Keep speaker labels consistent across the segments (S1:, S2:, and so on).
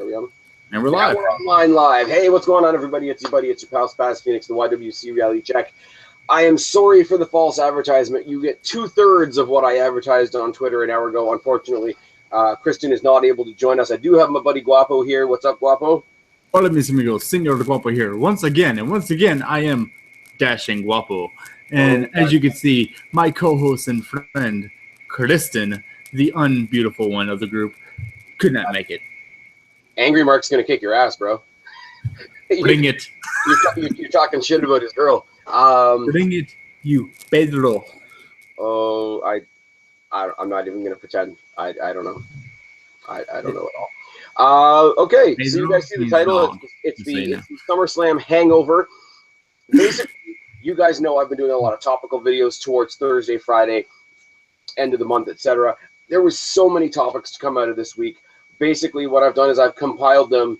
S1: we on?
S2: And we're live.
S1: We're online live. Hey, what's going on, everybody? It's your buddy. It's your pal Spaz Phoenix, the YWC Reality Check. I am sorry for the false advertisement. You get 2/3 of what I advertised on Twitter an hour ago. Unfortunately, Kristen is not able to join us. I do have my buddy Guapo here. What's up, Guapo?
S2: Hola, mis amigos. Senor Guapo here. Once again, I am Dashing Guapo. And as you can see, my co-host and friend, Kristen, the unbeautiful one of the group, could not make it.
S1: Angry Mark's going to kick your ass, bro.
S2: Bring it.
S1: You're talking shit about his girl.
S2: Bring it, you Pedro.
S1: Oh, I'm not even going to pretend. I don't know. I don't know at all. Okay, so you guys see the title. It's the SummerSlam Hangover. Basically, you guys know I've been doing a lot of topical videos towards Thursday, Friday, end of the month, etc. There was so many topics to come out of this week. Basically, what I've done is I've compiled them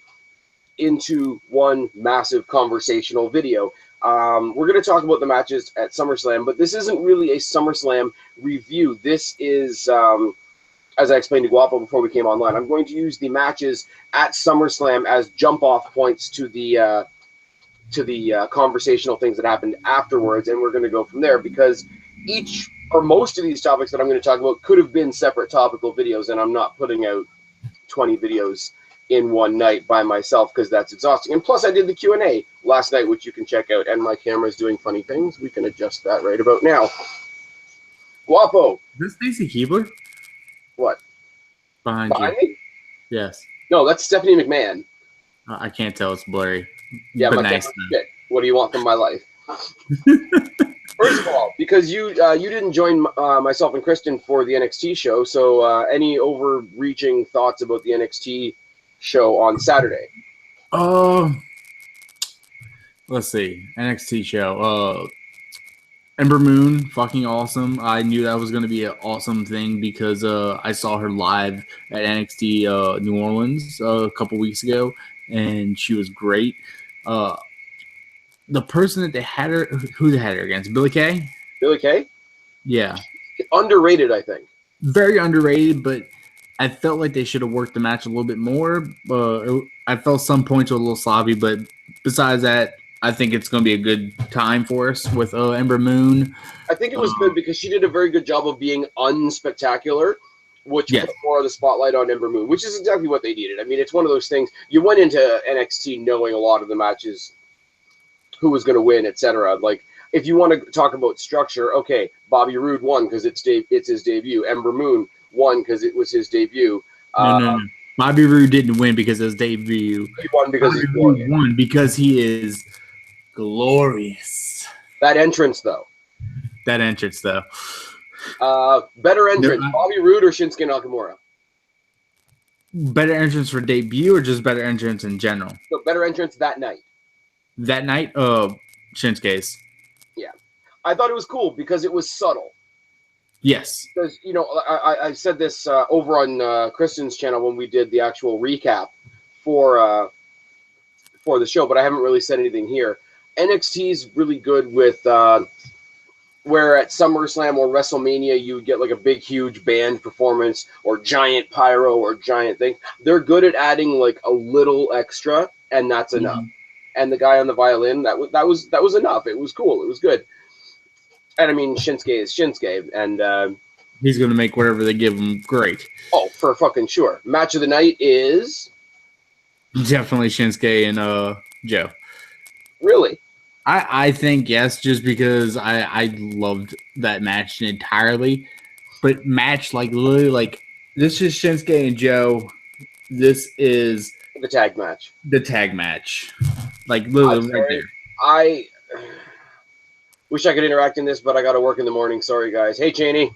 S1: into one massive conversational video. We're going to talk about the matches at SummerSlam, but this isn't really a SummerSlam review. This is, as I explained to Guapo before we came online, I'm going to use the matches at SummerSlam as jump-off points to the conversational things that happened afterwards, and we're going to go from there because each or most of these topics that I'm going to talk about could have been separate topical videos, and I'm not putting out 20 videos in one night by myself because that's exhausting. And plus, I did the Q&A last night, which you can check out, and my camera's doing funny things. We can adjust that right about now. Guapo.
S2: Is this Stacy Keibler?
S1: What?
S2: Behind you.
S1: Me?
S2: Yes.
S1: No, that's Stephanie McMahon.
S2: I can't tell. It's blurry.
S1: Yeah,
S2: but
S1: my
S2: nice.
S1: shit. What do you want from my life? First of all, because you didn't join myself and Kristen for the NXT show, so any overreaching thoughts about the NXT show on Saturday?
S2: Let's see. NXT show. Ember Moon, fucking awesome. I knew that was going to be an awesome thing because I saw her live at NXT New Orleans a couple weeks ago, and she was great. The person that they had her, who they had her against, Billie Kay?
S1: Billie Kay?
S2: Yeah.
S1: Underrated, I think.
S2: Very underrated, but I felt like they should have worked the match a little bit more. I felt some points were a little sloppy, but besides that, I think it's going to be a good time for us with Ember Moon.
S1: I think it was good because she did a very good job of being unspectacular, which put more of the spotlight on Ember Moon, which is exactly what they needed. I mean, it's one of those things. You went into NXT knowing a lot of the matches, who was going to win, etc. Like, if you want to talk about structure, okay, Bobby Roode won because it's his debut. Ember Moon won because it was his debut.
S2: No. Bobby Roode didn't win because of his debut.
S1: He won because
S2: Bobby Roode won because he is glorious.
S1: That entrance, though.
S2: Better entrance,
S1: Bobby Roode or Shinsuke Nakamura?
S2: Better entrance for debut or just better entrance in general?
S1: No, better entrance that night.
S2: That night, Shinsuke's.
S1: Yeah. I thought it was cool because it was subtle.
S2: Yes.
S1: Because, you know, I said this over on Kristen's channel when we did the actual recap for the show, but I haven't really said anything here. NXT is really good with where at SummerSlam or WrestleMania you would get like a big, huge band performance or giant pyro or giant thing. They're good at adding like a little extra, and that's enough. And the guy on the violin, that was enough. It was cool. It was good. And I mean, Shinsuke is Shinsuke, and
S2: he's gonna make whatever they give him great.
S1: Oh, for fucking sure. Match of the night is
S2: definitely Shinsuke and Joe.
S1: Really?
S2: I think yes, just because I loved that match entirely. But match like literally like this is Shinsuke and Joe. This is
S1: the tag match.
S2: The tag match. Like literally right there.
S1: I wish I could interact in this, but I got to work in the morning. Sorry, guys. Hey, Cheney.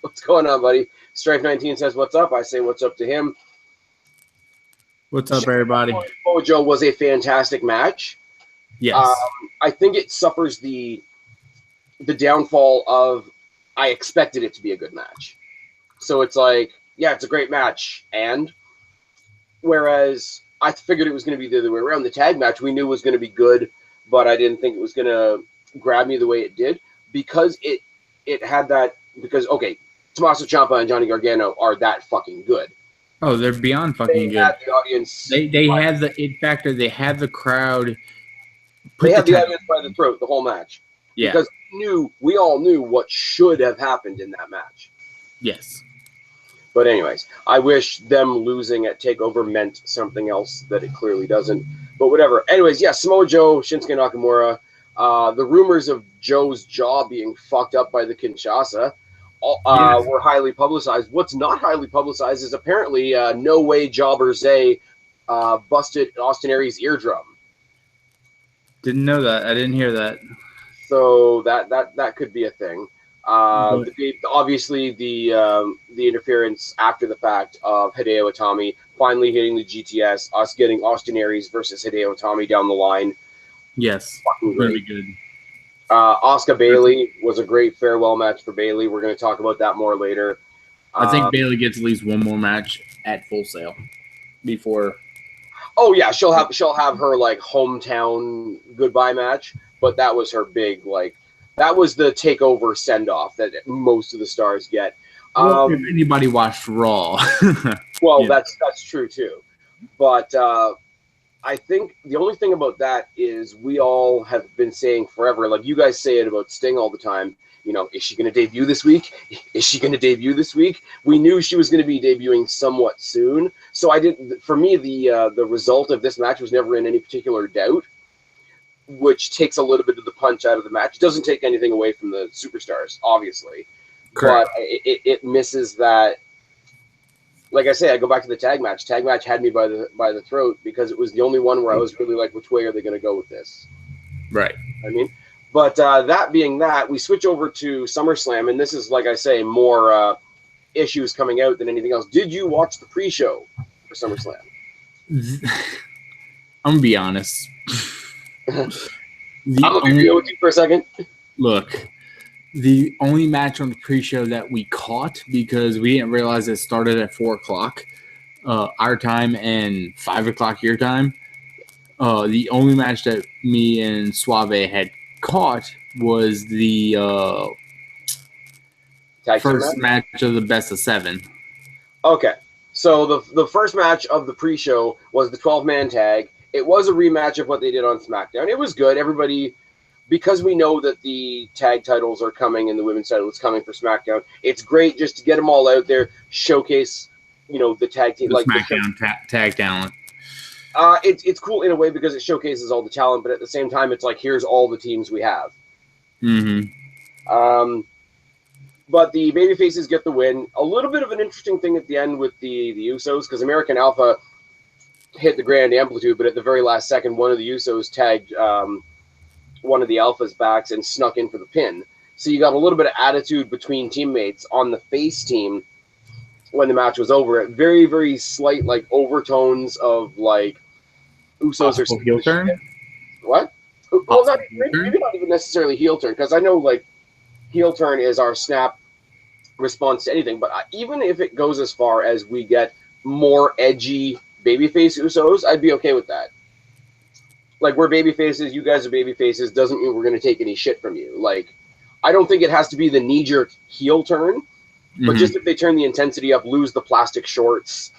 S1: What's going on, buddy? Strife19 says, what's up? I say, what's up to him.
S2: What's up, everybody?
S1: Mojo was a fantastic match.
S2: Yes.
S1: I think it suffers the downfall of I expected it to be a good match. So it's like, yeah, it's a great match. And whereas I figured it was going to be the other way around. The tag match we knew was going to be good, but I didn't think it was going to grab me the way it did because it had that, because, okay, Tommaso Ciampa and Johnny Gargano are that fucking good.
S2: Oh, they're beyond fucking good.
S1: Had the audience.
S2: They had the it factor. They had the crowd.
S1: They had the audience by the throat the whole match.
S2: Yeah.
S1: Because we all knew what should have happened in that match.
S2: Yes.
S1: But anyways, I wish them losing at TakeOver meant something else that it clearly doesn't. But whatever. Anyways, yeah, Samoa Joe, Shinsuke Nakamura. The rumors of Joe's jaw being fucked up by the Kinshasa were highly publicized. What's not highly publicized is apparently No Way Jobber Zay busted Austin Aries' eardrum.
S2: Didn't know that. I didn't hear that.
S1: So that could be a thing. Obviously, the interference after the fact of Hideo Itami finally hitting the GTS, us getting Austin Aries versus Hideo Itami down the line.
S2: Yes,
S1: really
S2: good.
S1: Asuka Bayley was a great farewell match for Bayley. We're going to talk about that more later.
S2: I think Bayley gets at least one more match at Full Sail before.
S1: Oh yeah, she'll have her like hometown goodbye match, but that was her big that was the TakeOver send off that most of the stars get.
S2: Well, if anybody watched Raw,
S1: well, yeah. That's true too, but I think the only thing about that is we all have been saying forever, like you guys say it about Sting all the time. You know, is she going to debut this week? Is she going to debut this week? We knew she was going to be debuting somewhat soon. So for me, the result of this match was never in any particular doubt, which takes a little bit of the punch out of the match. It doesn't take anything away from the superstars, obviously. Correct. But it misses that. Like I say, I go back to the tag match. Tag match had me by the throat because it was the only one where I was really like, which way are they going to go with this?
S2: Right.
S1: I mean. But that being that, we switch over to SummerSlam, and this is, like I say, more issues coming out than anything else. Did you watch the pre-show for SummerSlam?
S2: I'm going to be honest.
S1: I'm going to be real with you for a second.
S2: Look, the only match on the pre-show that we caught, because we didn't realize it started at 4 o'clock our time and 5 o'clock your time, the only match that me and Suave had caught was the first match of the best of 7.
S1: Okay, so the first match of the pre-show was the 12-man tag. It was a rematch of what they did on SmackDown. It was good. Everybody, because we know that the tag titles are coming and the women's title is coming for SmackDown, it's great just to get them all out there, showcase, the tag team, like
S2: SmackDown tag talent.
S1: It's cool in a way because it showcases all the talent, but at the same time, it's like, here's all the teams we have.
S2: Mm-hmm.
S1: But the babyfaces get the win. A little bit of an interesting thing at the end with the Usos, because American Alpha hit the Grand Amplitude, but at the very last second, one of the Usos tagged one of the Alpha's backs and snuck in for the pin. So you got a little bit of attitude between teammates on the face team when the match was over. Very, very slight, overtones of, Usos are
S2: heel turn?
S1: What? Well, maybe not even necessarily heel turn, because I know, heel turn is our snap response to anything, but even if it goes as far as we get more edgy babyface Usos, I'd be okay with that. We're babyfaces, you guys are babyfaces, doesn't mean we're going to take any shit from you. I don't think it has to be the knee-jerk heel turn, but just if they turn the intensity up, lose the plastic shorts,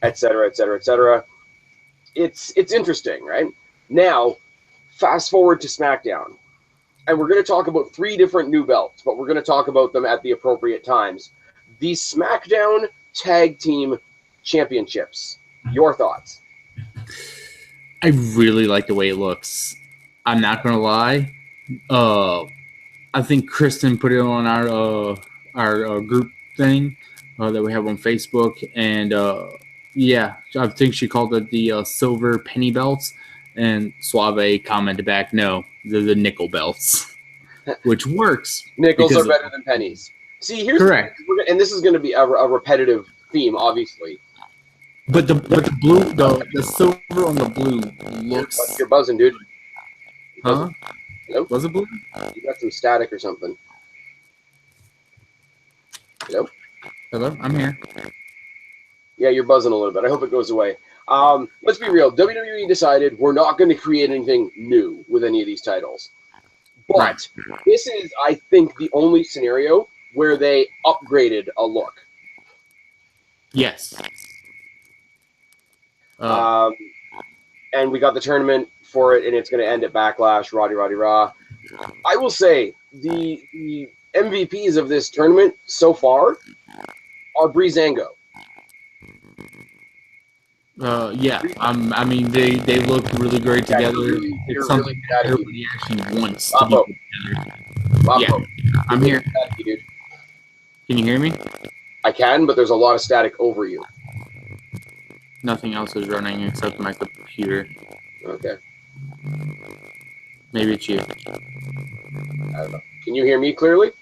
S1: etc., etc., etc., it's interesting, right? Now, fast forward to SmackDown, and we're going to talk about 3 different new belts, but we're going to talk about them at the appropriate times. The SmackDown Tag Team Championships. Your thoughts?
S2: I really like the way it looks. I'm not going to lie. I think Kristen put it on our group thing that we have on Facebook, and yeah, I think she called it the silver penny belts, and Suave commented back, no, they're the nickel belts, which works.
S1: Nickels are better than pennies. See, here's
S2: correct,
S1: and this is going to be a repetitive theme, obviously.
S2: But the blue, the silver on the blue looks.
S1: You're buzzing, dude.
S2: Huh?
S1: Hello?
S2: Was it blue?
S1: You got some static or something. Hello?
S2: Hello? I'm here.
S1: Yeah, you're buzzing a little bit. I hope it goes away. Let's be real. WWE decided we're not going to create anything new with any of these titles. But this is, I think, the only scenario where they upgraded a look.
S2: Yes.
S1: And we got the tournament for it, and it's going to end at Backlash, Rah. I will say the MVPs of this tournament so far are Breezango.
S2: Yeah, I mean, they look really great together. It's something that everybody actually wants to be together.
S1: Guapo.
S2: Yeah, I'm here.
S1: Dude.
S2: Can you hear me?
S1: I can, but there's a lot of static over you.
S2: Nothing else is running except my computer.
S1: Okay.
S2: Maybe it's you.
S1: I don't know. Can you hear me clearly?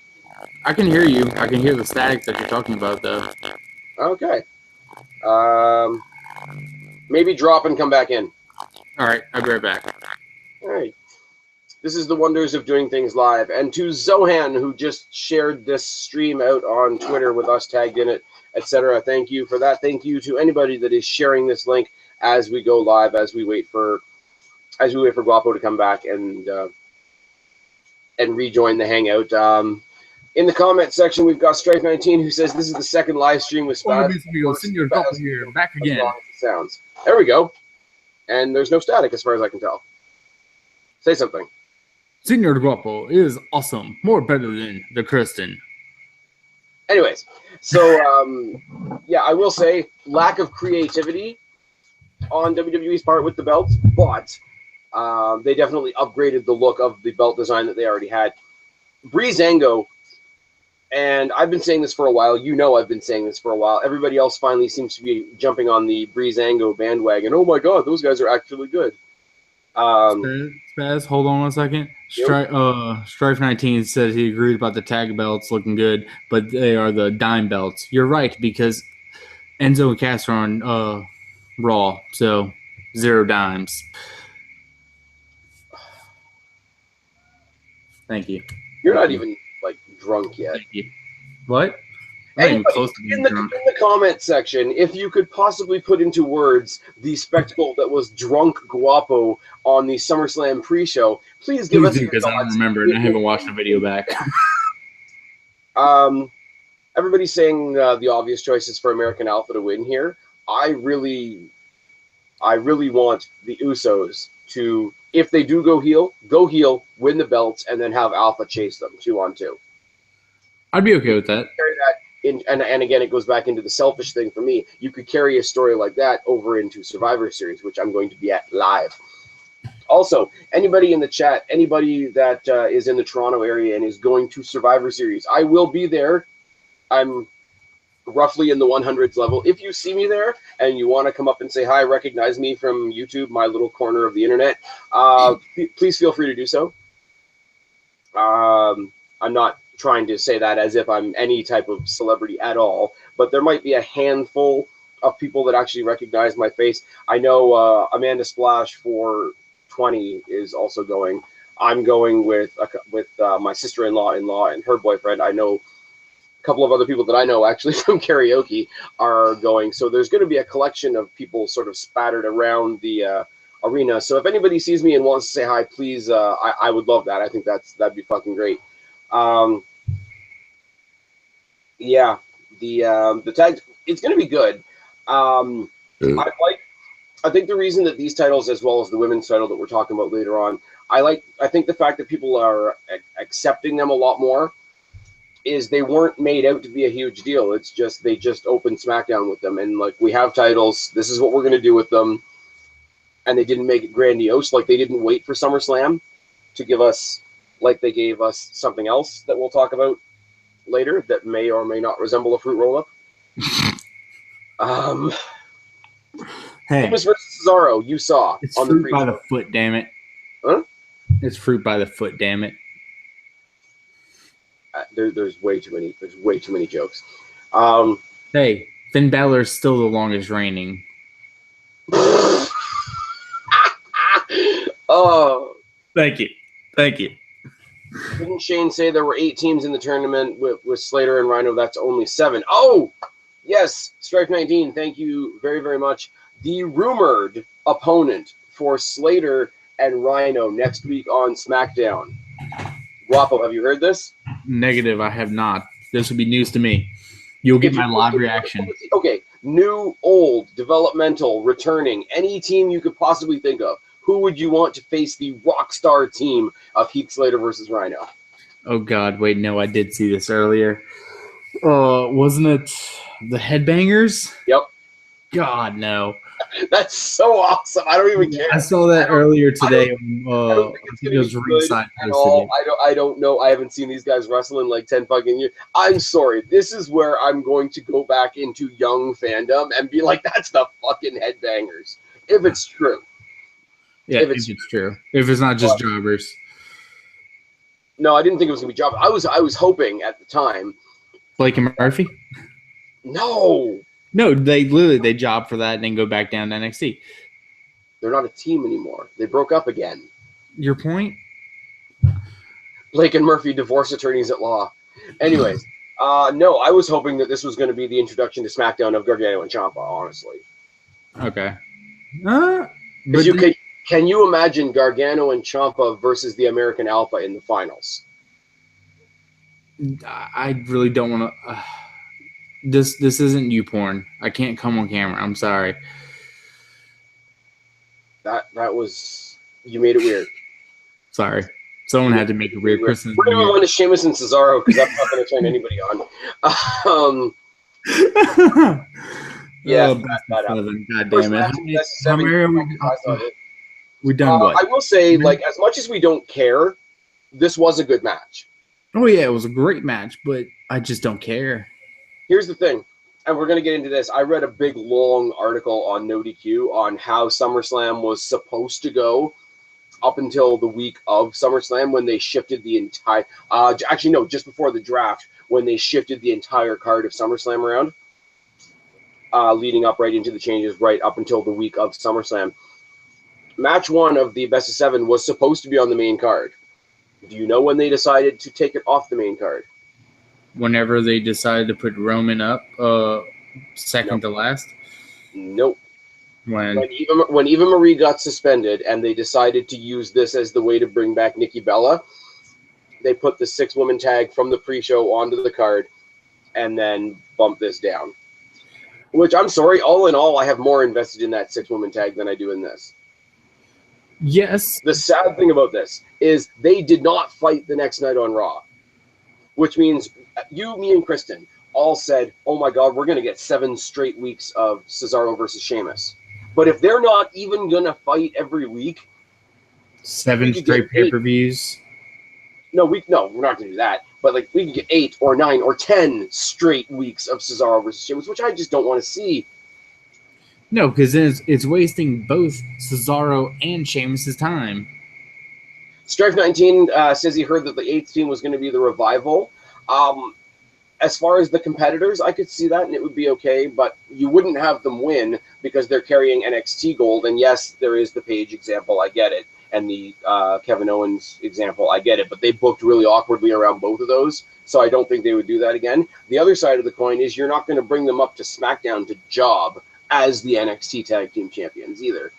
S2: I can hear you. I can hear the static that you're talking about, though.
S1: Okay. Maybe drop and come back in.
S2: All right, I'll be right back.
S1: All right. This is the wonders of doing things live. And to Zohan, who just shared this stream out on Twitter with us tagged in it, etc. Thank you for that. Thank you to anybody that is sharing this link as we go live, as we wait for Guapo to come back and rejoin the hangout. In the comment section, we've got Strife19 who says this is the second live stream with Spaz.
S2: Senor Guapo here, back again.
S1: Sounds. There we go. And there's no static as far as I can tell. Say something.
S2: Senor Guapo is awesome. More better than the Kristen.
S1: Anyways, so yeah, I will say lack of creativity on WWE's part with the belts, but they definitely upgraded the look of the belt design that they already had. Breezango, and I've been saying this for a while. You know I've been saying this for a while. Everybody else finally seems to be jumping on the Breezango bandwagon. Oh my god, those guys are actually good.
S2: Spaz, hold on 1 second. Strife19 says he agreed about the tag belts looking good, but they are the dime belts. You're right, because Enzo and Cass are on Raw, so 0 dimes. Thank you.
S1: You're not even like drunk yet.
S2: Thank you. What?
S1: Anybody, in the comment section, if you could possibly put into words the spectacle that was drunk Guapo on the SummerSlam pre-show, please give us.
S2: Because I don't remember and I haven't watched the video back.
S1: Everybody's saying the obvious choices for American Alpha to win here. I really want the Usos to, if they do go heel, win the belts, and then have Alpha chase them 2-on-2.
S2: I'd be okay with that.
S1: Carry that in, and again, it goes back into the selfish thing for me. You could carry a story like that over into Survivor Series, which I'm going to be at live. Also, anybody in the chat, anybody that is in the Toronto area and is going to Survivor Series, I will be there. I'm roughly in the 100s level. If you see me there and you want to come up and say hi, recognize me from YouTube, my little corner of the internet, please feel free to do so. I'm not trying to say that as if I'm any type of celebrity at all, but there might be a handful of people that actually recognize my face. I know Amanda Splash for 20 is also going. I'm going with my sister-in-law and her boyfriend. I know a couple of other people that I know actually from karaoke are going. So there's going to be a collection of people sort of spattered around the arena. So if anybody sees me and wants to say hi, please, I would love that. I think that'd be fucking great. Yeah, the tag, it's going to be good. I think the reason that these titles, as well as the women's title that we're talking about later on, I think the fact that people are accepting them a lot more is they weren't made out to be a huge deal. It's just they just opened SmackDown with them, and like, we have titles. This is what we're going to do with them, and they didn't make it grandiose. Like, they didn't wait for SummerSlam to give us, like they gave us something else that we'll talk about later that may or may not resemble a fruit roll-up.
S2: Hey,
S1: Sheamus versus Cesaro, you saw.
S2: It's
S1: on
S2: fruit
S1: the
S2: by the foot, damn it.
S1: Huh?
S2: It's fruit by the foot, damn it.
S1: There's way too many jokes.
S2: Hey, Finn Balor is still the longest reigning.
S1: Oh,
S2: thank you.
S1: Didn't Shane say there were 8 teams in the tournament with Slater and Rhino? That's only 7. Oh, yes, Strife19. Thank you very, very much. The rumored opponent for Slater and Rhino next week on SmackDown. Guapo, have you heard this?
S2: Negative, I have not. This would be news to me. You'll get my live reaction.
S1: Okay, new, old, developmental, returning, any team you could possibly think of. Who would you want to face the rockstar team of Heath Slater versus Rhino?
S2: Oh, God. Wait, no, I did see this earlier. Wasn't it the Headbangers?
S1: Yep.
S2: God, no.
S1: That's so awesome. I don't even care.
S2: I saw that earlier today.
S1: I don't think it's going to be good at all. I don't know. I haven't seen these guys wrestle in like 10 fucking years. I'm sorry. This is where I'm going to go back into young fandom and be like, that's the fucking Headbangers. If it's true.
S2: Yeah, if it's true. If it's not just jobbers.
S1: No, I didn't think it was going to be jobbers. I was hoping at the time.
S2: Blake and Murphy?
S1: No.
S2: No, they job for that and then go back down to NXT.
S1: They're not a team anymore. They broke up again.
S2: Your point?
S1: Blake and Murphy, divorce attorneys at law. Anyways, no, I was hoping that this was going to be the introduction to SmackDown of Gargano and Ciampa, honestly.
S2: Okay.
S1: Can you imagine Gargano and Ciampa versus the American Alpha in the finals?
S2: I really don't want to... This isn't you porn. I can't come on camera. I'm sorry.
S1: That was... You made it weird.
S2: Sorry. Someone had to make it weird.
S1: We're going to move on to Sheamus and Cesaro because that's not going to turn anybody on. Yeah,
S2: God damn it. How many are we done what?
S1: I will say, like, as much as we don't care, this was a good match.
S2: Oh, yeah, it was a great match, but I just don't care.
S1: Here's the thing, and we're going to get into this. I read a big, long article on NoDQ on how SummerSlam was supposed to go up until the week of SummerSlam when they shifted the entire... actually, no, just before the draft, when they shifted the entire card of SummerSlam around, leading up right into the changes right up until the week of SummerSlam. Match 1 of the best of 7 was supposed to be on the main card. Do you know when they decided to take it off the main card?
S2: Whenever they decided to put Roman up second to last?
S1: Nope.
S2: When
S1: Eva Marie got suspended and they decided to use this as the way to bring back Nikki Bella, they put the 6-woman tag from the pre-show onto the card and then bumped this down. Which, I'm sorry, all in all, I have more invested in that 6-woman tag than I do in this.
S2: Yes.
S1: The sad thing about this is they did not fight the next night on Raw. Which means you, me, and Kristen all said, oh my God, we're going to get 7 straight weeks of Cesaro versus Sheamus. But if they're not even going to fight every week...
S2: 7 straight pay-per-views?
S1: No, we're not going to do that. But like we can get 8 or 9 or 10 straight weeks of Cesaro versus Sheamus, which I just don't want to see.
S2: No, because then it's wasting both Cesaro and Sheamus' time.
S1: Strife 19 says he heard that the 8th team was going to be the Revival. As far as the competitors, I could see that, and it would be okay, but you wouldn't have them win because they're carrying NXT gold, and yes, there is the Paige example, I get it, and the Kevin Owens example, I get it, but they booked really awkwardly around both of those, so I don't think they would do that again. The other side of the coin is you're not going to bring them up to SmackDown to job as the NXT Tag Team Champions either.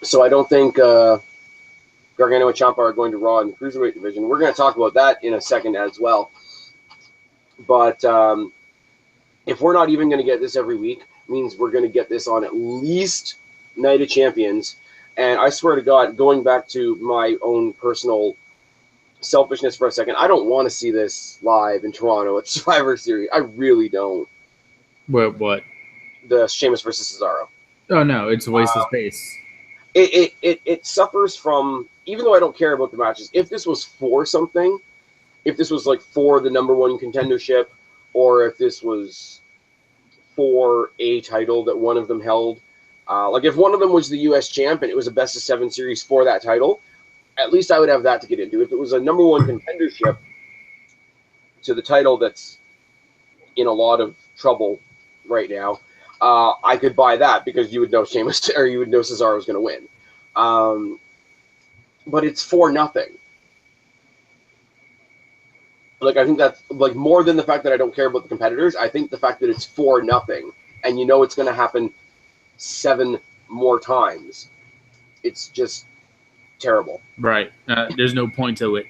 S1: So I don't think... Gargano and Ciampa are going to Raw in the Cruiserweight division. We're going to talk about that in a second as well. But if we're not even going to get this every week, it means we're going to get this on at least Night of Champions. And I swear to God, going back to my own personal selfishness for a second, I don't want to see this live in Toronto at Survivor Series. I really don't.
S2: What?
S1: The Sheamus versus Cesaro.
S2: Oh, no, it's a waste of space.
S1: It suffers from, even though I don't care about the matches, if this was for something, if this was like for the #1 contendership, or if this was for a title that one of them held, like if one of them was the US champ and it was a best of 7 series for that title, at least I would have that to get into. If it was a #1 contendership to the title that's in a lot of trouble right now, I could buy that because you would know Sheamus or you would know Cesaro was going to win. But it's for nothing. Like, I think that's like more than the fact that I don't care about the competitors. I think the fact that it's for nothing and you know it's going to happen 7 more times. It's just terrible.
S2: Right. There's no point to it.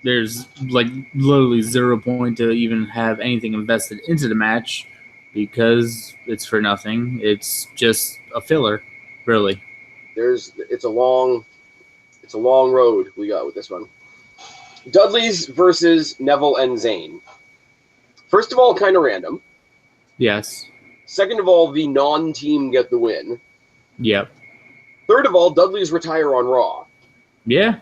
S2: there's like literally 0 point to even have anything invested into the match because it's for nothing. It's just a filler, really.
S1: It's a long road we got with this one. Dudley's versus Neville and Zayn. First of all, kind of random.
S2: Yes.
S1: Second of all, the non-team get the win.
S2: Yep.
S1: Third of all, Dudley's retire on Raw.
S2: Yeah.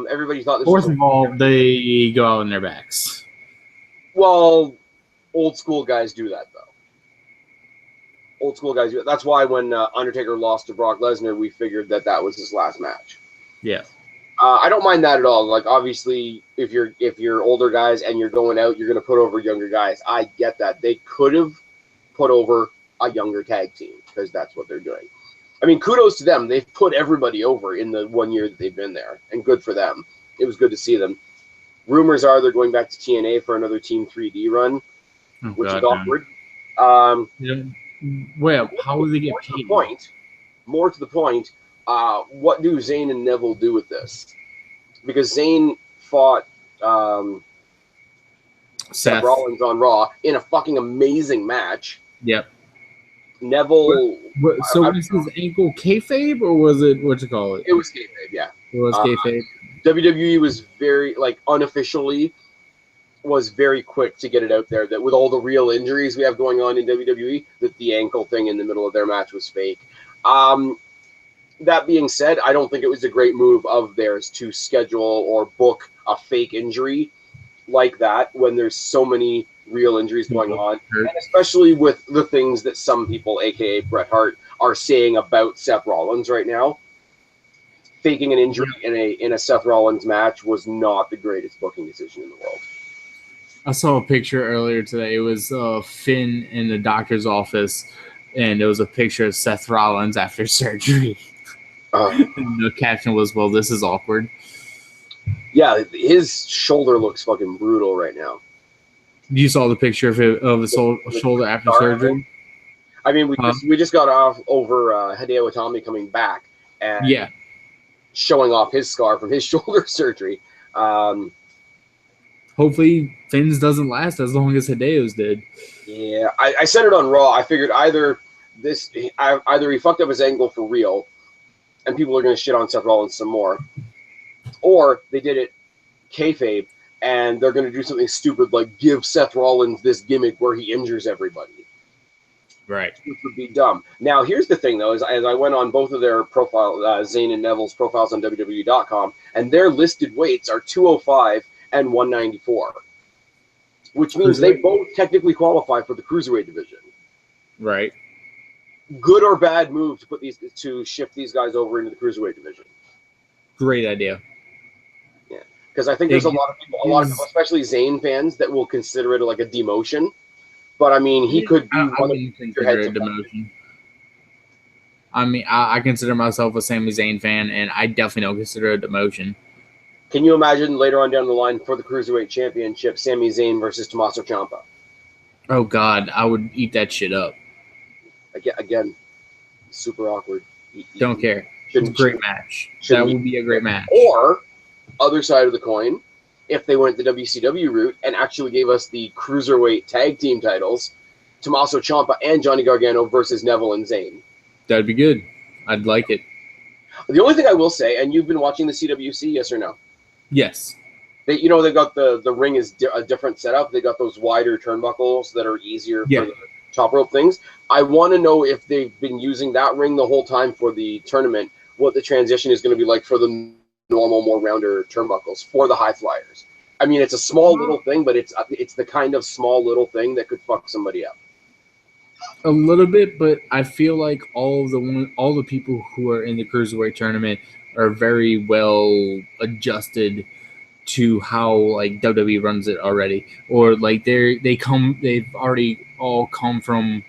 S1: Everybody thought this
S2: Fourth of all, they go out on their backs.
S1: Well, old school guys do that, though. Old school guys do that. That's why when Undertaker lost to Brock Lesnar, we figured that was his last match.
S2: Yeah.
S1: I don't mind that at all. Like, obviously, if you're older guys and you're going out, you're going to put over younger guys. I get that. They could have put over a younger tag team because that's what they're doing. I mean, kudos to them. They've put everybody over in the 1 year that they've been there, and good for them. It was good to see them. Rumors are they're going back to TNA for another Team 3D run, which is awkward.
S2: Well, how will they get paid?
S1: More to the point, what do Zayn and Neville do with this? Because Zayn fought Seth Rollins on Raw in a fucking amazing match.
S2: Yep.
S1: Neville.
S2: So was his ankle kayfabe, or was it what you call it?
S1: It was kayfabe, yeah.
S2: It was kayfabe.
S1: WWE was very, unofficially, was very quick to get it out there that with all the real injuries we have going on in WWE, that the ankle thing in the middle of their match was fake. That being said, I don't think it was a great move of theirs to schedule or book a fake injury like that when there's so many real injuries going on, and especially with the things that some people, aka Bret Hart, are saying about Seth Rollins right now. Faking an injury in a Seth Rollins match was not the greatest booking decision in the world.
S2: I saw a picture earlier today. It was Finn in the doctor's office, and it was a picture of Seth Rollins after surgery. And the caption was, "Well, this is awkward."
S1: Yeah, his shoulder looks fucking brutal right now.
S2: You saw the picture of his shoulder after surgery?
S1: I mean, we just got off over Hideo Itami coming back and showing off his scar from his shoulder surgery.
S2: Hopefully, Finn's doesn't last as long as Hideo's did.
S1: Yeah, I said it on Raw. I figured either he fucked up his ankle for real, and people are going to shit on Seth Rollins some more, or they did it kayfabe, and they're going to do something stupid like give Seth Rollins this gimmick where he injures everybody.
S2: Right.
S1: Which would be dumb. Now, here's the thing, though, as I went on both of their profile, Zayn and Neville's profiles on WWE.com, and their listed weights are 205 and 194, which means they both technically qualify for the Cruiserweight division.
S2: Right.
S1: Good or bad move to shift these guys over into the Cruiserweight division?
S2: Great idea.
S1: Yeah, because I think there's a lot of people, especially Zayn fans, that will consider it like a demotion. But I mean, he could be one of your heads of demotion.
S2: I mean, I consider myself a Sami Zayn fan, and I definitely don't consider it a demotion.
S1: Can you imagine later on down the line for the Cruiserweight Championship, Sami Zayn versus Tommaso Ciampa?
S2: Oh God, I would eat that shit up.
S1: Again, super awkward.
S2: Don't care. It's a great match. That would be a great match.
S1: Or, other side of the coin, if they went the WCW route and actually gave us the Cruiserweight Tag Team titles, Tommaso Ciampa and Johnny Gargano versus Neville and Zayn.
S2: That'd be good. I'd like it.
S1: The only thing I will say, and you've been watching the CWC, yes or no?
S2: Yes.
S1: They've got the ring is a different setup. They got those wider turnbuckles that are easier for the top rope things. I want to know if they've been using that ring the whole time for the tournament, what the transition is going to be like for the normal, more rounder turnbuckles for the high flyers. I mean, it's a small little thing, but it's the kind of small little thing that could fuck somebody up.
S2: A little bit, but I feel like all the people who are in the Cruiserweight tournament are very well adjusted to how like WWE runs it already, or like they've already all come from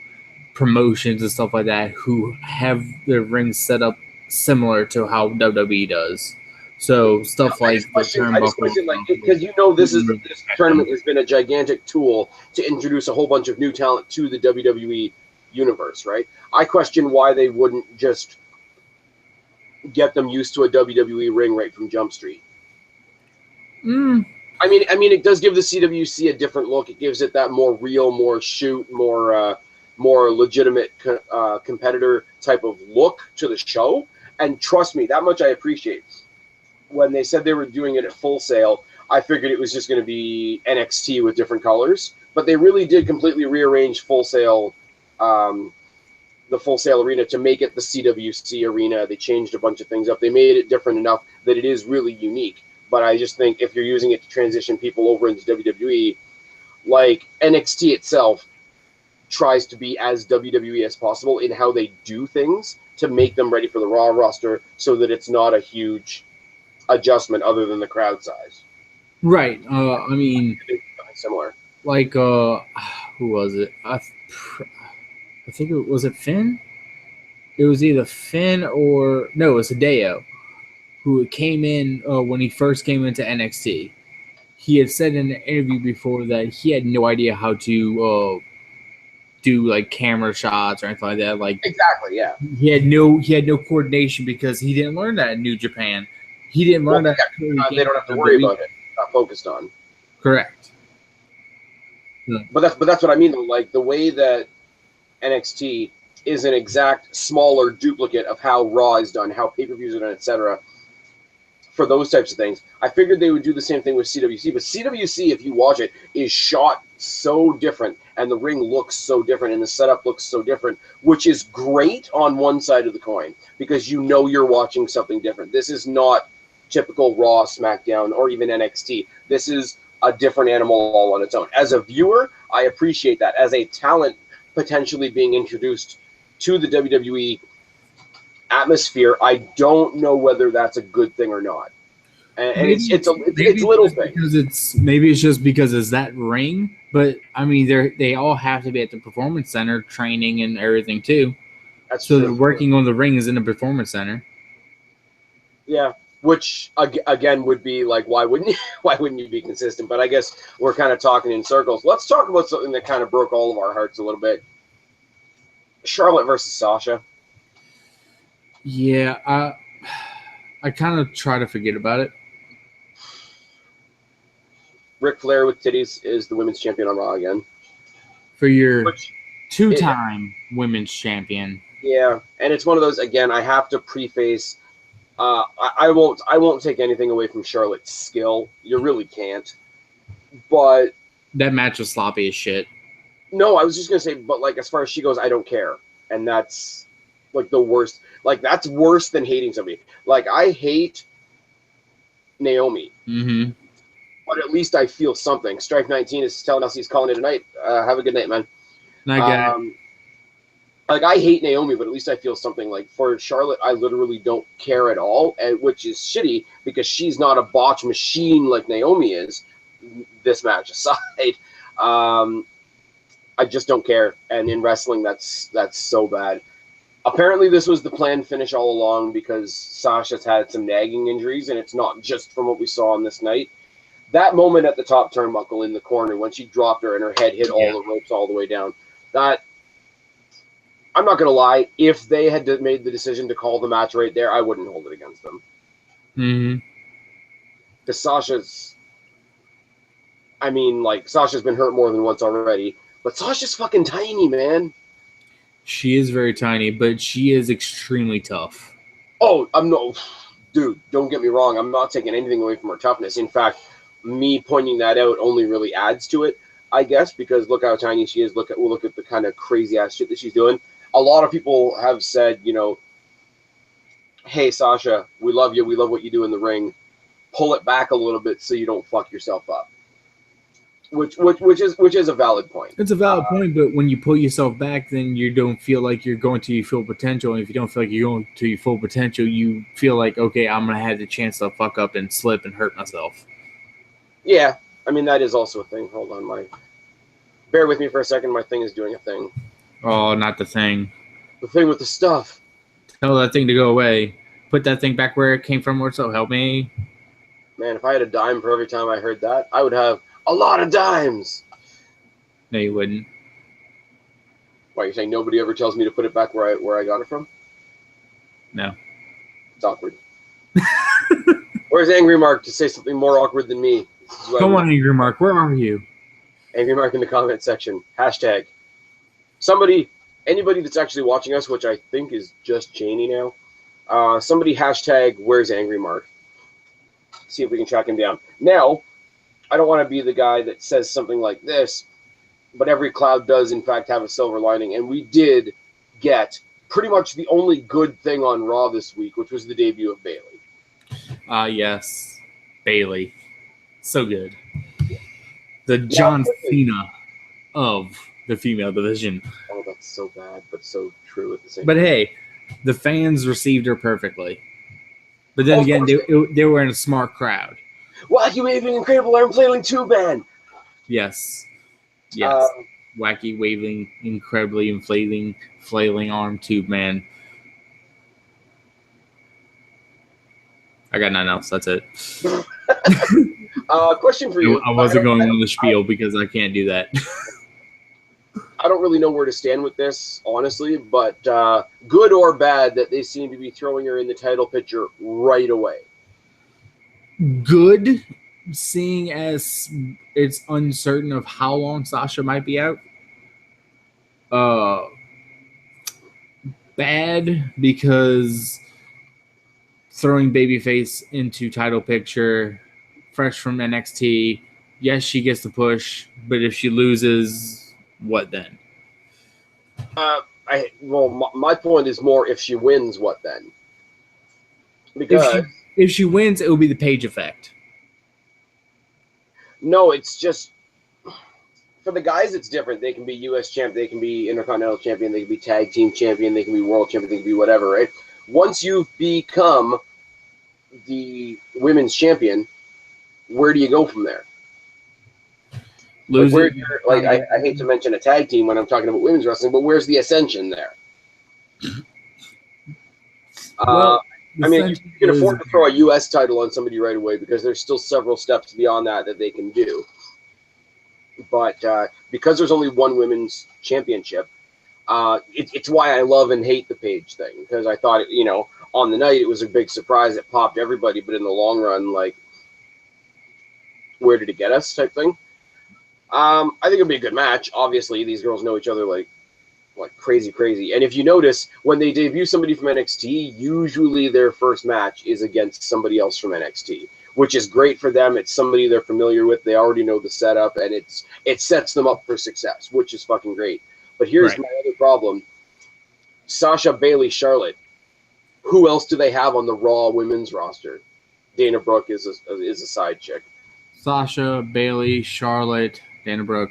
S2: promotions and stuff like that who have their rings set up similar to how WWE does. So stuff like the turnbuckle,
S1: because this tournament has been a gigantic tool to introduce a whole bunch of new talent to the WWE universe, right? I question why they wouldn't just get them used to a WWE ring right from Jump Street. I mean, it does give the CWC a different look. It gives it that more real, more shoot, more legitimate competitor type of look to the show. And trust me, that much I appreciate. When they said they were doing it at Full Sail, I figured it was just going to be NXT with different colors. But they really did completely rearrange Full Sail, the Full Sail arena to make it the CWC arena. They changed a bunch of things up. They made it different enough that it is really unique. But I just think if you're using it to transition people over into WWE, like NXT itself tries to be as WWE as possible in how they do things to make them ready for the Raw roster so that it's not a huge adjustment other than the crowd size.
S2: Right. I mean,
S1: similar.
S2: Like, who was it? I think it was Finn? It was either Finn or no, it was Hideo, who came in when he first came into NXT. He had said in an interview before that he had no idea how to do like camera shots or anything like that. Like
S1: exactly, yeah.
S2: He had no coordination because he didn't learn that in New Japan. He didn't learn that.
S1: Yeah, they don't have to worry about it. Not focused on.
S2: Correct.
S1: Yeah. But that's what I mean though. Like the way that NXT is an exact smaller duplicate of how Raw is done, how pay-per-views are done, etc. For those types of things, I figured they would do the same thing with CWC. But CWC, if you watch it, is shot so different, and the ring looks so different, and the setup looks so different, which is great on one side of the coin because you know you're watching something different. This is not typical Raw, SmackDown, or even NXT. This is a different animal all on its own. As a viewer, I appreciate that. As a talent potentially being introduced to the WWE atmosphere, I don't know whether that's a good thing or not. And it's little things.
S2: Because maybe it's just because it's that ring, but I mean they all have to be at the performance center training and everything too.
S1: That's
S2: so
S1: true.
S2: They're working on the rings in the performance center.
S1: Yeah, which again would be like why wouldn't you be consistent? But I guess we're kind of talking in circles. Let's talk about something that kind of broke all of our hearts a little bit. Charlotte versus Sasha.
S2: Yeah, I kind of try to forget about it.
S1: Ric Flair with titties is the women's champion on Raw again.
S2: For your two-time women's champion.
S1: Yeah, and it's one of those, again, I have to preface, I won't take anything away from Charlotte's skill. You really can't. But
S2: that match was sloppy as shit.
S1: No, I was just going to say, but like as far as she goes, I don't care. And that's like the worst. Like that's worse than hating somebody. Like I hate Naomi.
S2: Mm-hmm.
S1: But at least I feel something. Strife 19 is telling us he's calling it a night. Have a good night, man.
S2: Night, guy.
S1: Like I hate Naomi, but at least I feel something. Like for Charlotte, I literally don't care at all, which is shitty because she's not a botch machine like Naomi is. This match aside, I just don't care. And in wrestling, that's so bad. Apparently, this was the planned finish all along because Sasha's had some nagging injuries, and it's not just from what we saw on this night. That moment at the top turnbuckle in the corner when she dropped her and her head hit all the ropes all the way down. That, I'm not going to lie, if they had made the decision to call the match right there, I wouldn't hold it against them.
S2: Mm-hmm.
S1: Because Sasha's been hurt more than once already, but Sasha's fucking tiny, man.
S2: She is very tiny, but she is extremely tough.
S1: Oh, dude, don't get me wrong. I'm not taking anything away from her toughness. In fact, me pointing that out only really adds to it, I guess, because look how tiny she is. Look at the kind of crazy ass shit that she's doing. A lot of people have said, hey Sasha, we love you. We love what you do in the ring. Pull it back a little bit so you don't fuck yourself up. Which is a valid point.
S2: It's a valid point, but when you pull yourself back, then you don't feel like you're going to your full potential. And if you don't feel like you're going to your full potential, you feel like, okay, I'm gonna have the chance to fuck up and slip and hurt myself.
S1: Yeah, I mean that is also a thing. Hold on, bear with me for a second. My thing is doing a thing.
S2: Oh, not the thing.
S1: The thing with the stuff.
S2: Tell that thing to go away. Put that thing back where it came from, or so help me.
S1: Man, if I had a dime for every time I heard that, I would have a lot of dimes.
S2: No, you wouldn't.
S1: Why, you're saying nobody ever tells me to put it back where I got it from?
S2: No.
S1: It's awkward. Where's Angry Mark to say something more awkward than me?
S2: Come on, Angry Mark. Where are you?
S1: Angry Mark in the comment section. Hashtag. Anybody that's actually watching us, which I think is just Cheney now, somebody hashtag where's Angry Mark. See if we can track him down. Now, I don't want to be the guy that says something like this, but every cloud does, in fact, have a silver lining. And we did get pretty much the only good thing on Raw this week, which was the debut of Bayley.
S2: Yes. Bayley. So good. The John Cena of the female division.
S1: Oh, that's so bad, but so true at the same time.
S2: But hey, the fans received her perfectly. But then again, they were in a smart crowd.
S1: Wacky waving, incredible arm flailing tube man.
S2: Yes. Wacky waving, incredibly inflating, flailing arm tube man. I got nothing else. That's it.
S1: Question for you.
S2: I wasn't going on the spiel because I can't do that.
S1: I don't really know where to stand with this, honestly, but good or bad that they seem to be throwing her in the title picture right away.
S2: Good, seeing as it's uncertain of how long Sasha might be out. Bad because throwing babyface into title picture, fresh from NXT. Yes, she gets the push, but if she loses, what then?
S1: My point is more if she wins, what then? Because
S2: if she wins, it will be the Paige effect.
S1: No, it's just for the guys. It's different. They can be U.S. champ, they can be Intercontinental champion, they can be tag team champion, they can be world champion, they can be whatever. Right? Once you've become the women's champion, where do you go from there? I hate to mention a tag team when I'm talking about women's wrestling, but where's the ascension there? You can afford to throw a U.S. title on somebody right away because there's still several steps beyond that they can do. But because there's only one women's championship, it's why I love and hate the Paige thing, because I thought, on the night it was a big surprise. It popped everybody, but in the long run, where did it get us type thing? I think it'll be a good match. Obviously, these girls know each other like crazy. And if you notice, when they debut somebody from NXT, usually their first match is against somebody else from NXT, which is great for them. It's somebody they're familiar with. They already know the setup, and it sets them up for success, which is fucking great. But here's my other problem. Sasha, Bayley, Charlotte. Who else do they have on the Raw women's roster? Dana Brooke is a side chick.
S2: Sasha, Bayley, Charlotte, Dana Brooke,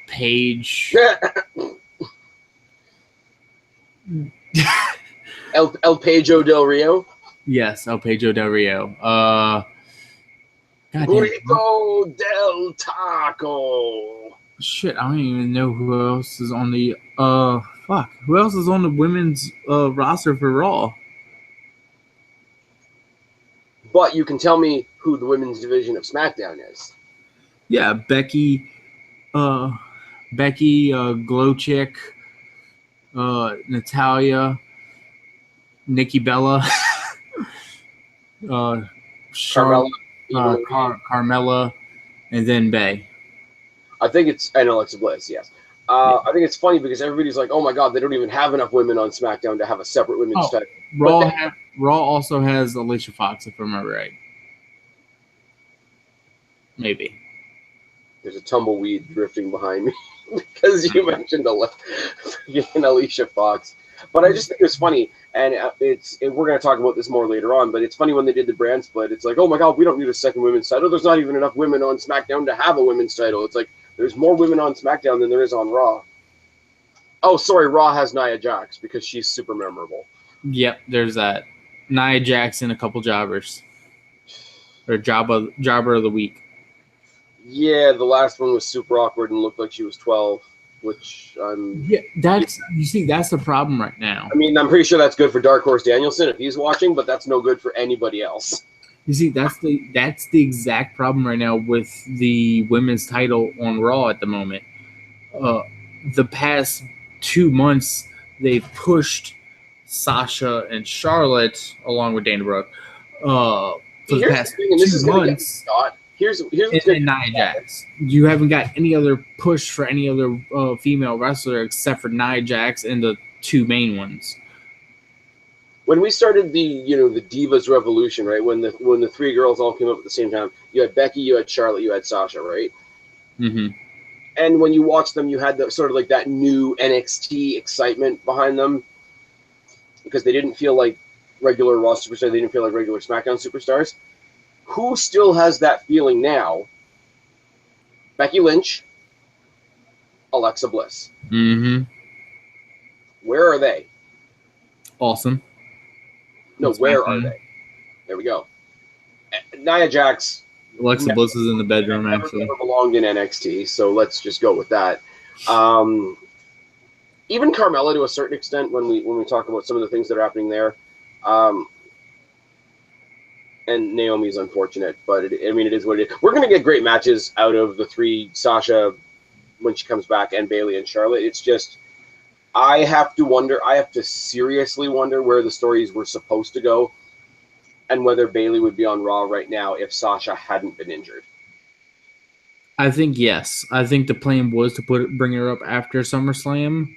S2: Paige.
S1: El Pejo Del Rio?
S2: Yes, El Pejo Del Rio.
S1: Burrito del Taco.
S2: Shit, I don't even know who else is on the who else is on the women's roster for Raw?
S1: But you can tell me who the women's division of SmackDown is.
S2: Yeah, Becky, Glow Chick, Natalia, Nikki Bella, Charlotte, Carmella, and then Bay.
S1: I think it's Alexa Bliss, yes. I think it's funny because everybody's like, oh my God, they don't even have enough women on SmackDown to have a separate women's title.
S2: Raw also has Alicia Fox, if I remember right. Maybe.
S1: There's a tumbleweed drifting behind me because you mentioned Alicia Fox. But I just think it's funny, and we're going to talk about this more later on, but it's funny when they did the brand split. It's like, oh my God, we don't need a second women's title. There's not even enough women on SmackDown to have a women's title. It's like, there's more women on SmackDown than there is on Raw. Oh, sorry, Raw has Nia Jax because she's super memorable.
S2: Yep, there's that. Nia Jax and a couple jobbers. Or jobber of the week.
S1: Yeah, the last one was super awkward and looked like she was 12, which
S2: that's the problem right now.
S1: I mean, I'm pretty sure that's good for Dark Horse Danielson if he's watching, but that's no good for anybody else.
S2: You see, that's the exact problem right now with the women's title on Raw at the moment. The past 2 months, they've pushed Sasha and Charlotte, along with Dana Brooke, for the
S1: Here's
S2: past
S1: the thing, and this
S2: 2
S1: is going to get
S2: months.
S1: Scott. Here's what's
S2: And Nia Jax. You haven't got any other push for any other female wrestler except for Nia Jax and the 2 main ones.
S1: When we started the the Divas Revolution, right? When the 3 girls all came up at the same time, you had Becky, you had Charlotte, you had Sasha, right?
S2: Mm-hmm.
S1: And when you watched them, you had the sort of like that new NXT excitement behind them because they didn't feel like regular Raw superstars. They didn't feel like regular SmackDown superstars. Who still has that feeling now? Becky Lynch, Alexa Bliss.
S2: Mm-hmm.
S1: Where are they?
S2: Awesome.
S1: No, where are they? There we go. Nia Jax.
S2: Alexa Bliss is in the bedroom, actually.
S1: Never belonged in NXT, so let's just go with that. Even Carmella, to a certain extent, when we talk about some of the things that are happening there, and Naomi's unfortunate, but it is what it is. We're going to get great matches out of the 3, Sasha when she comes back, and Bayley and Charlotte. It's just I have to seriously wonder where the stories were supposed to go, and whether Bayley would be on Raw right now if Sasha hadn't been injured.
S2: I think yes. I think the plan was to bring her up after SummerSlam,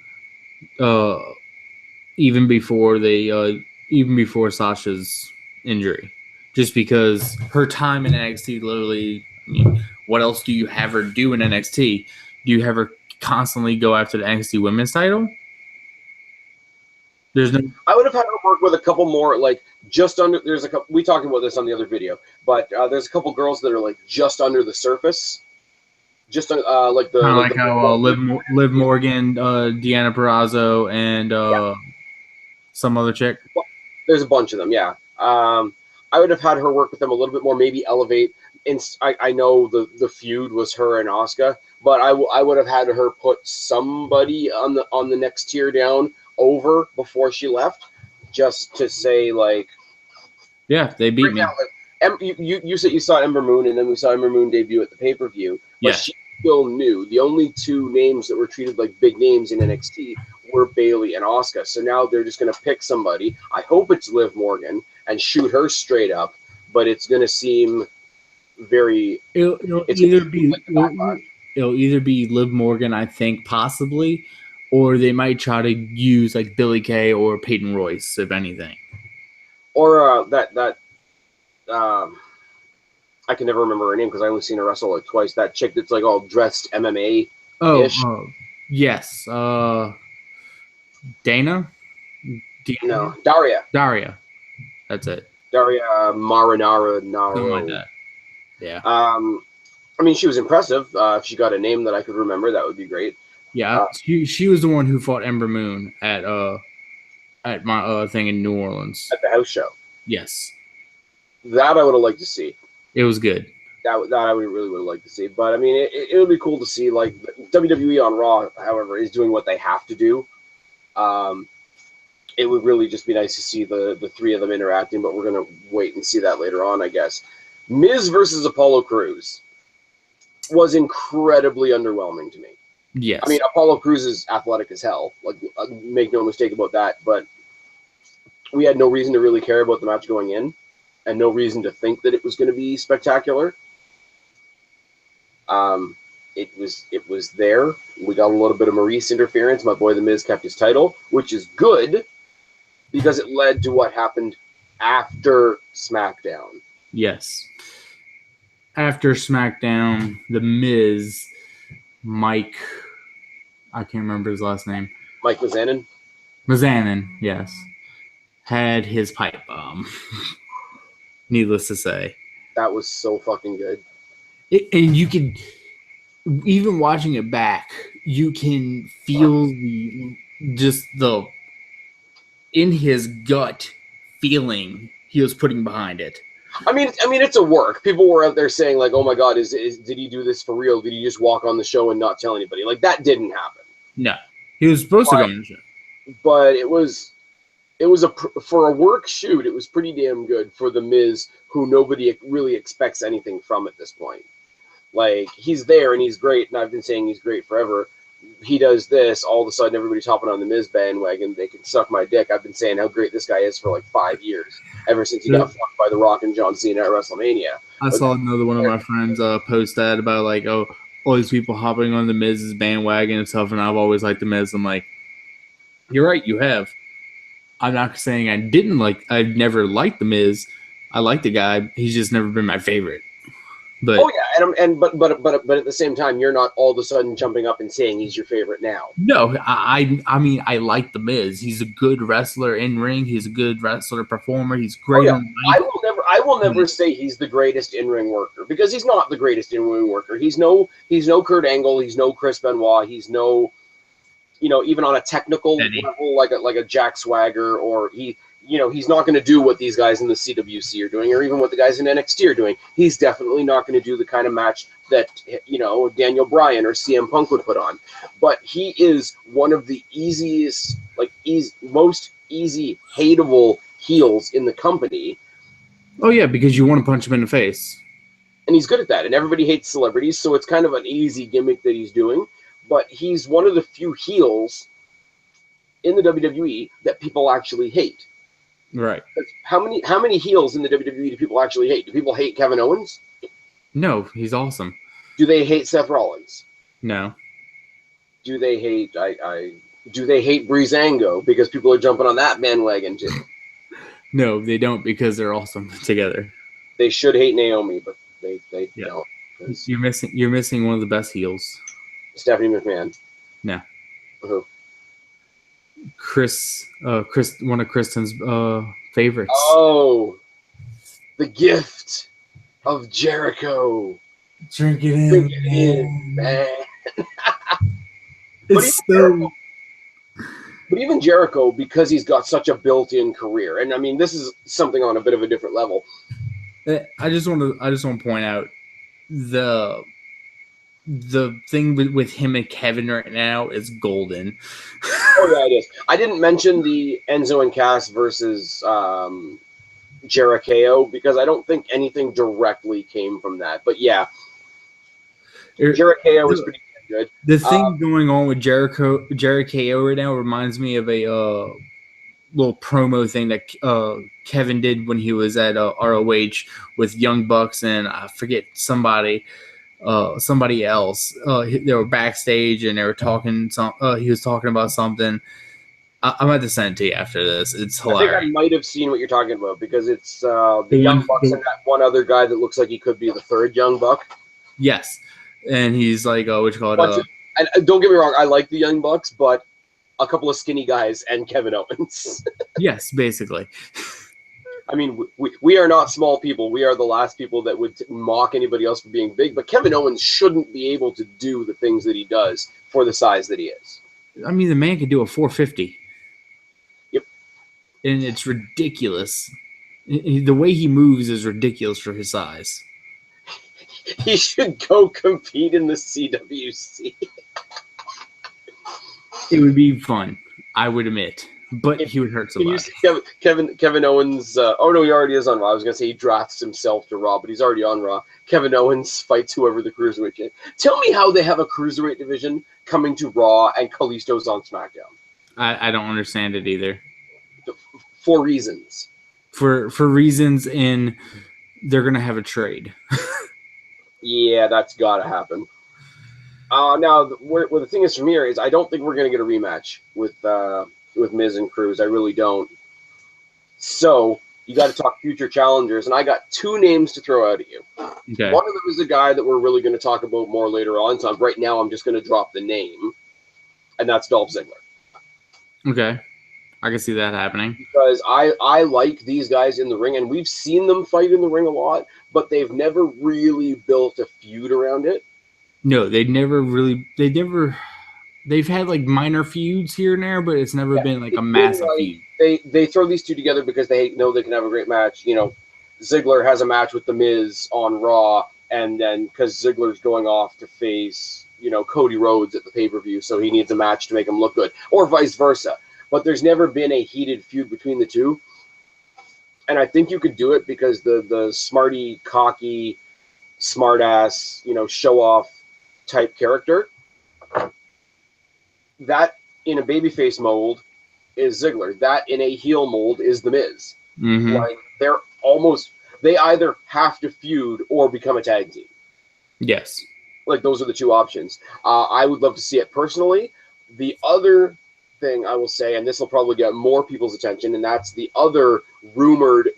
S2: even before Sasha's injury, just because her time in NXT literally. I mean, what else do you have her do in NXT? Do you have her constantly go after the NXT Women's title? There's no.
S1: I would have had her work with a couple more, like just under. There's a couple. We talked about this on the other video, but there's a couple girls that are like just under the surface. Just like the
S2: Kind of
S1: like
S2: how Liv Morgan, Deanna Purrazzo, and some other chick.
S1: There's a bunch of them, yeah. I would have had her work with them a little bit more, maybe elevate. I know the feud was her and Asuka, but I would have had her put somebody on the next tier down over before she left, just to say like,
S2: yeah, they beat me.
S1: Now, like, you said you saw Ember Moon, and then we saw Ember Moon debut at the pay-per-view, but
S2: yeah.
S1: She still new. The only 2 names that were treated like big names in NXT were Bayley and Asuka. So now they're just going to pick somebody. I hope it's Liv Morgan and shoot her straight up, but it's going to seem very.
S2: It'll either be Liv Morgan, I think, possibly, or they might try to use like Billie Kay or Peyton Royce, if anything.
S1: Or I can never remember her name because I only seen her wrestle like twice. That chick that's like all dressed MMA.
S2: Yes. Dana?
S1: No, Daria.
S2: Daria. That's it.
S1: Daria Marinara.
S2: Something like that. Yeah.
S1: I mean, she was impressive. If she got a name that I could remember, that would be great.
S2: Yeah, she was the one who fought Ember Moon at my thing in New Orleans.
S1: At the house show.
S2: Yes.
S1: That I would have liked to see.
S2: It was good.
S1: That I really would have liked to see. But I mean, it would be cool to see. Like WWE on Raw, however, is doing what they have to do. It would really just be nice to see the 3 of them interacting. But we're gonna wait and see that later on, I guess. Miz versus Apollo Crews was incredibly underwhelming to me.
S2: Yes.
S1: I mean, Apollo Crews is athletic as hell. Like, make no mistake about that. But we had no reason to really care about the match going in, and no reason to think that it was going to be spectacular. It was there. We got a little bit of Maurice interference. My boy The Miz kept his title, which is good because it led to what happened after SmackDown.
S2: Yes. After SmackDown, The Miz, Mike, I can't remember his last name.
S1: Mike Mizanin?
S2: Mizanin, yes. Had his pipe bomb. Needless to say.
S1: That was so fucking good.
S2: And you could, even watching it back, you can feel in his gut feeling he was putting behind it.
S1: I mean, it's a work. People were out there saying like, "Oh my God, did he do this for real? Did he just walk on the show and not tell anybody?" Like that didn't happen.
S2: No, he was supposed to go on the show.
S1: But it was for a work shoot. It was pretty damn good for The Miz, who nobody really expects anything from at this point. Like he's there and he's great, and I've been saying he's great forever. he does this, all of a sudden everybody's hopping on the Miz bandwagon. They can suck my dick. I've been saying how great this guy is for like 5 years, ever since he got fucked by The Rock and John Cena at WrestleMania.
S2: I saw another one of my friends post that about like, oh, all these people hopping on the Miz's bandwagon and stuff, and I've always liked the Miz. I'm like, you're right, you have. I'm not saying I've never liked the Miz. I like the guy. He's just never been my favorite. But
S1: but at the same time, you're not all of a sudden jumping up and saying he's your favorite now.
S2: No, I mean I like the Miz. He's a good wrestler in ring. He's a good wrestler performer. He's great on the mic.
S1: I will never say he's the greatest in ring worker, because he's not the greatest in ring worker. He's no Kurt Angle. He's no Chris Benoit. He's no, even on a technical level like a Jack Swagger, or he's not going to do what these guys in the CWC are doing, or even what the guys in NXT are doing. He's definitely not going to do the kind of match that, Daniel Bryan or CM Punk would put on. But he is one of the easiest, most easy, hateable heels in the company.
S2: Oh, yeah, because you want to punch him in the face.
S1: And he's good at that. And everybody hates celebrities, so it's kind of an easy gimmick that he's doing. But he's one of the few heels in the WWE that people actually hate.
S2: Right.
S1: How many heels in the WWE do people actually hate? Do people hate Kevin Owens?
S2: No, he's awesome.
S1: Do they hate Seth Rollins?
S2: No.
S1: Do they hate do they hate Breezango because people are jumping on that bandwagon too?
S2: No, they don't, because they're awesome together.
S1: They should hate Naomi, but they don't.
S2: You're missing one of the best heels.
S1: Stephanie McMahon.
S2: No.
S1: Who?
S2: Chris, one of Kristen's favorites.
S1: Oh, the gift of Jericho.
S2: Drink it in,
S1: man. But even Jericho, because he's got such a built-in career, and I mean, this is something on a bit of a different level.
S2: I just want to point out the thing with him and Kevin right now is golden.
S1: Oh yeah, it is. I didn't mention the Enzo and Cass versus Jericho because I don't think anything directly came from that. But yeah, Jericho was pretty good.
S2: The thing going on with Jericho right now reminds me of a little promo thing that Kevin did when he was at ROH with Young Bucks and I forget somebody else. They were backstage and they were talking. He was talking about something. I'm about to send it to you after this. It's hilarious.
S1: I think I might have seen what you're talking about because it's the Young Bucks and that one other guy that looks like he could be the third Young Buck.
S2: Yes, and he's like, what you call it?
S1: And don't get me wrong, I like the Young Bucks, but a couple of skinny guys and Kevin Owens.
S2: Yes, basically.
S1: I mean, we are not small people. We are the last people that would mock anybody else for being big. But Kevin Owens shouldn't be able to do the things that he does for the size that he is.
S2: I mean, the man could do a 450.
S1: Yep.
S2: And it's ridiculous. The way he moves is ridiculous for his size.
S1: He should go compete in the CWC.
S2: It would be fun, I would admit. But he would hurt somebody.
S1: Kevin Owens. Oh no, he already is on Raw. I was gonna say he drafts himself to Raw, but he's already on Raw. Kevin Owens fights whoever the cruiserweight is. Tell me how they have a cruiserweight division coming to Raw and Kalisto's on SmackDown.
S2: I don't understand it either.
S1: For reasons.
S2: For reasons in they're gonna have a trade.
S1: Yeah, that's gotta happen. Now where the thing is from here is I don't think we're gonna get a rematch with Miz and Cruz. I really don't. So you got to talk future challengers, and I got two names to throw out at you.
S2: Okay.
S1: One of them is a guy that we're really going to talk about more later on. So right now, I'm just going to drop the name, and that's Dolph Ziggler.
S2: Okay, I can see that happening
S1: because I like these guys in the ring, and we've seen them fight in the ring a lot, but they've never really built a feud around it.
S2: No, They've had like minor feuds here and there, but it's never been like a massive feud.
S1: They throw these two together because they know they can have a great match. You know, Ziggler has a match with The Miz on Raw, and then because Ziggler's going off to face, Cody Rhodes at the pay-per-view, so he needs a match to make him look good, or vice versa. But there's never been a heated feud between the two. And I think you could do it because the smarty, cocky, smart-ass, show-off type character That in a babyface mold is Ziggler. That in a heel mold is The Miz.
S2: Mm-hmm.
S1: Like they either have to feud or become a tag team.
S2: Yes.
S1: Like those are the two options. I would love to see it personally. The other thing I will say, and this will probably get more people's attention, and that's the other rumored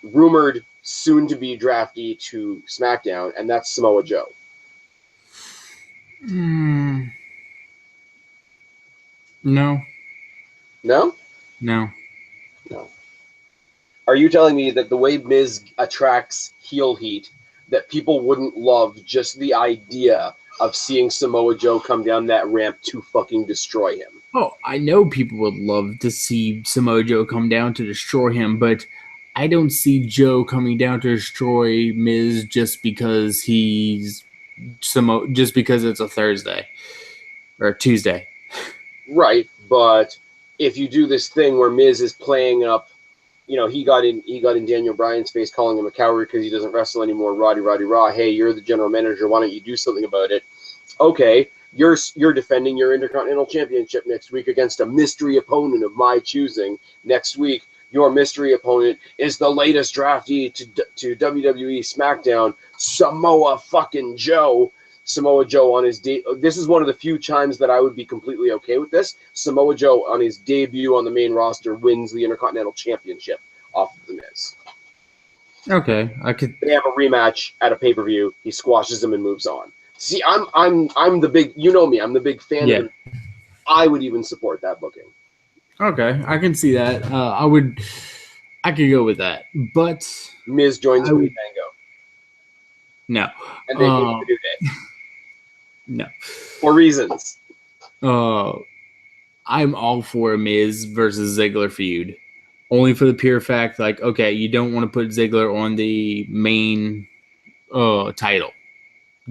S1: rumored soon-to-be draftee to SmackDown, and that's Samoa Joe.
S2: No.
S1: No?
S2: No.
S1: No. Are you telling me that the way Miz attracts heel heat, that people wouldn't love just the idea of seeing Samoa Joe come down that ramp to fucking destroy him?
S2: Oh, I know people would love to see Samoa Joe come down to destroy him, but I don't see Joe coming down to destroy Miz just because just because it's a Thursday or a Tuesday.
S1: Right, but if you do this thing where Miz is playing up, he got in Daniel Bryan's face calling him a coward because he doesn't wrestle anymore. Roddy Raw. Hey, you're the general manager. Why don't you do something about it? Okay, you're defending your Intercontinental Championship next week against a mystery opponent of my choosing. Next week, your mystery opponent is the latest draftee to WWE SmackDown, Samoa fucking Joe. Samoa Joe on his this is one of the few times that I would be completely okay with this. Samoa Joe on his debut on the main roster wins the Intercontinental Championship off of The Miz.
S2: Okay,
S1: They have a rematch at a pay-per-view. He squashes him and moves on. See, I'm the big, me, I'm the big fan of him. I would even support that booking.
S2: Okay, I can see that. I could go with that, but
S1: Miz joins Blue Tango.
S2: No,
S1: and they go to New Day.
S2: No,
S1: for reasons.
S2: I'm all for a Miz versus Ziggler feud, only for the pure fact, like, okay, you don't want to put Ziggler on the main title.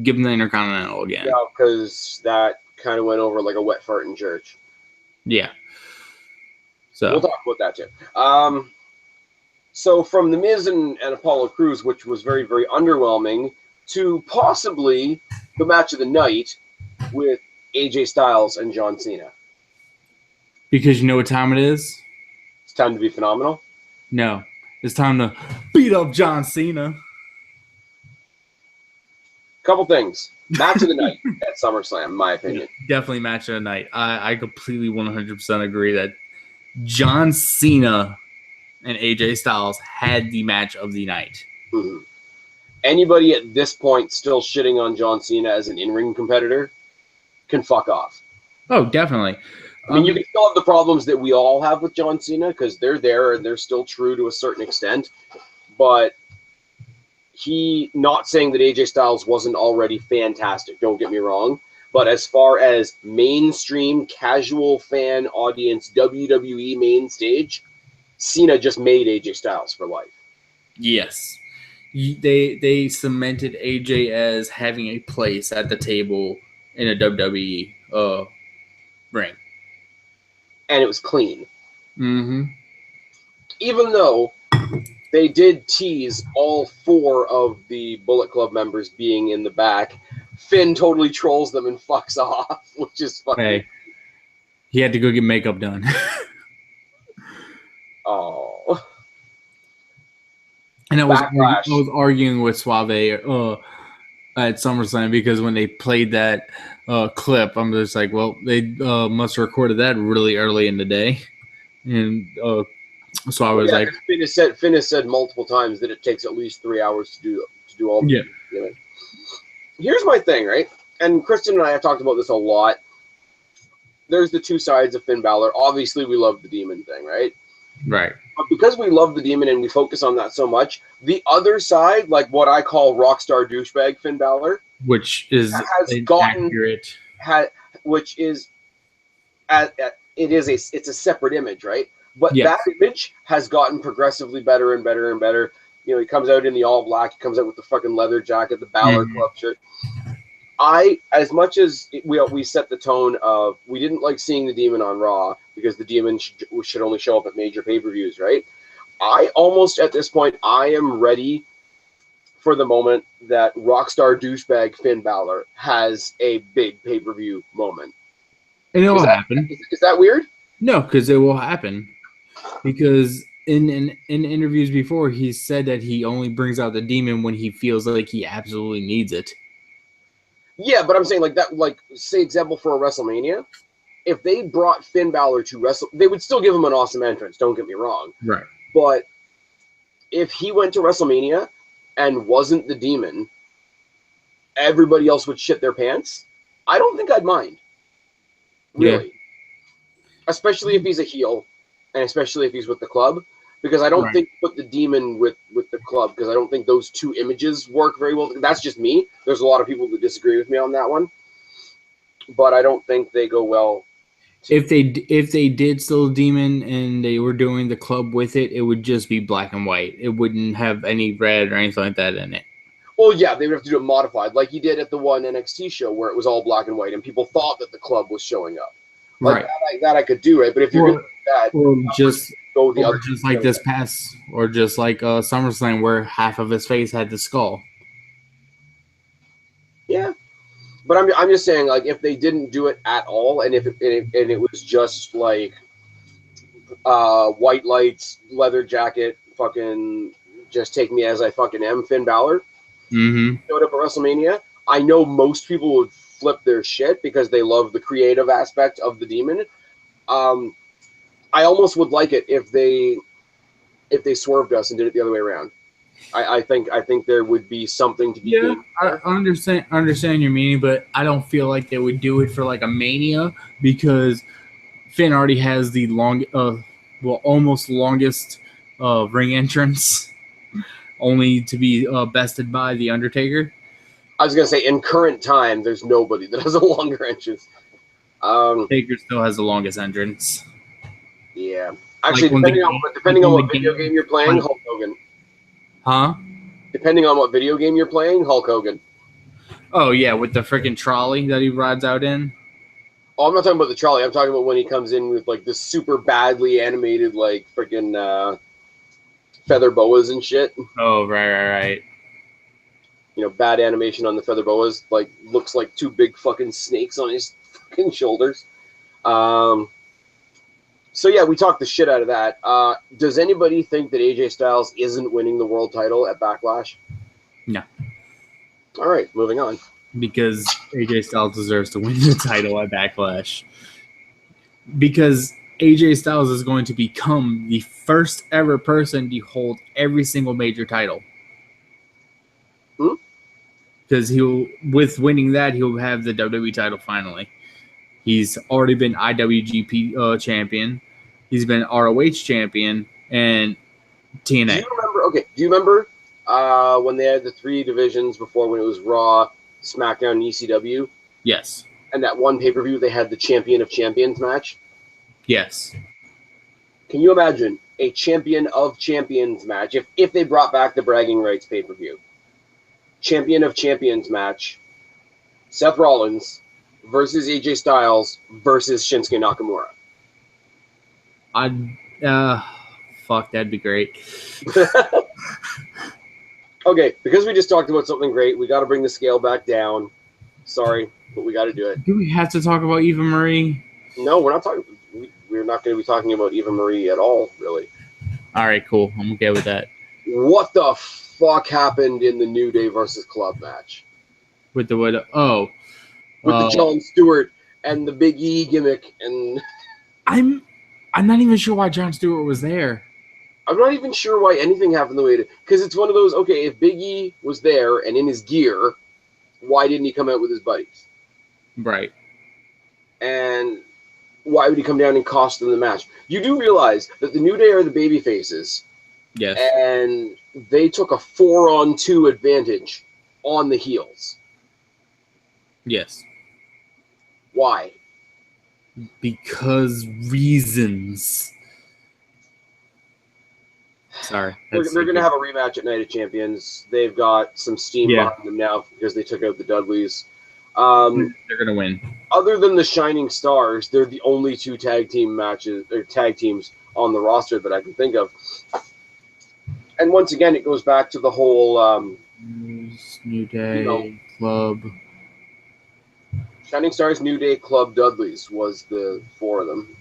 S2: Give him the Intercontinental again.
S1: Yeah, because that kind of went over like a wet fart in church.
S2: Yeah. So
S1: we'll talk about that too. So from The Miz and Apollo Crews, which was very, very underwhelming, to possibly the match of the night with AJ Styles and John Cena.
S2: Because you know what time it is?
S1: It's time to be phenomenal?
S2: No. It's time to beat up John Cena.
S1: Couple things. Match of the night at SummerSlam, in my opinion.
S2: Yeah, definitely match of the night. I completely 100% agree that John Cena and AJ Styles had the match of the night.
S1: Mm-hmm. Anybody at this point still shitting on John Cena as an in-ring competitor can fuck off.
S2: Oh, definitely.
S1: I mean, you can still have the problems that we all have with John Cena because they're there and they're still true to a certain extent. But not saying that AJ Styles wasn't already fantastic, don't get me wrong. But as far as mainstream, casual fan audience, WWE main stage, Cena just made AJ Styles for life.
S2: Yes. They cemented AJ as having a place at the table in a WWE ring.
S1: And it was clean.
S2: Mm-hmm.
S1: Even though they did tease all 4 of the Bullet Club members being in the back, Finn totally trolls them and fucks off, which is fucking...
S2: Hey, he had to go get makeup done.
S1: Oh.
S2: And I was arguing with Suave at SummerSlam because when they played that clip, I'm just like, well, they must have recorded that really early in the day. And so I was like,
S1: Finn has said multiple times that it takes at least 3 hours to do all the Here's my thing, right? And Kristen and I have talked about this a lot. There's the two sides of Finn Balor. Obviously, we love the Demon thing, right?
S2: Right.
S1: But because we love the Demon and we focus on that so much, the other side, like what I call rockstar douchebag Finn Balor,
S2: which is
S1: accurate, it's a separate image, right? But that image has gotten progressively better and better and better. You know, he comes out in the all black, he comes out with the fucking leather jacket, the Balor Club shirt. As much as we set the tone of we didn't like seeing the Demon on Raw because the Demon should only show up at major pay-per-views, right? I almost at this point I am ready for the moment that Rockstar douchebag Finn Balor has a big pay-per-view moment.
S2: And it will happen.
S1: Is that weird?
S2: No, because it will happen. Because in interviews before, he said that he only brings out the demon when he feels like he absolutely needs it.
S1: Yeah, but I'm saying like that, like say example for a WrestleMania, if they brought Finn Balor to wrestle, they would still give him an awesome entrance. Don't get me wrong.
S2: Right.
S1: But if he went to WrestleMania and wasn't the demon, everybody else would shit their pants. I don't think I'd mind. Really. Yeah. Especially if he's a heel, and especially if he's with the club. Because I don't think put the demon with the club, because I don't think those two images work very well. That's just me. There's a lot of people that disagree with me on that one. But I don't think they go well.
S2: If they did still demon and they were doing the club with it, it would just be black and white. It wouldn't have any red or anything like that in it.
S1: Well, yeah, they would have to do it modified, like you did at the one NXT show where it was all black and white, and people thought that the club was showing up. Like that I could do, right? But if you're going to do that,
S2: or just like this past, or just like SummerSlam where half of his face had the skull.
S1: Yeah, but I'm just saying, like, if they didn't do it at all, and if it was just like white lights, leather jacket, fucking just take me as I fucking am, Finn Balor, showed up at WrestleMania, I know most people would flip their shit because they love the creative aspect of the demon. I almost would like it if they swerved us and did it the other way around. I think there would be something to be.
S2: Yeah, I understand your meaning, but I don't feel like they would do it for like a Mania because Finn already has the almost longest ring entrance, only to be bested by the Undertaker.
S1: I was gonna say in current time, there's nobody that has a longer entrance.
S2: Taker still has the longest entrance.
S1: Yeah, actually, like depending on what video game you're playing, Hulk Hogan.
S2: Huh?
S1: Depending on what video game you're playing, Hulk Hogan.
S2: Oh yeah, with the freaking trolley that he rides out in.
S1: Oh, I'm not talking about the trolley. I'm talking about when he comes in with like this super badly animated like freaking feather boas and shit.
S2: Oh right.
S1: You know, bad animation on the feather boas. Like looks like two big fucking snakes on his fucking shoulders. So yeah, we talked the shit out of that. Does anybody think that AJ Styles isn't winning the world title at Backlash?
S2: No.
S1: All right, moving on.
S2: Because AJ Styles deserves to win the title at Backlash. Because AJ Styles is going to become the first ever person to hold every single major title. Because with winning that, he'll have the WWE title finally. He's already been IWGP champion. He's been ROH champion and TNA.
S1: Do you remember when they had the three divisions before, when it was Raw, SmackDown, and ECW?
S2: Yes.
S1: And that one pay-per-view, they had the Champion of Champions match?
S2: Yes.
S1: Can you imagine a Champion of Champions match if they brought back the Bragging Rights pay-per-view? Champion of Champions match, Seth Rollins versus AJ Styles versus Shinsuke Nakamura.
S2: Fuck, that'd be great.
S1: Okay, because we just talked about something great, we got to bring the scale back down. Sorry, but we got to do it.
S2: Do we have to talk about Eva Marie?
S1: No, we're not talking. We're not going to be talking about Eva Marie at all, really.
S2: All right, cool. I'm okay with that.
S1: What the fuck happened in the New Day versus Club match?
S2: With the what? Oh.
S1: With the Jon Stewart and the Big E gimmick, and
S2: I'm not even sure why Jon Stewart was there.
S1: I'm not even sure why anything happened the way it did. Because it's one of those, okay, if Big E was there and in his gear, why didn't he come out with his buddies?
S2: Right.
S1: And why would he come down and cost them the match? You do realize that the New Day are the baby faces.
S2: Yes.
S1: And they took a 4-on-2 advantage on the heels.
S2: Yes.
S1: Why?
S2: Because reasons. Sorry.
S1: They're going to have a rematch at Night of Champions. They've got some steam behind them now because they took out the Dudleys.
S2: They're going to win.
S1: Other than the Shining Stars, they're the only two tag teams on the roster that I can think of. And once again, it goes back to the whole
S2: New Day, Club.
S1: Shining Stars, New Day, Club, Dudley's was the 4 of them.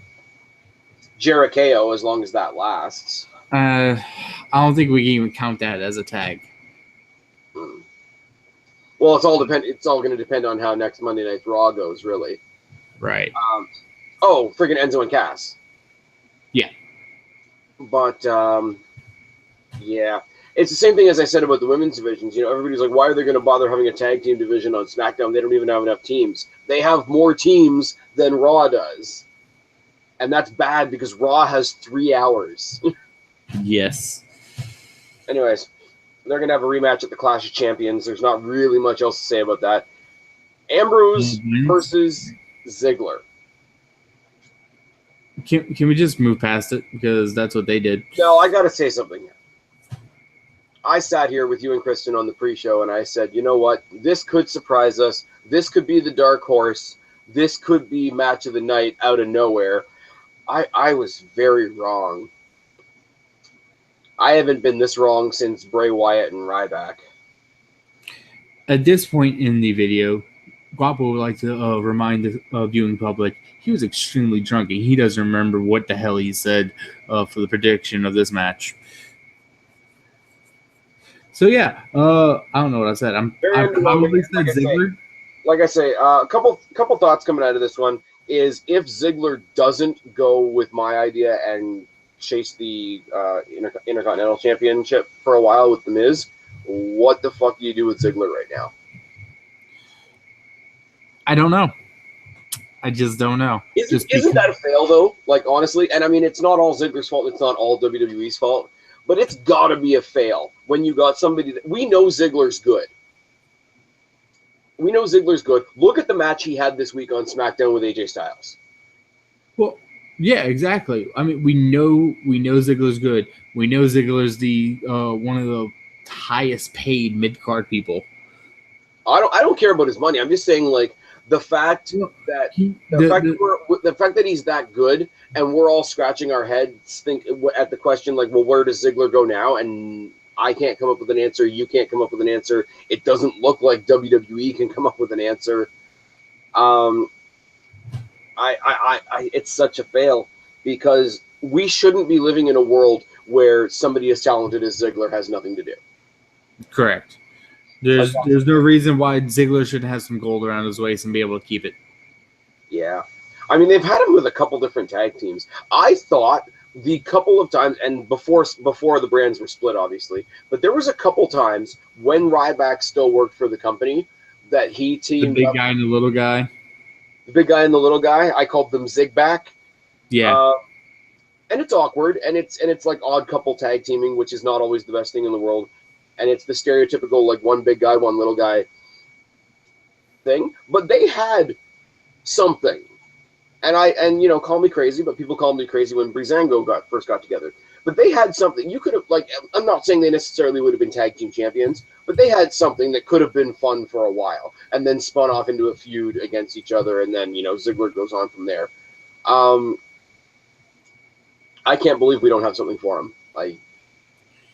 S1: Jericho, as long as that lasts.
S2: I don't think we can even count that as a tag.
S1: Well, it's all going to depend on how next Monday Night's Raw goes, really.
S2: Right.
S1: Freaking Enzo and Cass.
S2: Yeah.
S1: But yeah, it's the same thing as I said about the women's divisions. Everybody's like, why are they going to bother having a tag team division on SmackDown? They don't even have enough teams. They have more teams than Raw does. And that's bad because Raw has 3 hours.
S2: Yes.
S1: Anyways, they're going to have a rematch at the Clash of Champions. There's not really much else to say about that. Ambrose versus Ziggler.
S2: Can we just move past it? Because that's what they did.
S1: No, I got to say something here. I sat here with you and Kristen on the pre-show, and I said, you know what? This could surprise us. This could be the dark horse. This could be match of the night out of nowhere. I was very wrong. I haven't been this wrong since Bray Wyatt and Ryback.
S2: At this point in the video, Guapo would like to remind the viewing public he was extremely drunk and he doesn't remember what the hell he said for the prediction of this match. So yeah, I don't know what I said. I probably said Ziggler.
S1: Like I say, a couple thoughts coming out of this one is if Ziggler doesn't go with my idea and chase the Intercontinental Championship for a while with The Miz, what the fuck do you do with Ziggler right now?
S2: I don't know. I just don't know.
S1: Isn't that a fail, though? Like, honestly, and I mean, it's not all Ziggler's fault. It's not all WWE's fault. But it's got to be a fail when you got somebody that... We know Ziggler's good. Look at the match he had this week on SmackDown with AJ Styles.
S2: Well, yeah, exactly. I mean, we know Ziggler's good. We know Ziggler's the one of the highest paid mid-card people.
S1: I don't care about his money. I'm just saying, like, the fact that he's that good, and we're all scratching our heads at the question, like, well, where does Ziggler go now? And I can't come up with an answer. You can't come up with an answer. It doesn't look like WWE can come up with an answer. It's such a fail because we shouldn't be living in a world where somebody as talented as Ziggler has nothing to do.
S2: Correct. There's no reason why Ziggler shouldn't have some gold around his waist and be able to keep it.
S1: Yeah. I mean, they've had him with a couple different tag teams. I thought the couple of times, and before the brands were split, obviously, but there was a couple times when Ryback still worked for the company that he teamed
S2: the big guy and the little guy.
S1: The big guy and the little guy. I called them Zigback.
S2: Yeah.
S1: And it's awkward, and it's like odd couple tag teaming, which is not always the best thing in the world. And it's the stereotypical, like, one big guy, one little guy thing. But they had something. And you know, call me crazy, but people called me crazy when Breezango first got together. But they had something. You could have, like, I'm not saying they necessarily would have been tag team champions, but they had something that could have been fun for a while and then spun off into a feud against each other. And then, you know, Ziggler goes on from there. I can't believe we don't have something for him.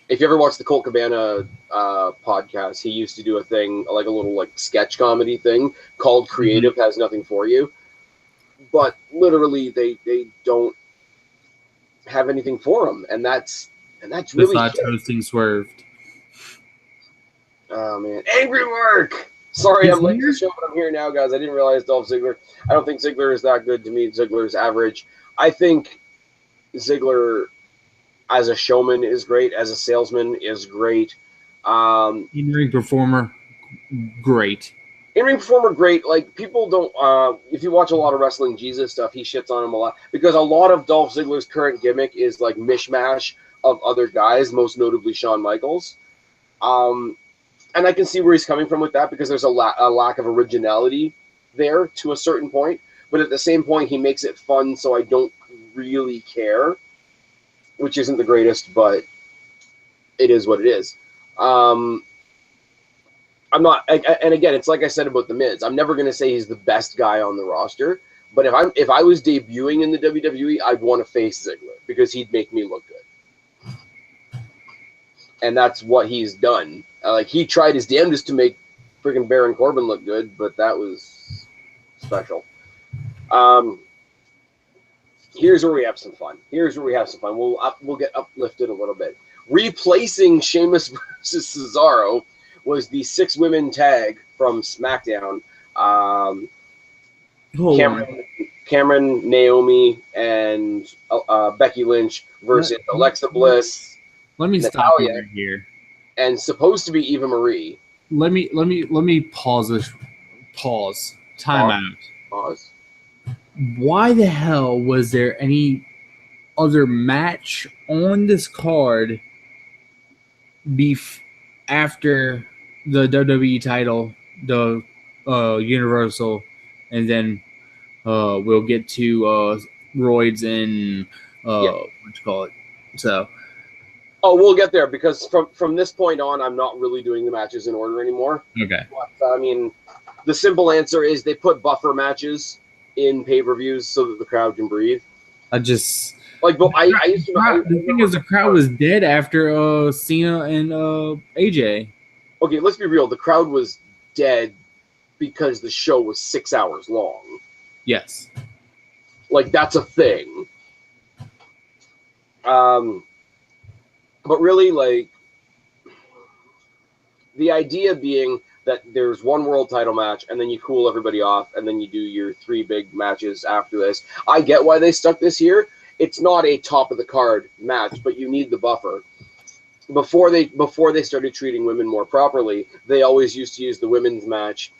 S1: If you ever watched the Colt Cabana podcast, he used to do a thing, like a little like sketch comedy thing called Creative Has Nothing For You. But literally, they don't have anything for him, and that's really
S2: hosting swerved.
S1: Oh man, Angry Mark. Sorry, I'm late to the show, but I'm here now, guys. I didn't realize Dolph Ziggler. I don't think Ziggler is that good to me. Ziggler's average. I think Ziggler, as a showman, is great. As a salesman, is great.
S2: In-ring performer, great.
S1: In-ring performer, great. Like, people don't... if you watch a lot of Wrestling Jesus stuff, he shits on him a lot. Because a lot of Dolph Ziggler's current gimmick is, like, mishmash of other guys, most notably Shawn Michaels. And I can see where he's coming from with that, because there's a lack of originality there to a certain point. But at the same point, he makes it fun, so I don't really care. Which isn't the greatest, but it is what it is. I'm not, and again, it's like I said about The Miz. I'm never going to say he's the best guy on the roster, but if I was debuting in the WWE, I'd want to face Ziggler because he'd make me look good, and that's what he's done Like, he tried his damnedest to make freaking Baron Corbin look good, but that was special. Here's where we have some fun. We'll get uplifted a little bit. Replacing Sheamus versus Cesaro was the 6-women tag from SmackDown. Cameron, Naomi, and Becky Lynch versus Alexa Bliss.
S2: Let me stop you right here.
S1: And supposed to be Eva Marie.
S2: Let me pause this. Time out.
S1: Pause.
S2: Why the hell was there any other match on this card after the WWE title, the Universal, and then we'll get to Roids and what you call it. So.
S1: Oh, we'll get there because from this point on, I'm not really doing the matches in order anymore.
S2: Okay.
S1: But, I mean, the simple answer is they put buffer matches in pay-per-views so that the crowd can breathe.
S2: I just
S1: like, but I used to.
S2: The thing is, the crowd was dead after Cena and AJ.
S1: Okay, let's be real. The crowd was dead because the show was 6 hours long.
S2: Yes.
S1: Like, that's a thing. But really, like, the idea being that there's one world title match, and then you cool everybody off, and then you do your 3 big matches after this. I get why they stuck this here. It's not a top-of-the-card match, but you need the buffer. Before they started treating women more properly, they always used to use the women's match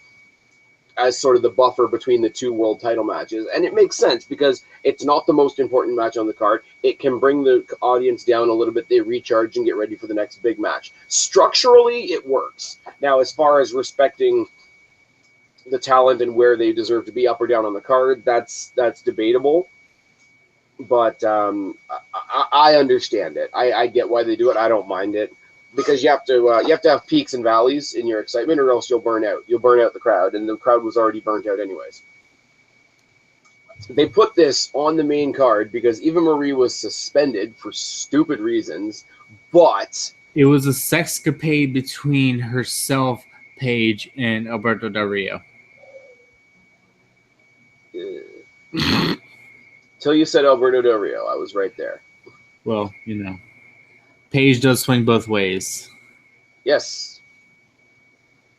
S1: as sort of the buffer between the 2 world title matches. And it makes sense because it's not the most important match on the card. It can bring the audience down a little bit. They recharge and get ready for the next big match. Structurally, it works. Now, as far as respecting the talent and where they deserve to be up or down on the card, that's debatable. But I understand it. I get why they do it. I don't mind it. Because you have to have peaks and valleys in your excitement, or else you'll burn out. You'll burn out the crowd, and the crowd was already burnt out anyways. They put this on the main card because Eva Marie was suspended for stupid reasons, but
S2: it was a sexcapade between herself, Paige, and Alberto Del Rio.
S1: Till you said Alberto Del Rio, I was right there.
S2: Well, Paige does swing both ways.
S1: Yes.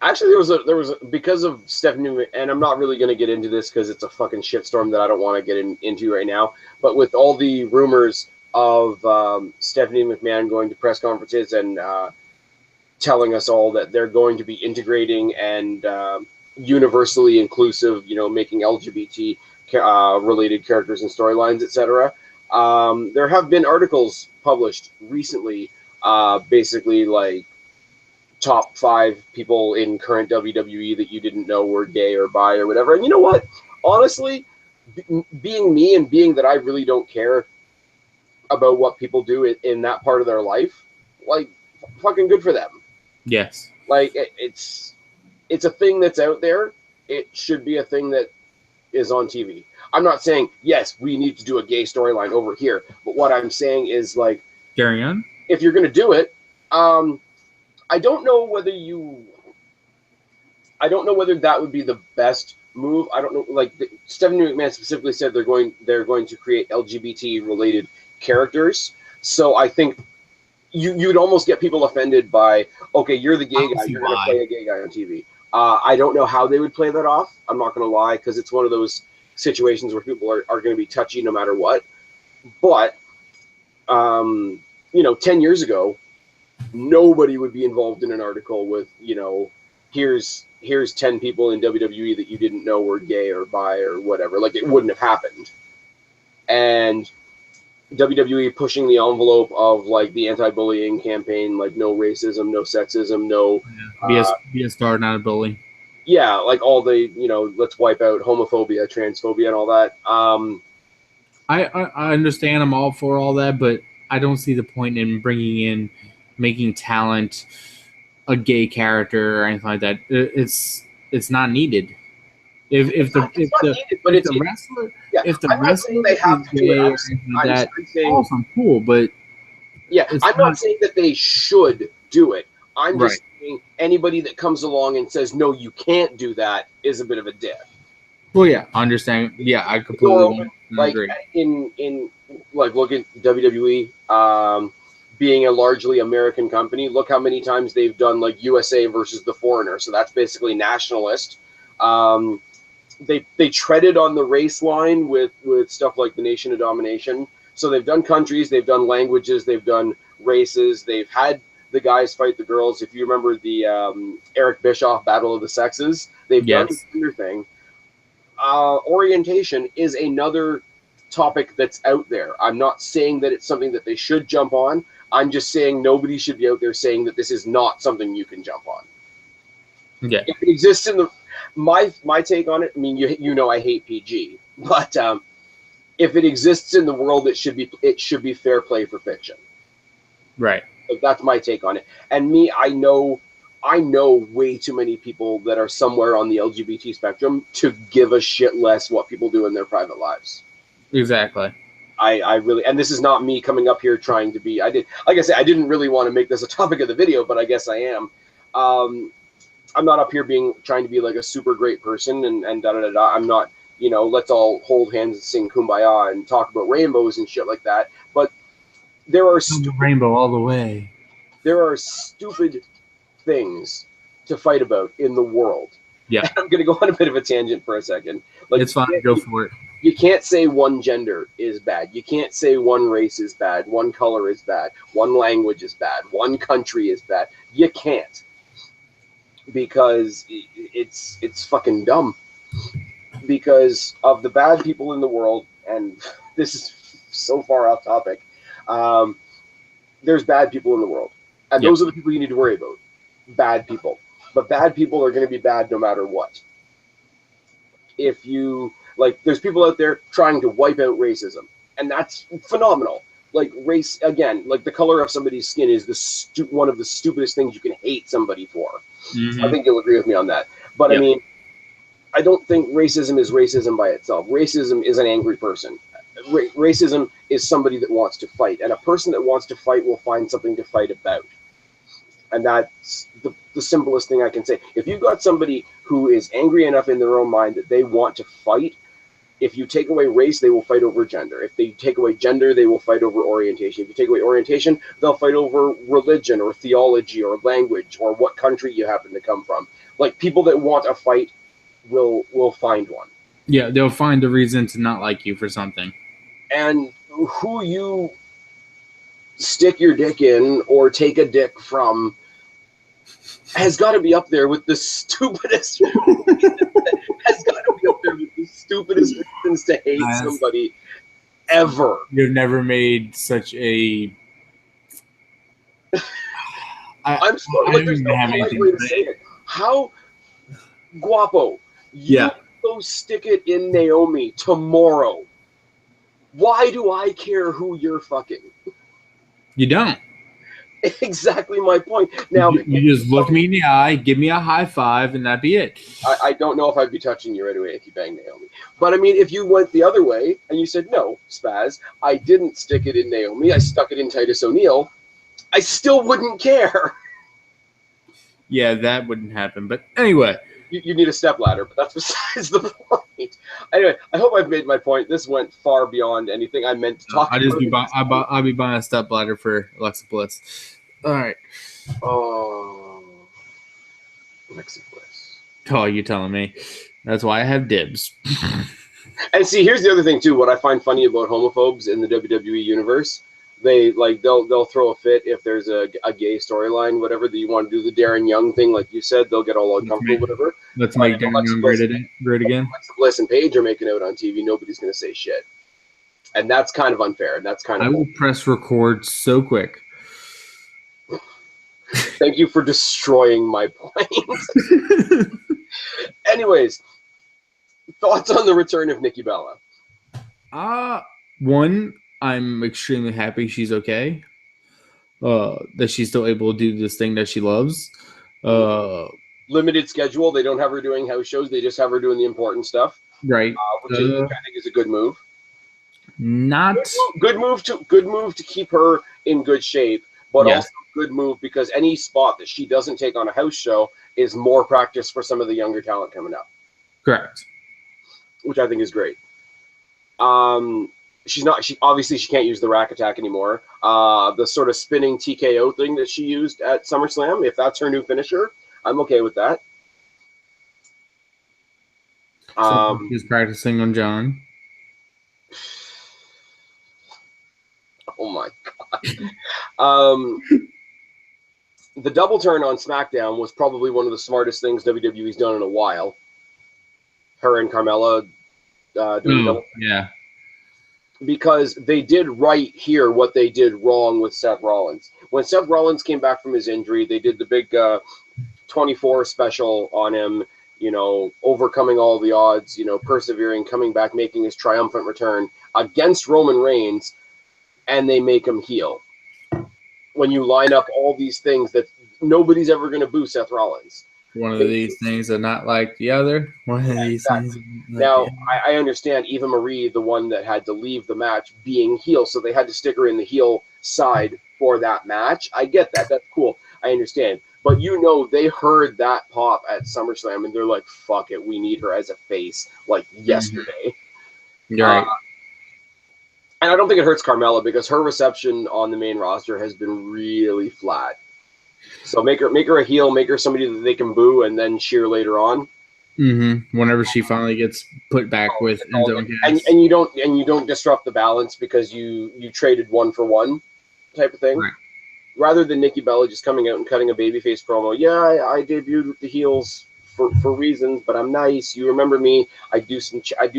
S1: Actually, there was because of Stephanie, and I'm not really going to get into this because it's a fucking shitstorm that I don't want to get into right now. But with all the rumors of Stephanie McMahon going to press conferences and telling us all that they're going to be integrating and universally inclusive, making LGBT related characters and storylines, etc. There have been articles published recently, basically like top 5 people in current WWE that you didn't know were gay or bi or whatever. And you know what? Honestly, being me and being that I really don't care about what people do in that part of their life, like, fucking good for them.
S2: Yes.
S1: Like, it's a thing that's out there. It should be a thing that is on TV. I'm not saying, yes, we need to do a gay storyline over here. But what I'm saying is, like,
S2: carry on.
S1: If you're going to do it, I don't know whether that would be the best move. I don't know. Like, Stephanie McMahon specifically said they're going to create LGBT related characters. So I think you'd almost get people offended by, okay, you're the gay guy, you're going to play a gay guy on TV. I don't know how they would play that off. I'm not going to lie, because it's one of those situations where people are going to be touchy no matter what. But 10 years ago, nobody would be involved in an article with, here's 10 people in WWE that you didn't know were gay or bi or whatever. Like, it wouldn't have happened. And WWE pushing the envelope of, like, the anti-bullying campaign, like, no racism, no sexism, no...
S2: Be a star, not a bully.
S1: Yeah, like, all the, let's wipe out homophobia, transphobia, and all that.
S2: I understand. I'm all for all that, but I don't see the point in making talent a gay character or anything like that. It's not needed. If the wrestler
S1: they have to do it. I'm saying,
S2: awesome, cool, but
S1: yeah, I'm not saying that they should do it. I'm just Anybody that comes along and says, no, you can't do that is a bit of a dick.
S2: Well, yeah, I understand. Yeah, I completely agree.
S1: In look at WWE, being a largely American company. Look how many times they've done like USA versus the Foreigner. So that's basically nationalist. They treaded on the race line with stuff like the Nation of Domination. So they've done countries, they've done languages, they've done races, they've had the guys fight the girls. If you remember the Eric Bischoff Battle of the Sexes, they've done the gender thing. Orientation is another topic that's out there. I'm not saying that it's something that they should jump on. I'm just saying nobody should be out there saying that this is not something you can jump on.
S2: Yeah.
S1: If it exists in the my take on it, I mean, you know I hate PG, but if it exists in the world, it should be fair play for fiction.
S2: Right.
S1: Like, that's my take on it. And me, I know way too many people that are somewhere on the LGBT spectrum to give a shit less what people do in their private lives.
S2: Exactly.
S1: I really, and this is not me coming up here trying to be, like I said, I didn't really want to make this a topic of the video, but I guess I am. I'm not up here trying to be like a super great person and da-da-da-da. I'm not, let's all hold hands and sing Kumbaya and talk about rainbows and shit like that. But there are
S2: rainbow all the way.
S1: There are stupid things to fight about in the world.
S2: Yeah.
S1: And I'm going to go on a bit of a tangent for a second. Like,
S2: it's fine. Go for it.
S1: You can't say one gender is bad. You can't say one race is bad. One color is bad. One language is bad. One country is bad. You can't. Because it's fucking dumb. Because of the bad people in the world, and this is so far off topic, there's bad people in the world. And those are the people you need to worry about. Bad people. But bad people are going to be bad no matter what. If you, there's people out there trying to wipe out racism. And that's phenomenal. Like, race, again, the color of somebody's skin is one of the stupidest things you can hate somebody for. Mm-hmm. I think you'll agree with me on that. But, I mean, I don't think racism is racism by itself. Racism is an angry person. Racism is somebody that wants to fight. And a person that wants to fight will find something to fight about. And that's the simplest thing I can say. If you've got somebody who is angry enough in their own mind that they want to fight, if you take away race, they will fight over gender. If they take away gender, they will fight over orientation. If you take away orientation, they'll fight over religion or theology or language or what country you happen to come from. Like, people that want a fight will find one.
S2: Yeah, they'll find a reason to not like you for something. And
S1: who you stick your dick in or take a dick from has got to be up there with the stupidest reasons to hate somebody ever.
S2: You've never made such a
S1: I'm sorry, there's no polite way to say it. How, Guapo, you go stick it in Naomi tomorrow. Why do I care who you're fucking?
S2: You don't.
S1: Exactly my point. Now
S2: you just look me in the eye, give me a high five, and that'd be it.
S1: I don't know if I'd be touching you right away if you banged Naomi. But I mean, if you went the other way and you said, no, Spaz, I didn't stick it in Naomi, I stuck it in Titus O'Neil, I still wouldn't care.
S2: Yeah, that wouldn't happen. But anyway.
S1: You need a stepladder, but that's besides the point. Anyway, I hope I've made my point. This went far beyond anything I meant to talk about.
S2: I'll be buying a stepladder for Alexa Bliss. All right.
S1: Oh, Alexa Bliss.
S2: Oh, you're telling me. That's why I have dibs.
S1: And see, here's the other thing too. What I find funny about homophobes in the WWE universe, they'll throw a fit if there's a gay storyline, whatever that you want to do, the Darren Young thing, like you said, they'll get all uncomfortable, whatever.
S2: Let's make Darren Young great again.
S1: Alexa Bliss and Paige are making out on TV. Nobody's going to say shit, and that's kind of unfair. And that's kind of.
S2: I will press record so quick.
S1: Thank you for destroying my point. Anyways, thoughts on the return of Nikki Bella?
S2: One, I'm extremely happy she's okay. That she's still able to do this thing that she loves.
S1: Limited schedule. They don't have her doing house shows. They just have her doing the important stuff.
S2: Right.
S1: Which I think is a good move.
S2: Not
S1: good move to keep her in good shape, but also good move because any spot that she doesn't take on a house show is more practice for some of the younger talent coming up.
S2: Correct.
S1: Which I think is great. She obviously she can't use the rack attack anymore. The sort of spinning TKO thing that she used at SummerSlam, if that's her new finisher, I'm okay with that.
S2: She's practicing on John.
S1: Oh my god. The double turn on SmackDown was probably one of the smartest things WWE's done in a while. Her and Carmella doing double.
S2: Yeah.
S1: Because they did right here what they did wrong with Seth Rollins. When Seth Rollins came back from his injury, they did the big 24 special on him, overcoming all the odds, persevering, coming back, making his triumphant return against Roman Reigns, and they make him heel. When you line up all these things that nobody's ever going to boo Seth Rollins.
S2: One of these things are not like the other. One of these things.
S1: Now, I understand Eva Marie, the one that had to leave the match, being heel, so they had to stick her in the heel side for that match. I get that. That's cool. I understand. But they heard that pop at SummerSlam, and they're like, fuck it, we need her as a face, like yesterday.
S2: You're right.
S1: And I don't think it hurts Carmella because her reception on the main roster has been really flat. So make her a heel, make her somebody that they can boo and then cheer later on.
S2: Mm-hmm. Whenever she finally gets put back with Enzo
S1: and you don't disrupt the balance because you traded 1 for 1 type of thing. Right. Rather than Nikki Bella just coming out and cutting a babyface promo. Yeah, I debuted with the heels for reasons, but I'm nice. You remember me? I do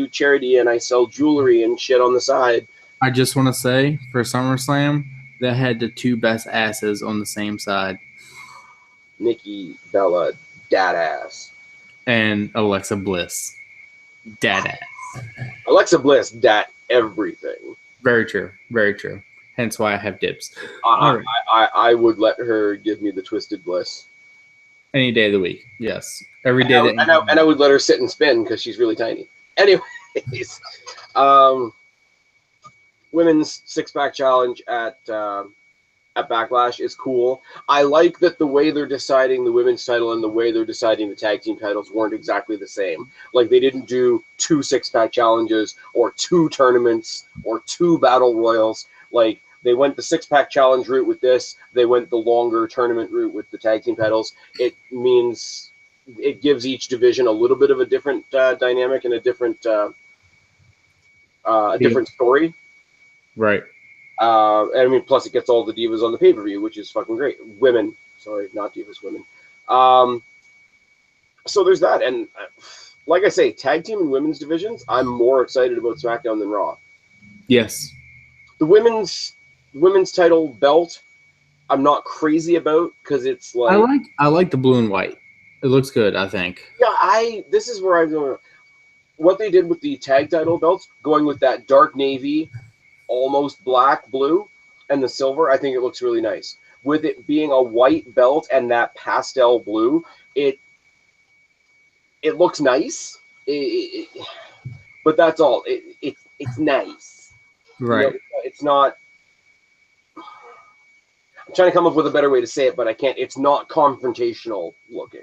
S1: charity and I sell jewelry and shit on the side.
S2: I just want to say for SummerSlam, they had the 2 best asses on the same side.
S1: Nikki Bella, dad ass.
S2: And Alexa Bliss, dad ass.
S1: Alexa Bliss, dad everything.
S2: Very true. Very true. Hence why I have dibs.
S1: Right. I would let her give me the twisted bliss.
S2: Any day of the week, yes. Every day.
S1: And I would let her sit and spin because she's really tiny. Anyways, women's 6-pack challenge at Backlash is cool. I like that the way they're deciding the women's title and the way they're deciding the tag team titles weren't exactly the same. Like they didn't do 2 6-pack challenges or 2 tournaments or 2 battle royals. Like they went the 6-pack challenge route with this. They went the longer tournament route with the tag team titles. It means it gives each division a little bit of a different dynamic and a different story. Right. I mean, plus it gets all the divas on the pay-per-view, which is fucking great. Women. Sorry, not divas, women. So there's that. And like I say, tag team and women's divisions, I'm more excited about SmackDown than Raw.
S2: Yes. The
S1: women's title belt, I'm not crazy about because it's like...
S2: I like the blue and white. It looks good, I think.
S1: Yeah, this is where I'm going. What they did with the tag title belts, going with that dark navy, almost black blue, and the silver, I think it looks really nice. With it being a white belt and that pastel blue, it looks nice. But that's all. It's nice.
S2: Right.
S1: It's not... I'm trying to come up with a better way to say it, but I can't. It's not confrontational looking.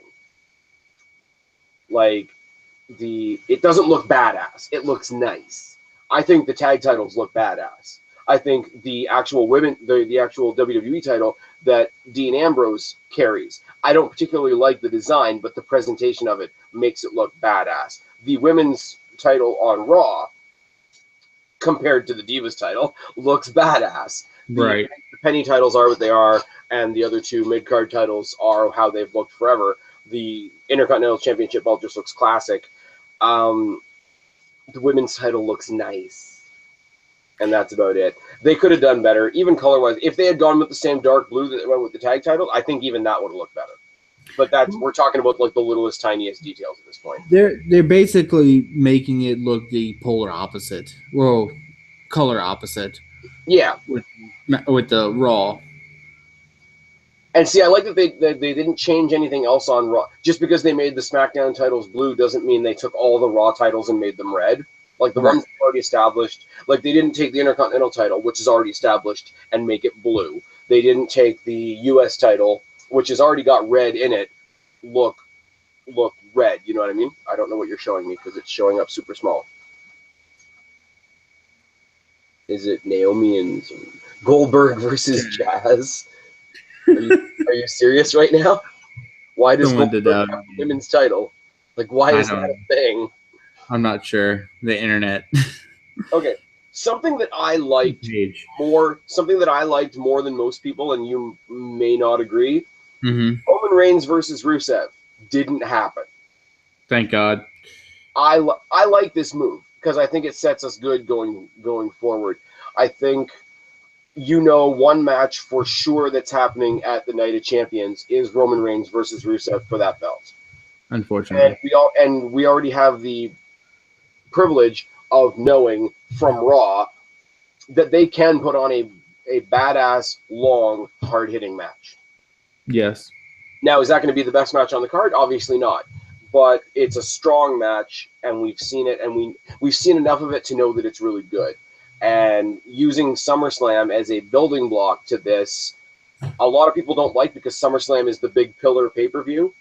S1: Like, it doesn't look badass. It looks nice. I think the tag titles look badass. I think the actual the actual WWE title that Dean Ambrose carries, I don't particularly like the design, but the presentation of it makes it look badass. The women's title on Raw, compared to the Divas title, looks badass.
S2: Right.
S1: The penny titles are what they are, and the other 2 mid-card titles are how they've looked forever. The Intercontinental Championship belt just looks classic. The women's title looks nice. And that's about it. They could have done better, even color-wise. If they had gone with the same dark blue that they went with the tag title, I think even that would have looked better. But we're talking about like the littlest, tiniest details at this point.
S2: They're basically making it look the polar opposite. Well, color opposite.
S1: Yeah.
S2: With the Raw.
S1: And see, I like that they didn't change anything else on Raw. Just because they made the SmackDown titles blue doesn't mean they took all the Raw titles and made them red. Like the ones already established. Like they didn't take the Intercontinental title, which is already established, and make it blue. they didn't take the U.S. title, which has already got red in it, look red. You know what I mean? I don't know what you're showing me because it's showing up super small. Is it Naomi and Goldberg versus Jazz? Are you serious right now? Why does Goldberg have the women's title? Like, why is that a thing?
S2: I'm not sure. The internet.
S1: Okay, something that I liked more than most people, and you may not agree. Roman Reigns versus Rusev didn't happen.
S2: Thank God.
S1: I like this move because I think it sets us good going forward. I think one match for sure that's happening at the Night of Champions is Roman Reigns versus Rusev for that belt.
S2: Unfortunately,
S1: and we already have the privilege of knowing from Raw that they can put on a badass, long, hard-hitting match.
S2: Yes.
S1: Now, is that going to be the best match on the card? Obviously not. But it's a strong match, and we've seen it, and we've seen enough of it to know that it's really good. And using SummerSlam as a building block to this, a lot of people don't like because SummerSlam is the big pillar pay-per-view.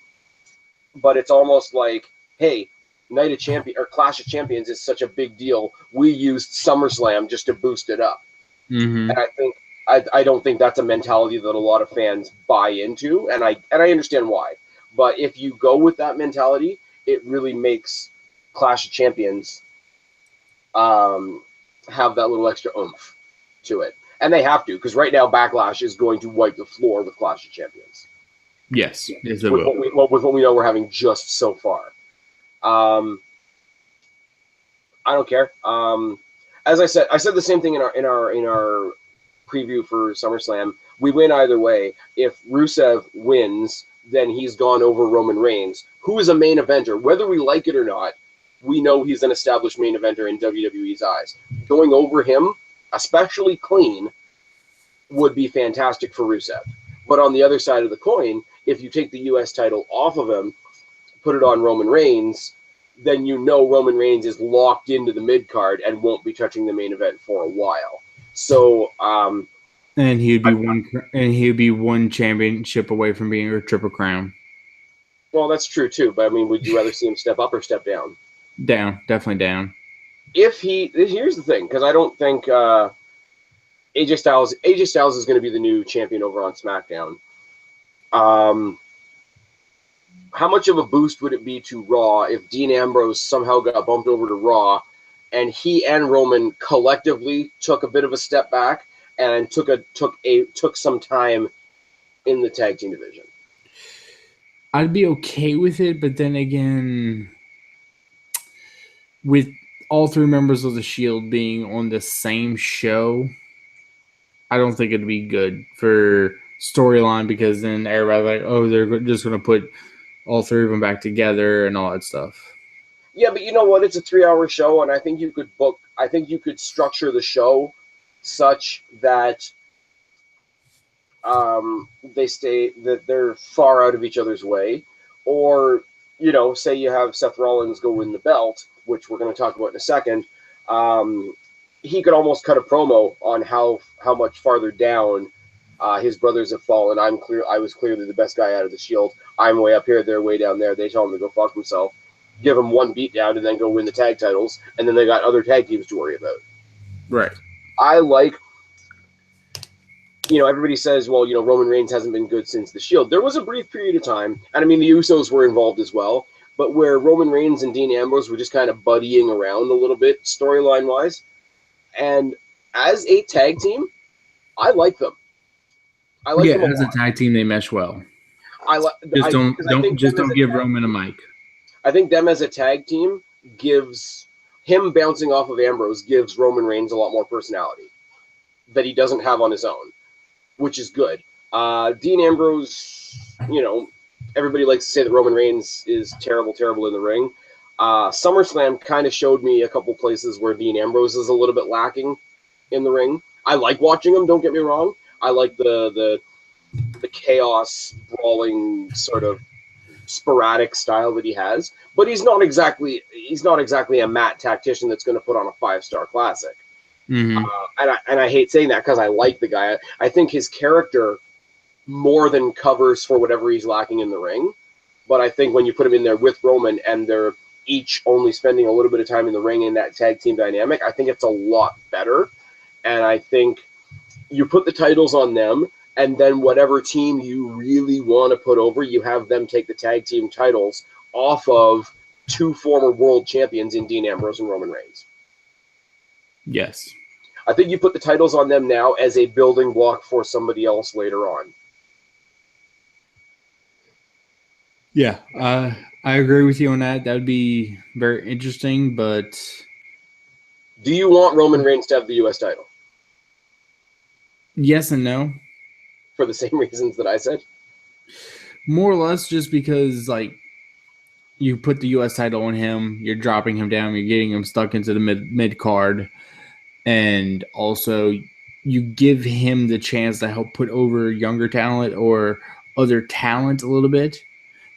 S1: But it's almost like, hey, Night of Champions or Clash of Champions is such a big deal. We used SummerSlam just to boost it up. And I don't think that's a mentality that a lot of fans buy into, and I understand why. But if you go with that mentality, it really makes Clash of Champions have that little extra oomph to it. And they have to, because right now Backlash is going to wipe the floor with Clash of Champions.
S2: Yes, yes, it
S1: will. With what we know we're having just so far. I don't care. As I said the same thing in our preview for SummerSlam. We win either way. If Rusev wins, then he's gone over Roman Reigns, who is a main eventer. Whether we like it or not, we know he's an established main eventer in WWE's eyes. Going over him, especially clean, would be fantastic for Rusev. But on the other side of the coin, if you take the U.S. title off of him, put it on Roman Reigns, then Roman Reigns is locked into the mid-card and won't be touching the main event for a while. So,
S2: and he would be one championship away from being a Triple Crown.
S1: Well, that's true too. But I mean, would you rather see him step up or step down?
S2: Down, definitely down.
S1: Here's the thing, because I don't think AJ Styles is going to be the new champion over on SmackDown. How much of a boost would it be to Raw if Dean Ambrose somehow got bumped over to Raw, and he and Roman collectively took a bit of a step back and took some time in the tag team division?
S2: I'd be okay with it, but then again, with all three members of the Shield being on the same show, I don't think it'd be good for storyline, because then everybody's like, oh, they're just going to put all three of them back together and all that stuff.
S1: Yeah, but you know what? It's a 3-hour show, and I think you could structure the show such that they're far out of each other's way. Or, say you have Seth Rollins go win the belt, which we're going to talk about in a second. He could almost cut a promo on how much farther down his brothers have fallen. I was clearly the best guy out of the Shield. I'm way up here, they're way down there. They tell him to go fuck himself. Give him one beat down and then go win the tag titles, and then they got other tag teams to worry about.
S2: Right.
S1: I like, everybody says, well, Roman Reigns hasn't been good since the Shield. There was a brief period of time, and I mean, the Usos were involved as well, but where Roman Reigns and Dean Ambrose were just kind of buddying around a little bit, storyline-wise. And as a tag team, I like them. I like them
S2: as a tag team, they mesh well. Don't give Roman a mic.
S1: I think them as a tag team gives him bouncing off of Ambrose gives Roman Reigns a lot more personality that he doesn't have on his own, which is good. Dean Ambrose, everybody likes to say that Roman Reigns is terrible in the ring. SummerSlam kind of showed me a couple places where Dean Ambrose is a little bit lacking in the ring. I like watching him, don't get me wrong. I like the chaos, brawling, sort of sporadic style that he has, but he's not exactly a mat tactician that's going to put on a 5-star classic.
S2: Mm-hmm.
S1: And I hate saying that because I like the guy. I think his character more than covers for whatever he's lacking in the ring. But I think when you put him in there with Roman and they're each only spending a little bit of time in the ring in that tag team dynamic, I think it's a lot better. And I think you put the titles on them, and then whatever team you really want to put over, you have them take the tag team titles off of two former world champions in Dean Ambrose and Roman Reigns.
S2: Yes.
S1: I think you put the titles on them now as a building block for somebody else later on.
S2: Yeah, I agree with you on that. That would be very interesting, but...
S1: Do you want Roman Reigns to have the U.S. title?
S2: Yes and no.
S1: For the same reasons that I said?
S2: More or less just because, like, you put the U.S. title on him, you're dropping him down, you're getting him stuck into the mid card, and also you give him the chance to help put over younger talent or other talent a little bit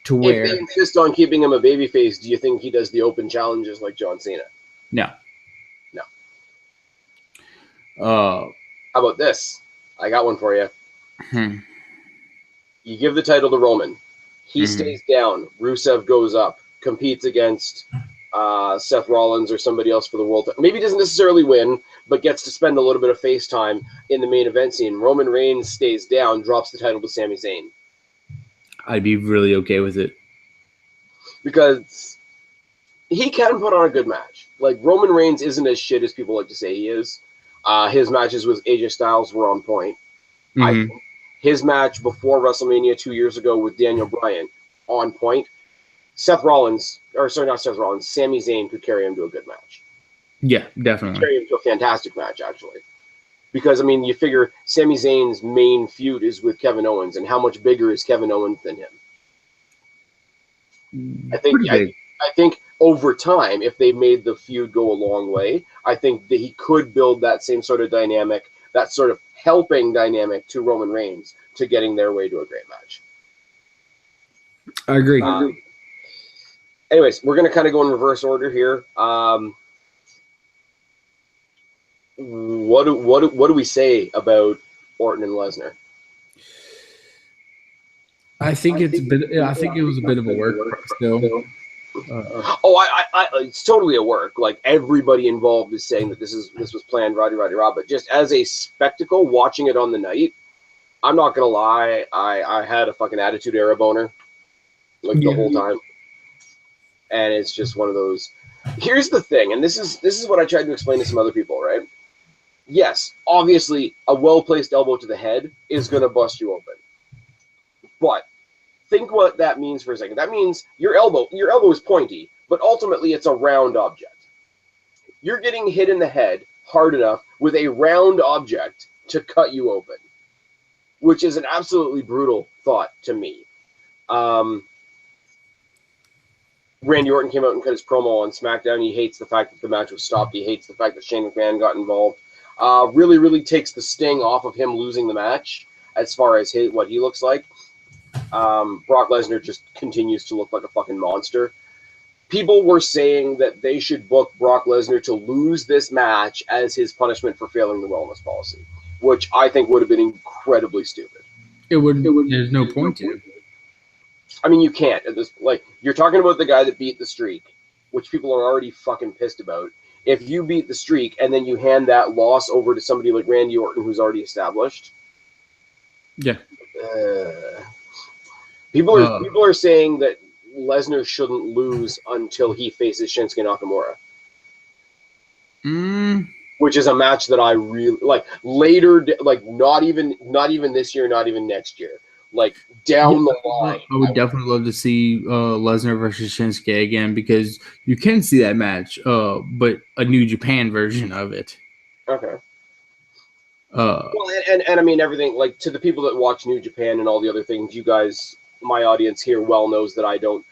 S2: to where...
S1: If they insist on keeping him a babyface, do you think he does the open challenges like John Cena?
S2: No.
S1: No.
S2: How
S1: about this? I got one for you. You give the title to Roman. He stays down. Rusev goes up, competes against Seth Rollins or somebody else for the world. Maybe doesn't necessarily win, but gets to spend a little bit of face time in the main event scene. Roman Reigns stays down, drops the title to Sami Zayn.
S2: I'd be really okay with it.
S1: Because he can put on a good match. Like, Roman Reigns isn't as shit as people like to say he is. His matches with AJ Styles were on point. I think his match before WrestleMania 2 years ago with Daniel Bryan, on point. Sami Zayn could carry him to a good match.
S2: Yeah, definitely.
S1: Carry him to a fantastic match, actually. Because, I mean, you figure Sami Zayn's main feud is with Kevin Owens, and how much bigger is Kevin Owens than him? I think over time, if they made the feud go a long way, I think that he could build that same sort of dynamic, that sort of helping dynamic to Roman Reigns to getting their way to a great match.
S2: I agree.
S1: Anyways, we're going to kind of go in reverse order here. What do we say about Orton and Lesnar?
S2: I think it was a bit of a work still.
S1: It's totally a work. Like, everybody involved is saying that this was planned, Roddy Rob. But just as a spectacle, watching it on the night, I'm not gonna lie, I had a fucking Attitude Era boner, like, the whole time. And it's just one of those. Here's the thing, and this is what I tried to explain to some other people, right? Yes, obviously, a well-placed elbow to the head is gonna bust you open, but think what that means for a second. That means your elbow is pointy, but ultimately it's a round object. You're getting hit in the head hard enough with a round object to cut you open, which is an absolutely brutal thought to me. Randy Orton came out and cut his promo on SmackDown. He hates the fact that the match was stopped. He hates the fact that Shane McMahon got involved. Really, really takes the sting off of him losing the match as far as what he looks like. Brock Lesnar just continues to look like a fucking monster. People were saying that they should book Brock Lesnar to lose this match as his punishment for failing the wellness policy, which I think would have been incredibly stupid.
S2: It would. There's no point to it.
S1: I mean, you can't. Like, you're talking about the guy that beat the streak, which people are already fucking pissed about. If you beat the streak and then you hand that loss over to somebody like Randy Orton, who's already established,
S2: yeah.
S1: People are saying that Lesnar shouldn't lose until he faces Shinsuke Nakamura. Which is a match that I really like. Later, like, not even this year, not even next year. Like, down the line.
S2: I would definitely love to see Lesnar versus Shinsuke again, because you can see that match, but a New Japan version of it.
S1: Okay. Well, and I mean, everything, like, to the people that watch New Japan and all the other things, you guys, my audience here well knows that I don't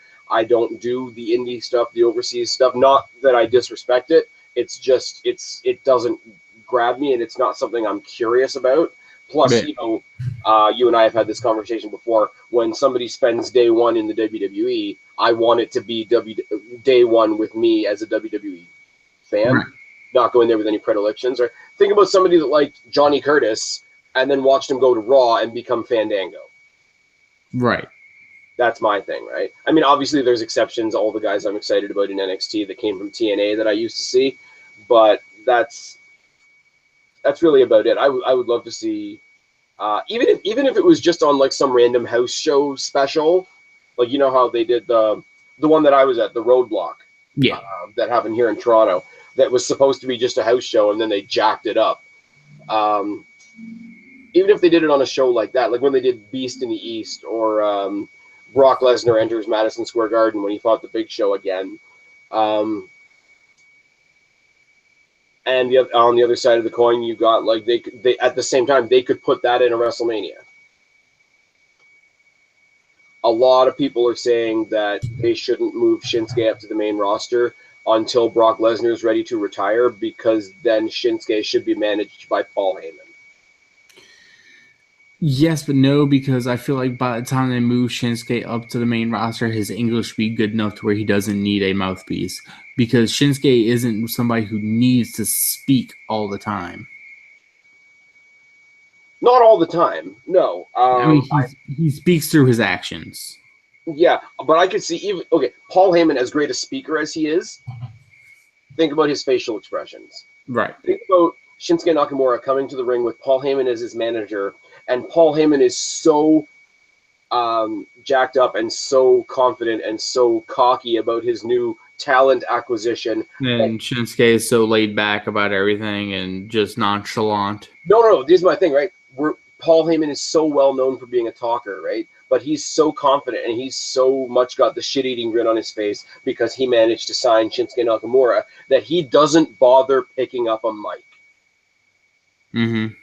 S1: do the indie stuff, the overseas stuff. Not that I disrespect it. It's just it doesn't grab me, and it's not something I'm curious about. Plus, you know, you and I have had this conversation before. When somebody spends day one in the WWE, I want it to be day one with me as a WWE fan. not go in there with any predilections. Or think about somebody that liked Johnny Curtis and then watched him go to Raw and become Fandango.
S2: Right.
S1: That's my thing, right? I mean, obviously there's exceptions. All the guys I'm excited about in NXT that came from TNA that I used to see, but that's really about it. I would love to see, even if it was just on like some random house show special, like you know how they did the one that I was at, the Roadblock, that happened here in Toronto, that was supposed to be just a house show and then they jacked it up. Even if they did it on a show like that, like when they did Beast in the East, or Brock Lesnar enters Madison Square Garden when he fought the Big Show again. And on the other side of the coin, you got like they at the same time they could put that in a WrestleMania. A lot of people are saying that they shouldn't move Shinsuke up to the main roster until Brock Lesnar is ready to retire, because then Shinsuke should be managed by Paul Heyman.
S2: Yes, but no, because I feel like by the time they move Shinsuke up to the main roster, his English will be good enough to where he doesn't need a mouthpiece. Because Shinsuke isn't somebody who needs to speak all the time.
S1: Not all the time, no.
S2: I mean, he speaks through his actions.
S1: Yeah, but I could see Paul Heyman, as great a speaker as he is, think about his facial expressions.
S2: Right.
S1: Think about Shinsuke Nakamura coming to the ring with Paul Heyman as his manager, and Paul Heyman is so jacked up and so confident and so cocky about his new talent acquisition.
S2: And Shinsuke is so laid back about everything and just nonchalant.
S1: No, this is my thing, right? Paul Heyman is so well known for being a talker, right? But he's so confident and he's so much got the shit-eating grin on his face because he managed to sign Shinsuke Nakamura that he doesn't bother picking up a mic.
S2: Mm-hmm.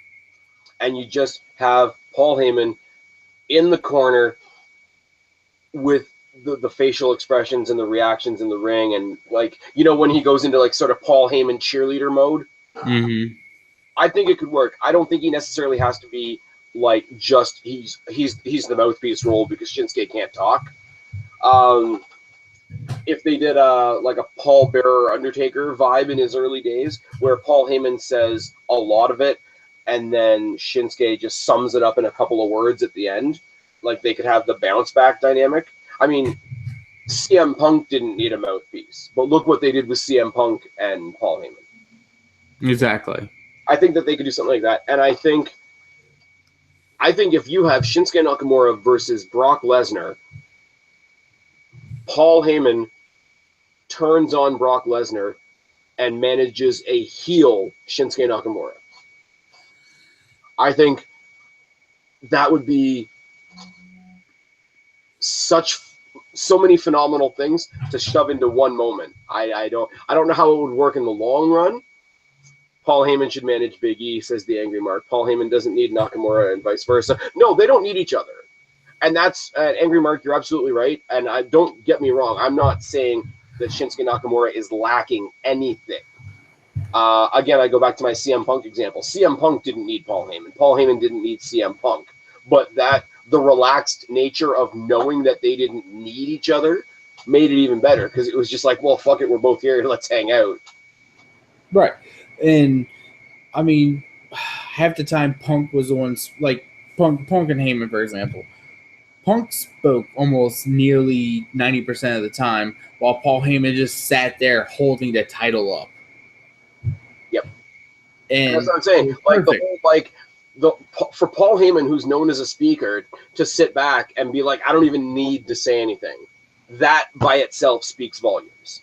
S1: And you just have Paul Heyman in the corner with the facial expressions and the reactions in the ring, and like, you know, when he goes into like sort of Paul Heyman cheerleader mode.
S2: Mm-hmm.
S1: I think it could work. I don't think he necessarily has to be like just he's the mouthpiece role because Shinsuke can't talk. If they did like a Paul Bearer Undertaker vibe in his early days, where Paul Heyman says a lot of it, and then Shinsuke just sums it up in a couple of words at the end, like they could have the bounce back dynamic. I mean, CM Punk didn't need a mouthpiece, but look what they did with CM Punk and Paul Heyman.
S2: Exactly.
S1: I think that they could do something like that, and I think if you have Shinsuke Nakamura versus Brock Lesnar, Paul Heyman turns on Brock Lesnar and manages a heel Shinsuke Nakamura. I think that would be so many phenomenal things to shove into one moment. I don't know how it would work in the long run. Paul Heyman should manage Big E, says the Angry Mark. Paul Heyman doesn't need Nakamura and vice versa. No, they don't need each other. And that's, Angry Mark, you're absolutely right. And don't get me wrong. I'm not saying that Shinsuke Nakamura is lacking anything. Again, I go back to my CM Punk example. CM Punk didn't need Paul Heyman. Paul Heyman didn't need CM Punk. But the relaxed nature of knowing that they didn't need each other made it even better, because it was just like, well, fuck it, we're both here, let's hang out.
S2: Right. And I mean, half the time Punk was the ones, like Punk and Heyman, for example. Punk spoke almost nearly 90% of the time, while Paul Heyman just sat there holding the title up.
S1: Yep.
S2: And
S1: that's what I'm saying. For Paul Heyman, who's known as a speaker, to sit back and be like, I don't even need to say anything. That by itself speaks volumes.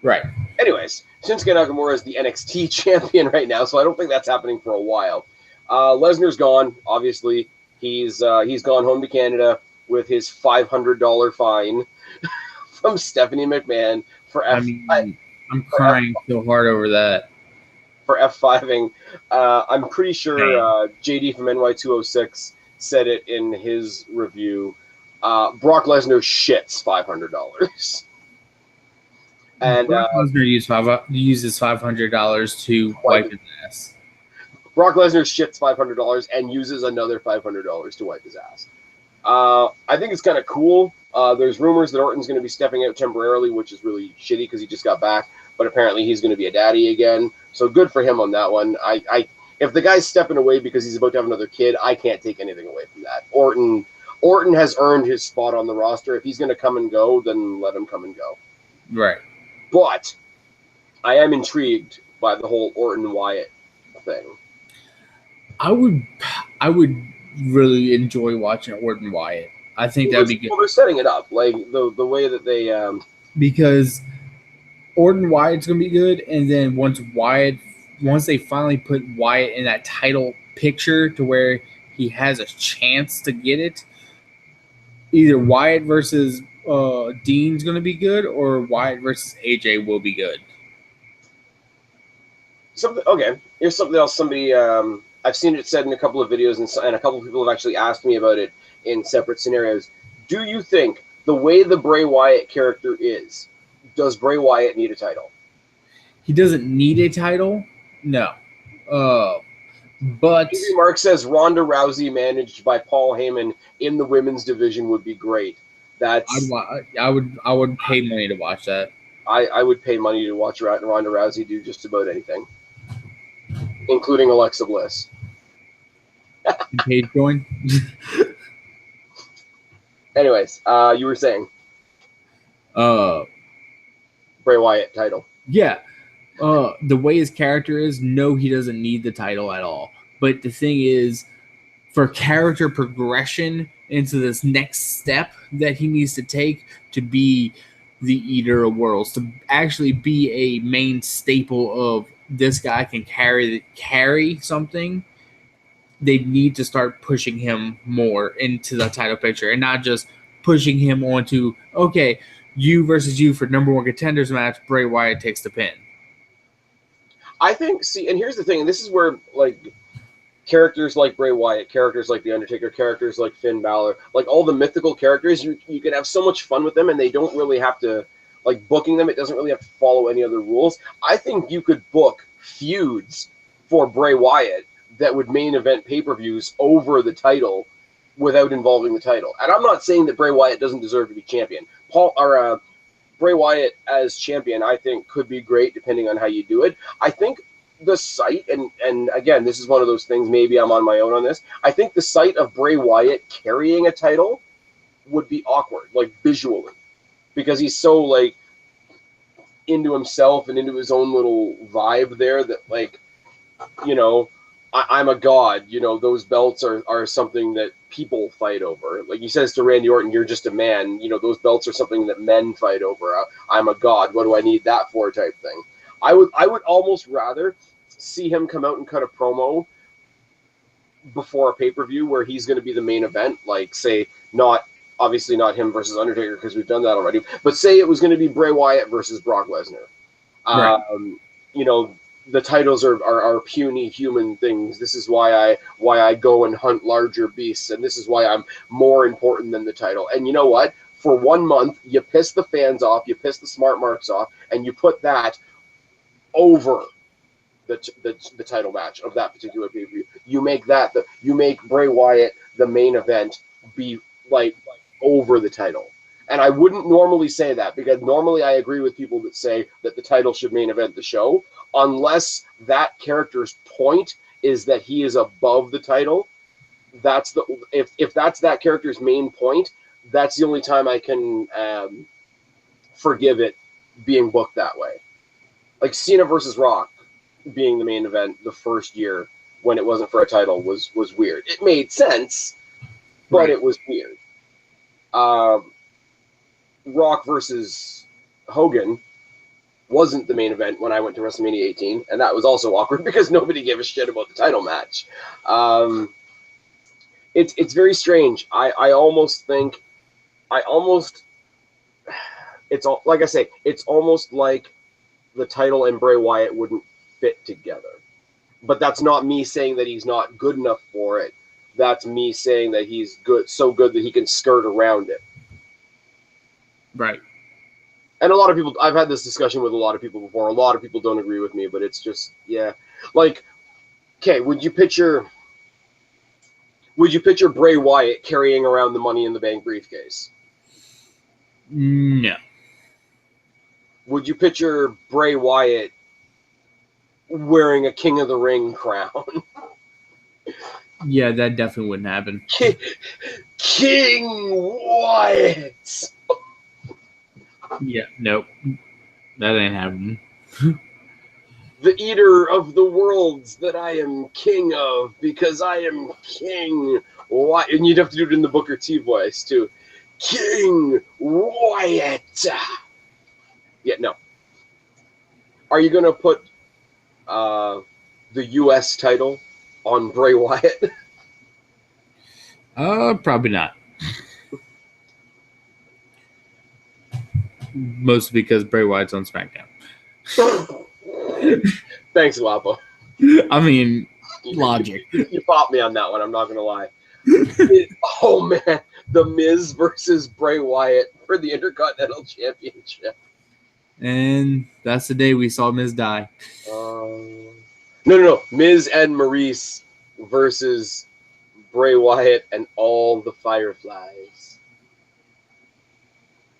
S2: Right.
S1: Anyways, Shinsuke Nakamura is the NXT champion right now, so I don't think that's happening for a while. Lesnar's gone, obviously. He's gone home to Canada with his $500 fine from Stephanie McMahon for
S2: I'm crying so hard over that.
S1: For F5ing. I'm pretty sure JD from NY206 said it in his review. Brock Lesnar shits $500. And
S2: Brock Lesnar uses $500 to wipe his ass.
S1: Brock Lesnar shits $500 and uses another $500 to wipe his ass. I think it's kind of cool. There's rumors that Orton's going to be stepping out temporarily, which is really shitty because he just got back. but apparently he's going to be a daddy again. So good for him on that one. If the guy's stepping away because he's about to have another kid, I can't take anything away from that. Orton has earned his spot on the roster. If he's going to come and go, then let him come and go.
S2: Right.
S1: But I am intrigued by the whole Orton Wyatt thing.
S2: I would really enjoy watching Orton Wyatt. I think that'd be good.
S1: Well, they're setting it up like the way that they
S2: because Orton Wyatt's gonna be good, and then once they finally put Wyatt in that title picture to where he has a chance to get it, either Wyatt versus Dean's gonna be good, or Wyatt versus AJ will be good.
S1: Here's something else. Somebody I've seen it said in a couple of videos, and a couple of people have actually asked me about it in separate scenarios. Do you think the way the Bray Wyatt character is, does Bray Wyatt need a title?
S2: He doesn't need a title, no. But
S1: Mark says Ronda Rousey managed by Paul Heyman in the women's division would be great. That's
S2: I would pay money to watch that.
S1: I would pay money to watch Ronda Rousey do just about anything, including Alexa Bliss.
S2: Paid join.
S1: Anyways, you were saying Bray Wyatt title.
S2: Yeah. The way his character is, no, he doesn't need the title at all. But the thing is, for character progression into this next step that he needs to take to be the Eater of Worlds, to actually be a main staple of this guy can carry something, they need to start pushing him more into the title picture and not just pushing him onto, okay, you versus you for number one contenders match, Bray Wyatt takes the pin.
S1: I think, and here's the thing, and this is where, like, characters like Bray Wyatt, characters like The Undertaker, characters like Finn Balor, like all the mythical characters, you can have so much fun with them, and they don't really have to, like, booking them, it doesn't really have to follow any other rules. I think you could book feuds for Bray Wyatt that would main event pay-per-views over the title without involving the title. And I'm not saying that Bray Wyatt doesn't deserve to be champion. Bray Wyatt as champion, I think, could be great depending on how you do it. I think the sight, and again, this is one of those things, maybe I'm on my own on this, I think the sight of Bray Wyatt carrying a title would be awkward, like, visually. Because he's so, like, into himself and into his own little vibe there that, like, you know, I'm a god, you know, those belts are something that people fight over. Like he says to Randy Orton, you're just a man, you know, those belts are something that men fight over. I'm a god, what do I need that for, type thing. I would almost rather see him come out and cut a promo before a pay-per-view where he's going to be the main event, like, say, obviously not him versus Undertaker because we've done that already, but say it was going to be Bray Wyatt versus Brock Lesnar.
S2: Right.
S1: You know, the titles are puny human things. This is why I go and hunt larger beasts, and this is why I'm more important than the title. And you know what? For 1 month, you piss the fans off, you piss the smart marks off, and you put that over the title match of that particular pay-per-view. You make Bray Wyatt the main event be like over the title. And I wouldn't normally say that, because normally I agree with people that say that the title should main event the show, unless that character's point is that he is above the title. If that's that character's main point, that's the only time I can forgive it being booked that way. Like Cena versus Rock being the main event the first year when it wasn't for a title was weird. It made sense, but right. It was weird. Rock versus Hogan wasn't the main event when I went to WrestleMania 18, and that was also awkward because nobody gave a shit about the title match. It's very strange. It's all, like I say, it's almost like the title and Bray Wyatt wouldn't fit together. But that's not me saying that he's not good enough for it. That's me saying that he's so good that he can skirt around it.
S2: Right.
S1: And a lot of people, I've had this discussion with a lot of people before. A lot of people don't agree with me, but it's just, yeah. Like, okay, would you picture Bray Wyatt carrying around the Money in the Bank briefcase?
S2: No.
S1: would you picture Bray Wyatt wearing a King of the Ring crown?
S2: Yeah, that definitely wouldn't happen.
S1: King Wyatt.
S2: Yeah, nope. That ain't happening.
S1: The eater of the worlds that I am king of, because I am King Wyatt. And you'd have to do it in the Booker T voice, too. King Wyatt. Yeah, no. Are you going to put the U.S. title on Bray Wyatt?
S2: Probably not. Mostly because Bray Wyatt's on SmackDown.
S1: Thanks, Guapo.
S2: I mean, logic.
S1: You popped me on that one, I'm not going to lie. Oh, man. The Miz versus Bray Wyatt for the Intercontinental Championship.
S2: And that's the day we saw Miz die.
S1: No. Miz and Maurice versus Bray Wyatt and all the Fireflies.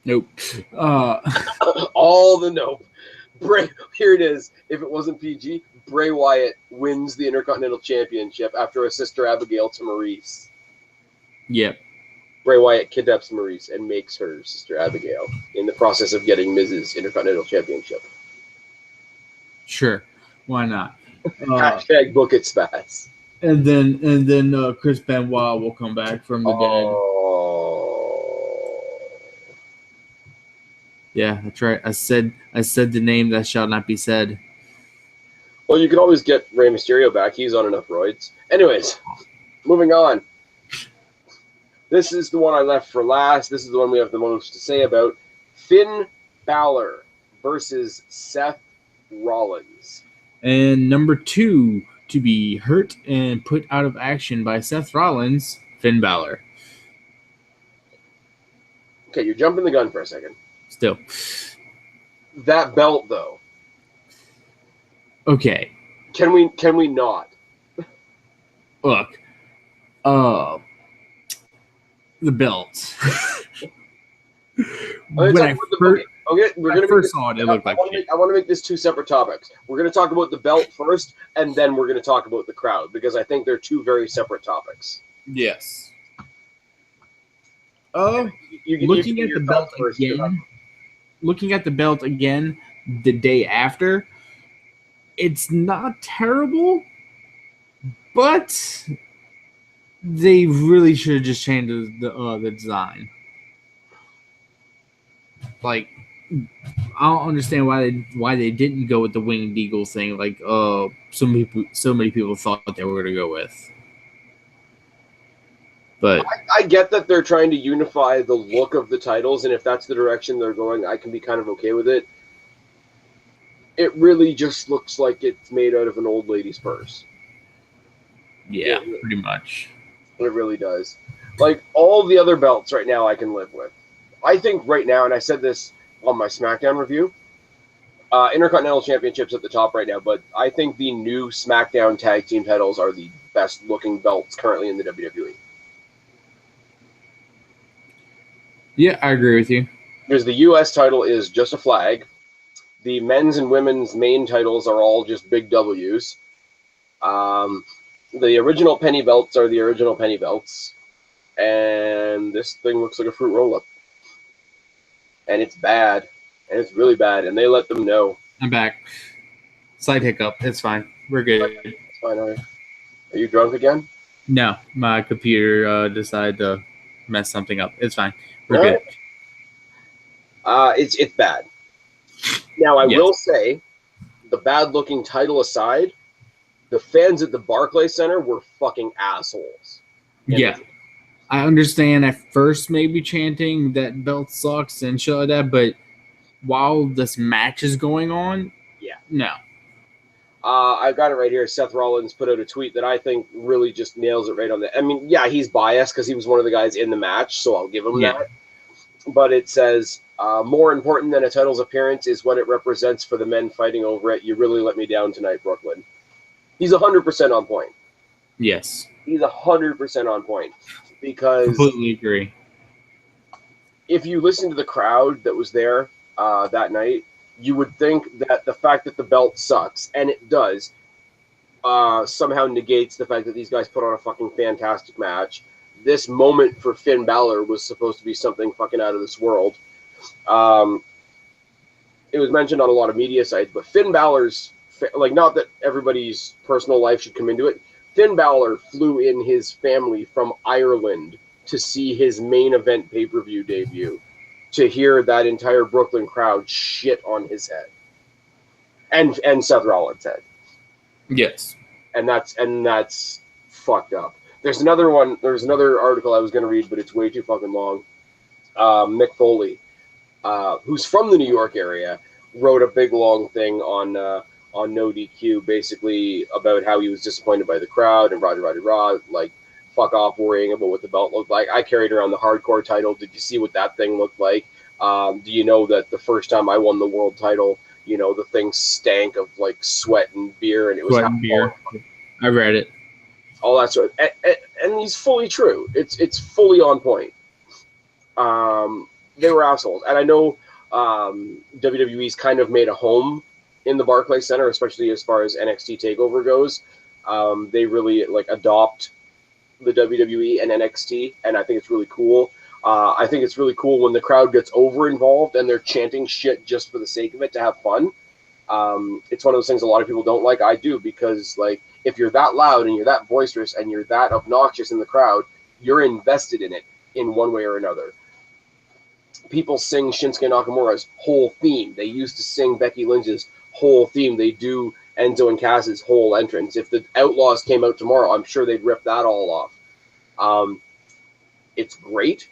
S2: Nope.
S1: All the nope. Here it is. If it wasn't PG, Bray Wyatt wins the Intercontinental Championship after a Sister Abigail to Maurice.
S2: Yep.
S1: Bray Wyatt kidnaps Maurice and makes her Sister Abigail in the process of getting Miz's Intercontinental Championship.
S2: Sure. Why not?
S1: Hashtag book it, Spaz.
S2: And then Chris Benoit will come back from the dead. Yeah, that's right. I said the name that shall not be said.
S1: Well, you can always get Rey Mysterio back. He's on enough roids. Anyways, moving on. This is the one I left for last. This is the one we have the most to say about. Finn Balor versus Seth Rollins.
S2: And number 2 to be hurt and put out of action by Seth Rollins, Finn Balor.
S1: Okay, you're jumping the gun for a second.
S2: Still.
S1: That belt, though.
S2: Okay.
S1: Can we not?
S2: Look. The belt. When I first saw it, it looked like shit.
S1: I want to make this 2 separate topics. We're going to talk about the belt first, and then we're going to talk about the crowd, because I think they're 2 very separate topics.
S2: Yes.
S1: Looking at
S2: the belt again the day after, it's not terrible, but they really should have just changed the design. Like, I don't understand why they didn't go with the winged eagle thing. Like, so many people thought they were going to go with. But
S1: I get that they're trying to unify the look of the titles, and if that's the direction they're going, I can be kind of okay with it. It really just looks like it's made out of an old lady's purse.
S2: Yeah, pretty much.
S1: It really does. Like, all the other belts right now I can live with. I think right now, and I said this on my SmackDown review, Intercontinental Championship's at the top right now, but I think the new SmackDown Tag Team titles are the best-looking belts currently in the WWE.
S2: Yeah, I agree with you.
S1: Because the U.S. title is just a flag. The men's and women's main titles are all just big W's. The original penny belts are the original penny belts. And this thing looks like a fruit roll-up. And it's bad. And it's really bad. And they let them know.
S2: I'm back. Slight hiccup. It's fine. We're good.
S1: It's fine, all right. Are you drunk again?
S2: No. My computer decided to mess something up. It's fine. We're good.
S1: It's bad. Now, I will say, the bad-looking title aside, the fans at the Barclays Center were fucking assholes.
S2: Yeah. I understand at first maybe chanting that belt sucks and shit like that, but while this match is going on, no.
S1: I got it right here. Seth Rollins put out a tweet that I think really just nails it right on the... I mean, yeah, he's biased because he was one of the guys in the match, so I'll give him that. But it says, more important than a title's appearance is what it represents for the men fighting over it. You really let me down tonight, Brooklyn. He's 100% on point.
S2: Yes.
S1: He's 100% on point. Because...
S2: Completely agree.
S1: If you listen to the crowd that was there that night, you would think that the fact that the belt sucks, and it does, somehow negates the fact that these guys put on a fucking fantastic match. This moment for Finn Balor was supposed to be something fucking out of this world. It was mentioned on a lot of media sites, but Finn Balor's, like, not that everybody's personal life should come into it, Finn Balor flew in his family from Ireland to see his main event pay-per-view debut, to hear that entire Brooklyn crowd shit on his head. And Seth Rollins' head.
S2: Yes.
S1: And that's fucked up. There's another article I was going to read, but it's way too fucking long. Mick Foley, who's from the New York area, wrote a big long thing on No DQ, basically about how he was disappointed by the crowd and rah, like, fuck off worrying about what the belt looked like. I carried around the hardcore title. Did you see what that thing looked like? Do you know that the first time I won the world title, you know, the thing stank of like sweat and beer, and it was
S2: sweat and beer. I read it.
S1: All that sort of, and he's fully true. It's fully on point. They were assholes, and I know WWE's kind of made a home in the Barclays Center, especially as far as NXT Takeover goes. They really like adopt the WWE and NXT, and I think it's really cool. I think it's really cool when the crowd gets over involved and they're chanting shit just for the sake of it to have fun. It's one of those things a lot of people don't like. I do, because like if you're that loud and you're that boisterous and you're that obnoxious in the crowd, you're invested in it in one way or another. People sing Shinsuke Nakamura's whole theme. They used to sing Becky Lynch's whole theme. They do Enzo and Cass's whole entrance. If the Outlaws came out tomorrow, I'm sure they'd rip that all off. It's great.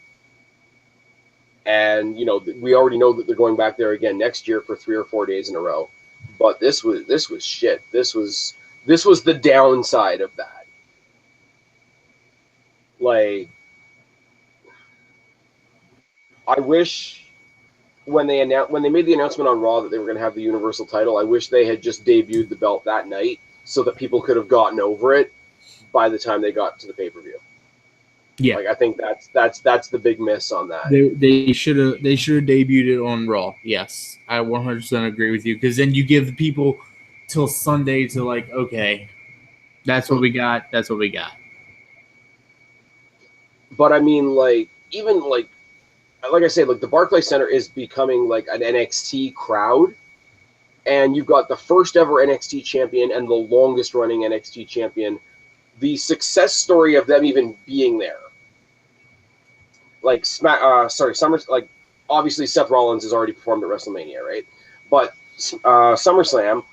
S1: And, you know, we already know that they're going back there again next year for 3 or 4 days in a row. But this was shit. This was the downside of that. Like, I wish when they made the announcement on Raw that they were going to have the Universal title, I wish they had just debuted the belt that night so that people could have gotten over it by the time they got to the pay-per-view.
S2: Yeah,
S1: like I think that's the big miss on that.
S2: They should have debuted it on Raw. Yes, I 100% agree with you, because then you give the people till Sunday to like, okay, that's what we got. That's what we got.
S1: But I mean, like, even like I say, like the Barclays Center is becoming like an NXT crowd, and you've got the first ever NXT champion and the longest running NXT champion. The success story of them even being there. Like Summers, like obviously Seth Rollins has already performed at WrestleMania, right? But SummerSlam,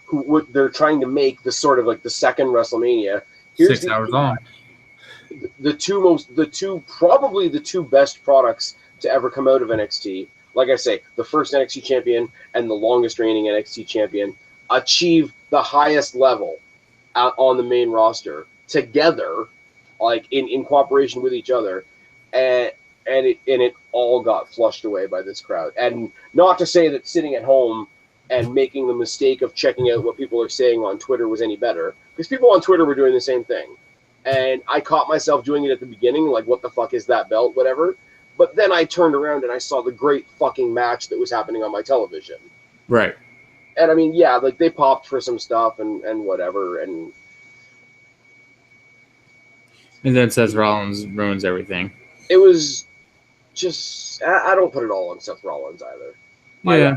S1: they're trying to make the sort of like the second WrestleMania.
S2: Here's 6 hours long.
S1: Probably the two best products to ever come out of NXT. Like I say, the first NXT champion and the longest reigning NXT champion achieve the highest level on the main roster together, like in cooperation with each other, and it all got flushed away by this crowd. And not to say that sitting at home and making the mistake of checking out what people are saying on Twitter was any better, because people on Twitter were doing the same thing. And I caught myself doing it at the beginning, like, what the fuck is that belt, whatever. But then I turned around and I saw the great fucking match that was happening on my television.
S2: Right.
S1: And I mean, yeah, like they popped for some stuff and whatever. And
S2: then Seth Rollins ruins everything.
S1: It was just, I don't put it all on Seth Rollins either.
S2: Yeah.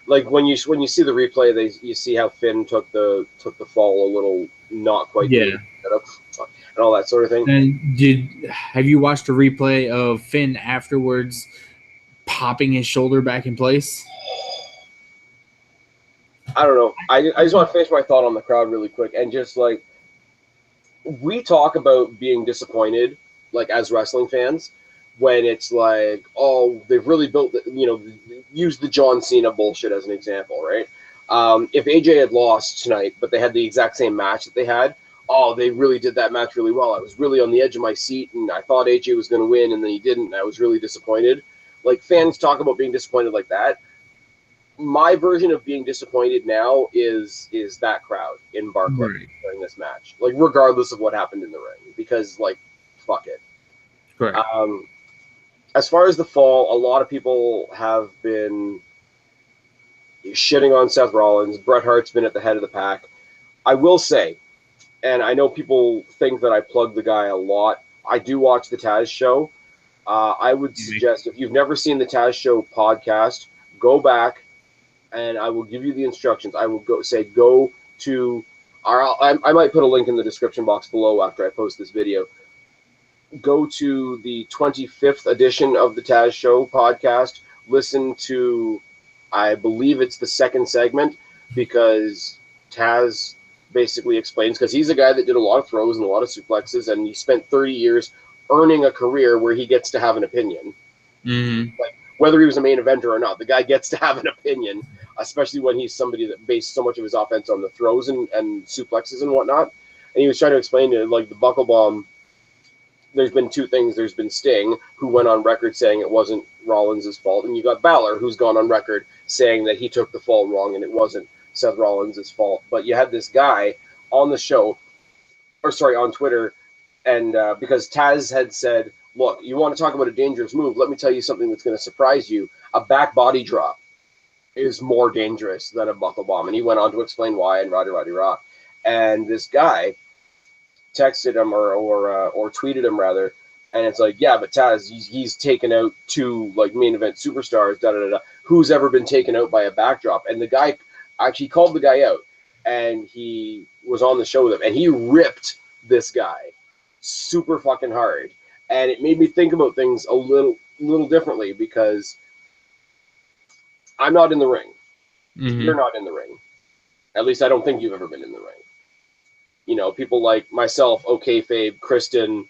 S1: Like when you see the replay, you see how Finn took the fall a little not quite.
S2: Yeah.
S1: And all that sort of thing.
S2: And have you watched a replay of Finn afterwards popping his shoulder back in place?
S1: I don't know. I just want to finish my thought on the crowd really quick, and just like, we talk about being disappointed, like as wrestling fans, when it's like, oh, they've really built, use the John Cena bullshit as an example, right? If AJ had lost tonight, but they had the exact same match that they had, oh, they really did that match really well. I was really on the edge of my seat, and I thought AJ was going to win, and then he didn't, and I was really disappointed. Like, fans talk about being disappointed like that. My version of being disappointed now is that crowd in Barclays during this match, like regardless of what happened in the ring, because like, fuck it.
S2: Correct.
S1: As far as the fall, a lot of people have been shitting on Seth Rollins. Bret Hart's been at the head of the pack. I will say, and I know people think that I plug the guy a lot. I do watch the Taz show. I would suggest, if you've never seen the Taz show podcast, go back and I will give you the instructions. I will go to I might put a link in the description box below after I post this video. Go to the 25th edition of the Taz Show podcast. Listen to, I believe it's the second segment, because Taz basically explains, because he's a guy that did a lot of throws and a lot of suplexes, and he spent 30 years earning a career where he gets to have an opinion.
S2: Mm-hmm.
S1: Like, whether he was a main eventer or not, the guy gets to have an opinion, especially when he's somebody that based so much of his offense on the throws and suplexes and whatnot. And he was trying to explain to, like, the buckle bomb, there's been two things. There's been Sting, who went on record saying it wasn't Rollins' fault, and you got Balor, who's gone on record saying that he took the fall wrong and it wasn't Seth Rollins' fault. But you had this guy on the show, on Twitter, and because Taz had said, look, you want to talk about a dangerous move, let me tell you something that's going to surprise you. A back body drop is more dangerous than a buckle bomb. And he went on to explain why, and rah. And this guy texted him or tweeted him rather, and it's like, yeah, but Taz, he's taken out two, like, main event superstars, who's ever been taken out by a backdrop? And the guy actually called the guy out, and he was on the show with him, and he ripped this guy super fucking hard. And it made me think about things a little differently, because I'm not in the ring.
S2: Mm-hmm.
S1: You're not in the ring. At least I don't think you've ever been in the ring. You know, people like myself, Fabe, Kristen,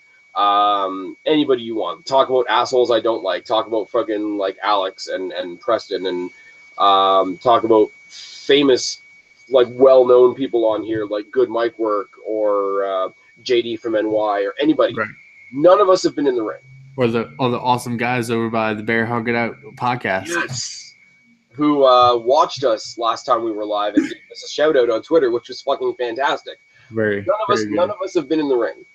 S1: anybody you want. Talk about assholes I don't like. Talk about fucking, like, Alex and Preston, and talk about famous, like, well-known people on here, like Good Mic Work or JD from NY or anybody.
S2: Right.
S1: None of us have been in the ring.
S2: Or the awesome guys over by the Bear Hug It Out podcast.
S1: Yes. Who watched us last time we were live and gave us a shout out on Twitter, which was fucking fantastic. None of us have been in the ring.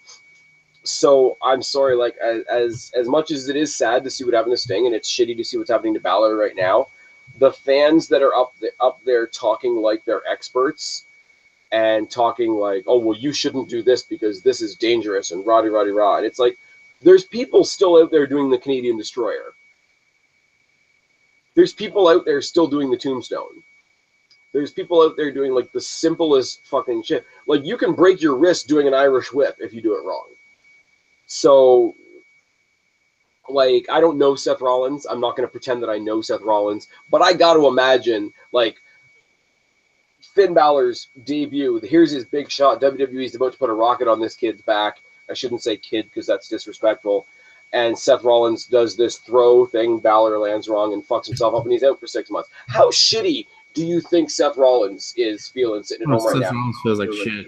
S1: So I'm sorry, like, as much as it is sad to see what happened to Sting, and it's shitty to see what's happening to Balor right now, the fans that are up there talking like they're experts and talking like, oh, well, you shouldn't do this because this is dangerous and rah. And it's like, there's people still out there doing the Canadian Destroyer. There's people out there still doing the Tombstone. There's people out there doing, like, the simplest fucking shit. Like, you can break your wrist doing an Irish whip if you do it wrong. So, like, I don't know Seth Rollins. I'm not going to pretend that I know Seth Rollins. But I got to imagine, like, Finn Balor's debut, here's his big shot. WWE's about to put a rocket on this kid's back. I shouldn't say kid because that's disrespectful. And Seth Rollins does this throw thing. Balor lands wrong and fucks himself up, and he's out for 6 months. How shitty do you think Seth Rollins is feeling sitting at home right now?
S2: Seth Rollins feels like shit.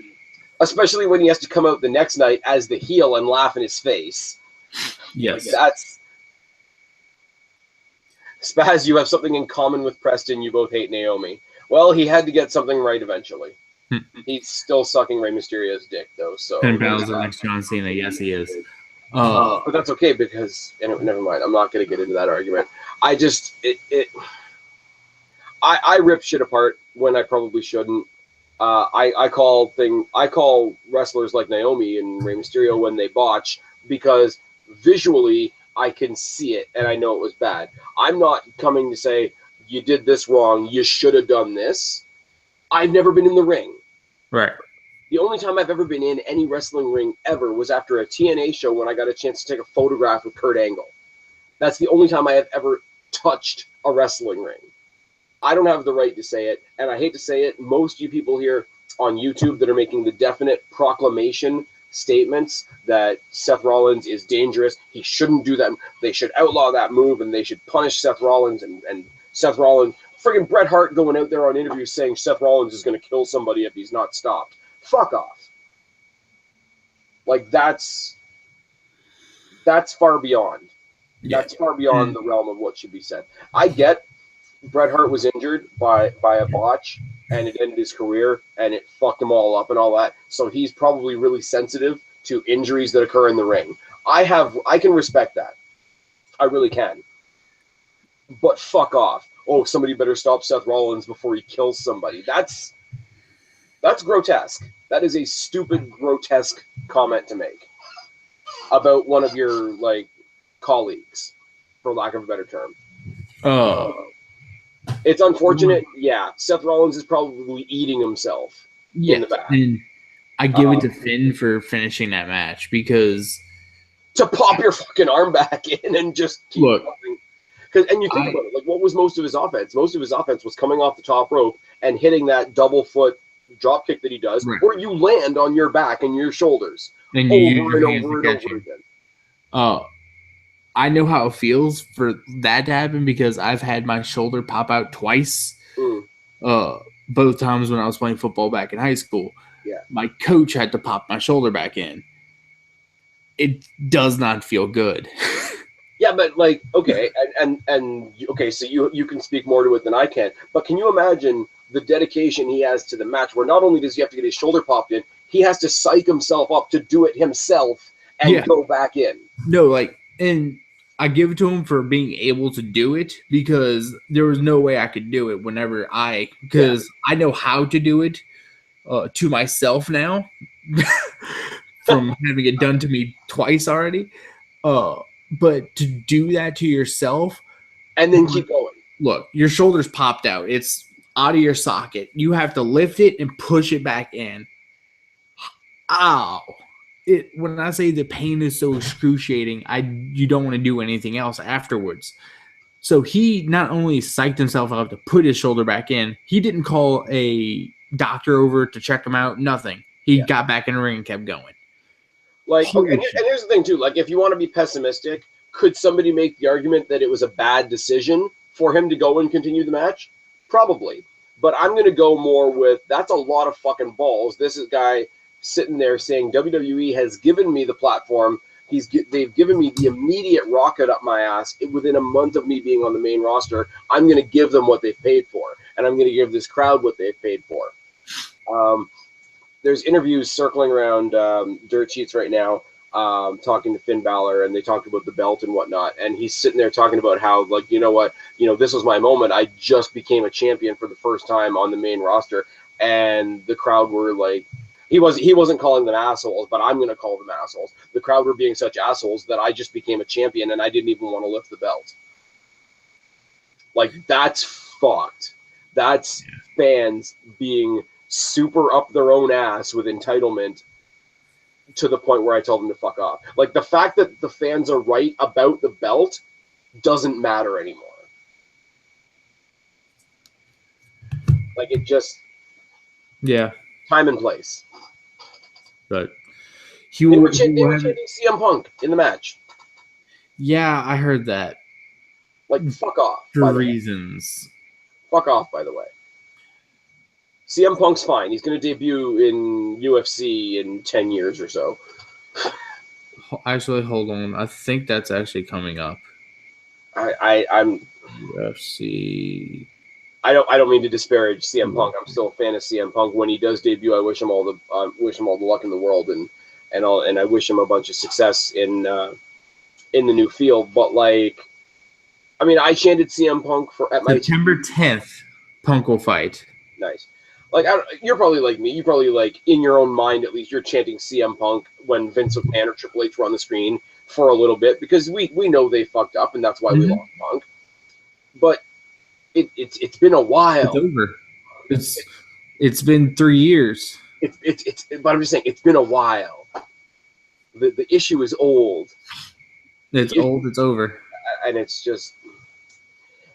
S1: Especially when he has to come out the next night as the heel and laugh in his face.
S2: Yes.
S1: Like, that's... Spaz, you have something in common with Preston. You both hate Naomi. Well, he had to get something right eventually. He's still sucking Rey Mysterio's dick, though. So
S2: Finn Balor's the next John Cena. Yes, he is.
S1: But that's okay because... never mind. I'm not going to get into that argument. I just... I rip shit apart when I probably shouldn't. I call wrestlers like Naomi and Rey Mysterio when they botch because visually I can see it and I know it was bad. I'm not coming to say you did this wrong, you should have done this. I've never been in the ring.
S2: Right.
S1: The only time I've ever been in any wrestling ring ever was after a TNA show when I got a chance to take a photograph with Kurt Angle. That's the only time I have ever touched a wrestling ring. I don't have the right to say it, and I hate to say it, most of you people here on YouTube that are making the definite proclamation statements that Seth Rollins is dangerous, he shouldn't do that, they should outlaw that move, and they should punish Seth Rollins, and Seth Rollins, friggin' Bret Hart going out there on interviews saying Seth Rollins is going to kill somebody if he's not stopped. Fuck off. Like, that's far beyond.
S2: Yeah.
S1: That's far beyond the realm of what should be said. I get Bret Hart was injured by a botch, and it ended his career, and it fucked him all up and all that. So he's probably really sensitive to injuries that occur in the ring. I can respect that. I really can. But fuck off. oh, somebody better stop Seth Rollins before he kills somebody. That's grotesque. That is a stupid, grotesque comment to make about one of your colleagues, for lack of a better term. It's unfortunate. Yeah, Seth Rollins is probably eating himself in the back.
S2: And I give it to Finn for finishing that match because
S1: to pop your fucking arm back in and just keep going. And you think about it, what was most of his offense? Most of his offense was coming off the top rope and hitting that double foot drop kick that he does, where you land on your back and your shoulders
S2: and
S1: over and over and over again.
S2: I know how it feels for that to happen because I've had my shoulder pop out twice. Both times when I was playing football back in high school.
S1: Yeah.
S2: My coach had to pop my shoulder back in. It does not feel good.
S1: Yeah, but okay, okay, so you can speak more to it than I can. But can you imagine the dedication he has to the match, where not only does he have to get his shoulder popped in, he has to psych himself up to do it himself and go back in.
S2: No, and I give it to him for being able to do it because there was no way I could do it because I know how to do it to myself now from having it done to me twice already. But to do that to yourself
S1: and then keep going.
S2: Look, your shoulder's popped out. It's out of your socket. You have to lift it and push it back in. Ow. When I say the pain is so excruciating, you don't want to do anything else afterwards. So he not only psyched himself up to put his shoulder back in, he didn't call a doctor over to check him out, nothing. He got back in the ring and kept going.
S1: And here's the thing too, if you want to be pessimistic, could somebody make the argument that it was a bad decision for him to go and continue the match? Probably. But I'm going to go more with, that's a lot of fucking balls. This is a guy sitting there saying WWE has given me the platform. They've given me the immediate rocket up my ass within a month of me being on the main roster. I'm going to give them what they've paid for, and I'm going to give this crowd what they've paid for. There's interviews circling around dirt sheets right now, talking to Finn Balor, and they talked about the belt and whatnot. And he's sitting there talking about how, you know what, this was my moment. I just became a champion for the first time on the main roster, and the crowd were he wasn't calling them assholes, but I'm going to call them assholes. The crowd were being such assholes that I just became a champion and I didn't even want to lift the belt. That's fucked. That's fans being super up their own ass with entitlement to the point where I told them to fuck off. The fact that the fans are right about the belt doesn't matter anymore. It just...
S2: Yeah.
S1: Time and place.
S2: But
S1: they were chanting CM Punk in the match.
S2: Yeah, I heard that.
S1: Fuck off.
S2: For reasons.
S1: Fuck off, by the way. CM Punk's fine. He's going to debut in UFC in 10 years or so.
S2: Actually, hold on. I think that's actually coming up.
S1: I'm
S2: UFC.
S1: I don't mean to disparage CM Punk. I'm still a fan of CM Punk. When he does debut, I wish him all the luck in the world, and I wish him a bunch of success in the new field. But I chanted CM Punk at my
S2: September 10th. Punk will fight.
S1: Nice. You're probably like me. You probably in your own mind at least, you're chanting CM Punk when Vince McMahon or Triple H were on the screen for a little bit because we know they fucked up and that's why we lost Punk. But it's been a while.
S2: It's over. It's been 3 years.
S1: But I'm just saying it's been a while. The issue is old.
S2: It's old. It's over.
S1: And it's just.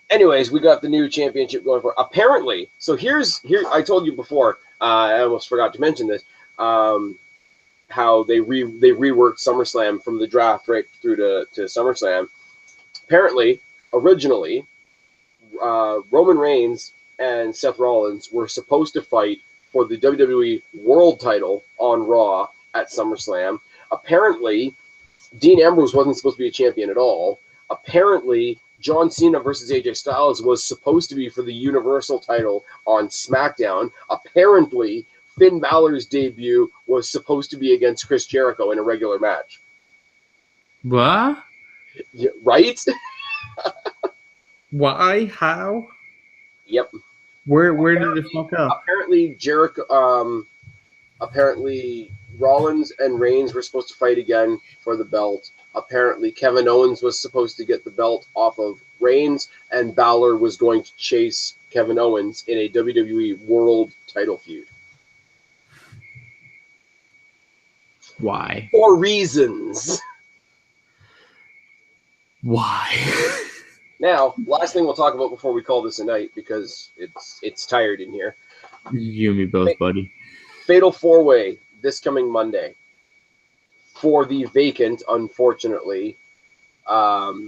S1: Anyways, we got the new championship going for apparently. So here I told you before. I almost forgot to mention this. How they reworked SummerSlam from the draft right through to SummerSlam. Apparently, originally. Roman Reigns and Seth Rollins were supposed to fight for the WWE World title on Raw at SummerSlam. Apparently, Dean Ambrose wasn't supposed to be a champion at all. Apparently, John Cena versus AJ Styles was supposed to be for the Universal title on SmackDown. Apparently, Finn Balor's debut was supposed to be against Chris Jericho in a regular match.
S2: What?
S1: Yeah, right?
S2: Why? How?
S1: Yep.
S2: Where did it fuck up?
S1: Apparently, Jericho. Apparently, Rollins and Reigns were supposed to fight again for the belt. Apparently, Kevin Owens was supposed to get the belt off of Reigns, and Balor was going to chase Kevin Owens in a WWE World Title feud.
S2: Why?
S1: For reasons.
S2: Why?
S1: Now, last thing we'll talk about before we call this a night, because it's tired in here.
S2: You and me both, buddy.
S1: Fatal 4-Way this coming Monday for the vacant, unfortunately, WWE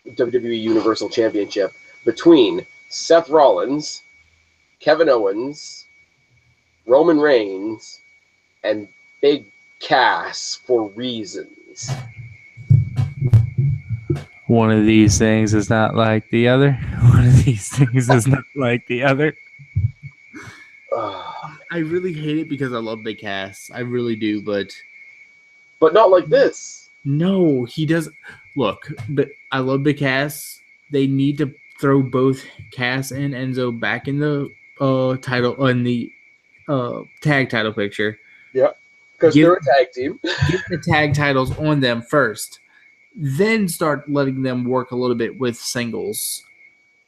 S1: Universal Championship between Seth Rollins, Kevin Owens, Roman Reigns, and Big Cass for reasons.
S3: One of these things is not like the other. One of these things is not like the other.
S2: I really hate it because I love Big Cass. I really do, but
S1: not like this.
S2: No, he does. Look, but I love Big Cass. They need to throw both Cass and Enzo back in the title in the tag title picture.
S1: Yep, because they're a tag team.
S2: Get the tag titles on them first, then start letting them work a little bit with singles.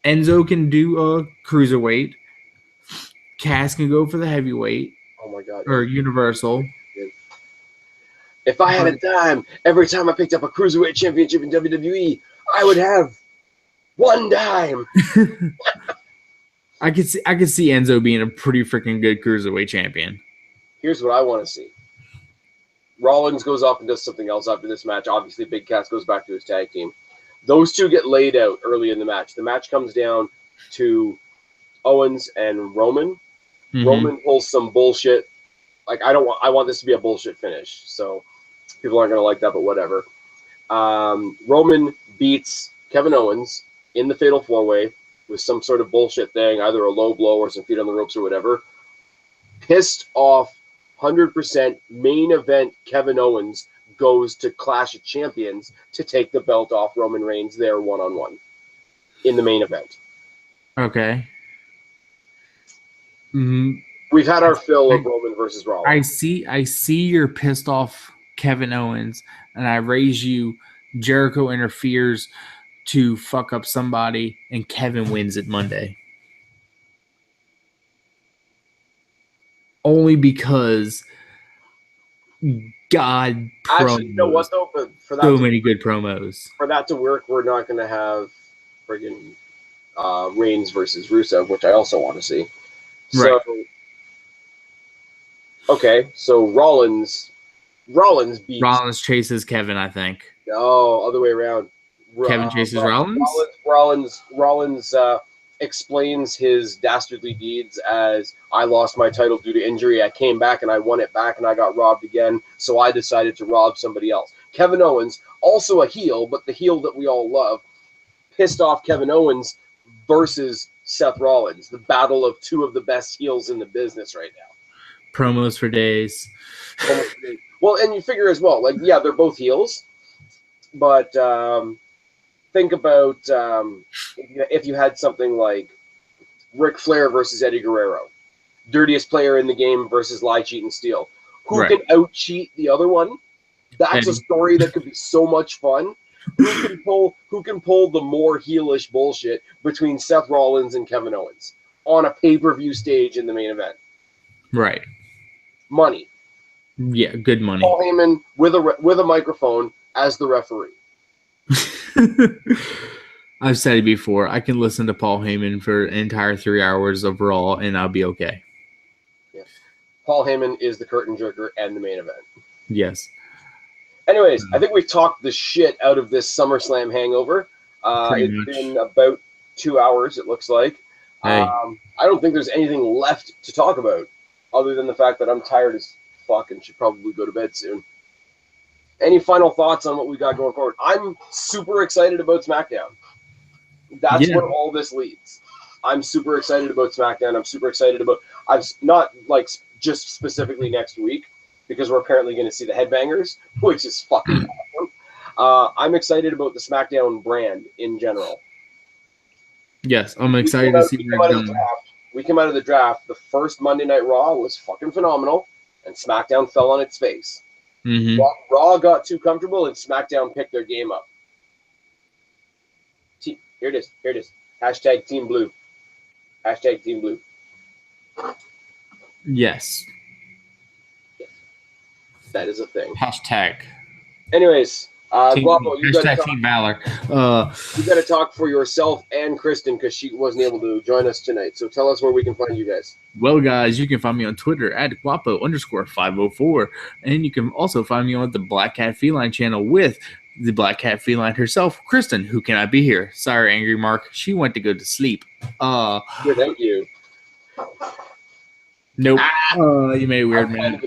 S2: Enzo can do a cruiserweight. Cass can go for the heavyweight.
S1: Oh my god!
S2: Or universal.
S1: If I had a dime every time I picked up a cruiserweight championship in WWE, I would have one dime.
S2: I could see Enzo being a pretty freaking good cruiserweight champion.
S1: Here's what I want to see. Rollins goes off and does something else after this match. Obviously, Big Cass goes back to his tag team. Those two get laid out early in the match. The match comes down to Owens and Roman. Mm-hmm. Roman pulls some bullshit. Like, I want this to be a bullshit finish. So people aren't going to like that, but whatever. Roman beats Kevin Owens in the Fatal 4-Way with some sort of bullshit thing, either a low blow or some feet on the ropes or whatever. Pissed off, 100% main event Kevin Owens goes to Clash of Champions to take the belt off Roman Reigns there one-on-one in the main event.
S2: Okay. Mm-hmm.
S1: We've had our fill of Roman versus Rollins.
S2: I see you're pissed off Kevin Owens, and I raise you Jericho interferes to fuck up somebody, and Kevin wins it Monday. Only because God promos.
S1: Actually, you know what though? But for that
S2: so many good promos.
S1: For that to work, we're not going to have friggin' Reigns versus Rusev, which I also want to see.
S2: Right.
S1: So, okay, so Rollins beats.
S2: Rollins chases Kevin, I think.
S1: No, other way around.
S2: Kevin chases Rollins?
S1: Rollins explains his dastardly deeds as, I lost my title due to injury. I came back and I won it back and I got robbed again, so I decided to rob somebody else. Kevin Owens, also a heel, but the heel that we all love, pissed off Kevin Owens versus Seth Rollins, the battle of two of the best heels in the business right now.
S2: Promos for days.
S1: Well, and you figure as well, like, yeah, they're both heels, but think about if you had something like Ric Flair versus Eddie Guerrero, dirtiest player in the game versus lie, cheat, and steal. Who can out-cheat the other one? That's a story that could be so much fun. Who can pull the more heelish bullshit between Seth Rollins and Kevin Owens on a pay-per-view stage in the main event?
S2: Right.
S1: Money.
S2: Yeah, good money.
S1: Paul Heyman with a microphone as the referee.
S2: I've said it before. I can listen to Paul Heyman for an entire 3 hours of Raw, and I'll be okay.
S1: Yeah. Paul Heyman is the curtain jerker and the main event.
S2: Yes.
S1: Anyways, I think we've talked the shit out of this SummerSlam hangover. It's been about 2 hours, it looks like.
S2: Hey.
S1: I don't think there's anything left to talk about other than the fact that I'm tired as fuck and should probably go to bed soon. Any final thoughts on what we got going forward? I'm super excited about SmackDown. That's where all this leads. I'm super excited about SmackDown. I'm super excited about... I'm not like just specifically next week, because we're apparently going to see the Headbangers, which is fucking awesome. I'm excited about the SmackDown brand in general.
S2: Yes, I'm excited to see where it's going.
S1: We came out of the draft. The first Monday Night Raw was fucking phenomenal, and SmackDown fell on its face.
S2: Mm-hmm.
S1: Raw got too comfortable, and SmackDown picked their game up. Here it is. Here it is. Hashtag Team Blue. Hashtag Team Blue.
S2: Yes.
S1: That is a thing.
S3: Hashtag.
S1: Anyways, Guapo, you got to
S3: Team Valor.
S1: You got to talk for yourself and Kristen because she wasn't able to join us tonight. So tell us where we can find you guys.
S2: Well, guys, you can find me on Twitter at Guapo_504. And you can also find me on the Black Cat Feline channel with the Black Cat Feline herself, Kristen, who cannot be here. Sorry, Angry Mark. She went to go to sleep.
S1: Good, thank you.
S2: Nope. You made a weird man.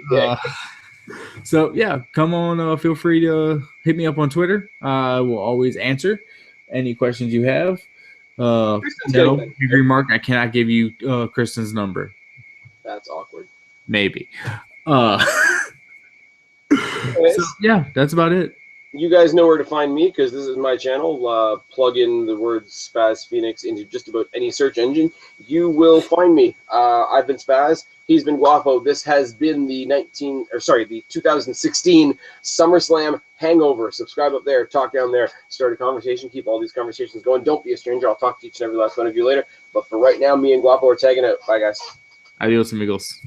S2: So, yeah, come on. Feel free to hit me up on Twitter. I will always answer any questions you have. No, Angry Mark, I cannot give you Kristen's number.
S1: That's awkward.
S2: Maybe. So, yeah, that's about it.
S1: You guys know where to find me because this is my channel. Plug in the word Spaz Phoenix into just about any search engine. You will find me. I've been Spaz. He's been Guapo. This has been the 2016 SummerSlam Hangover. Subscribe up there. Talk down there. Start a conversation. Keep all these conversations going. Don't be a stranger. I'll talk to each and every last one of you later. But for right now, me and Guapo are tagging out. Bye, guys.
S2: Adios, amigos.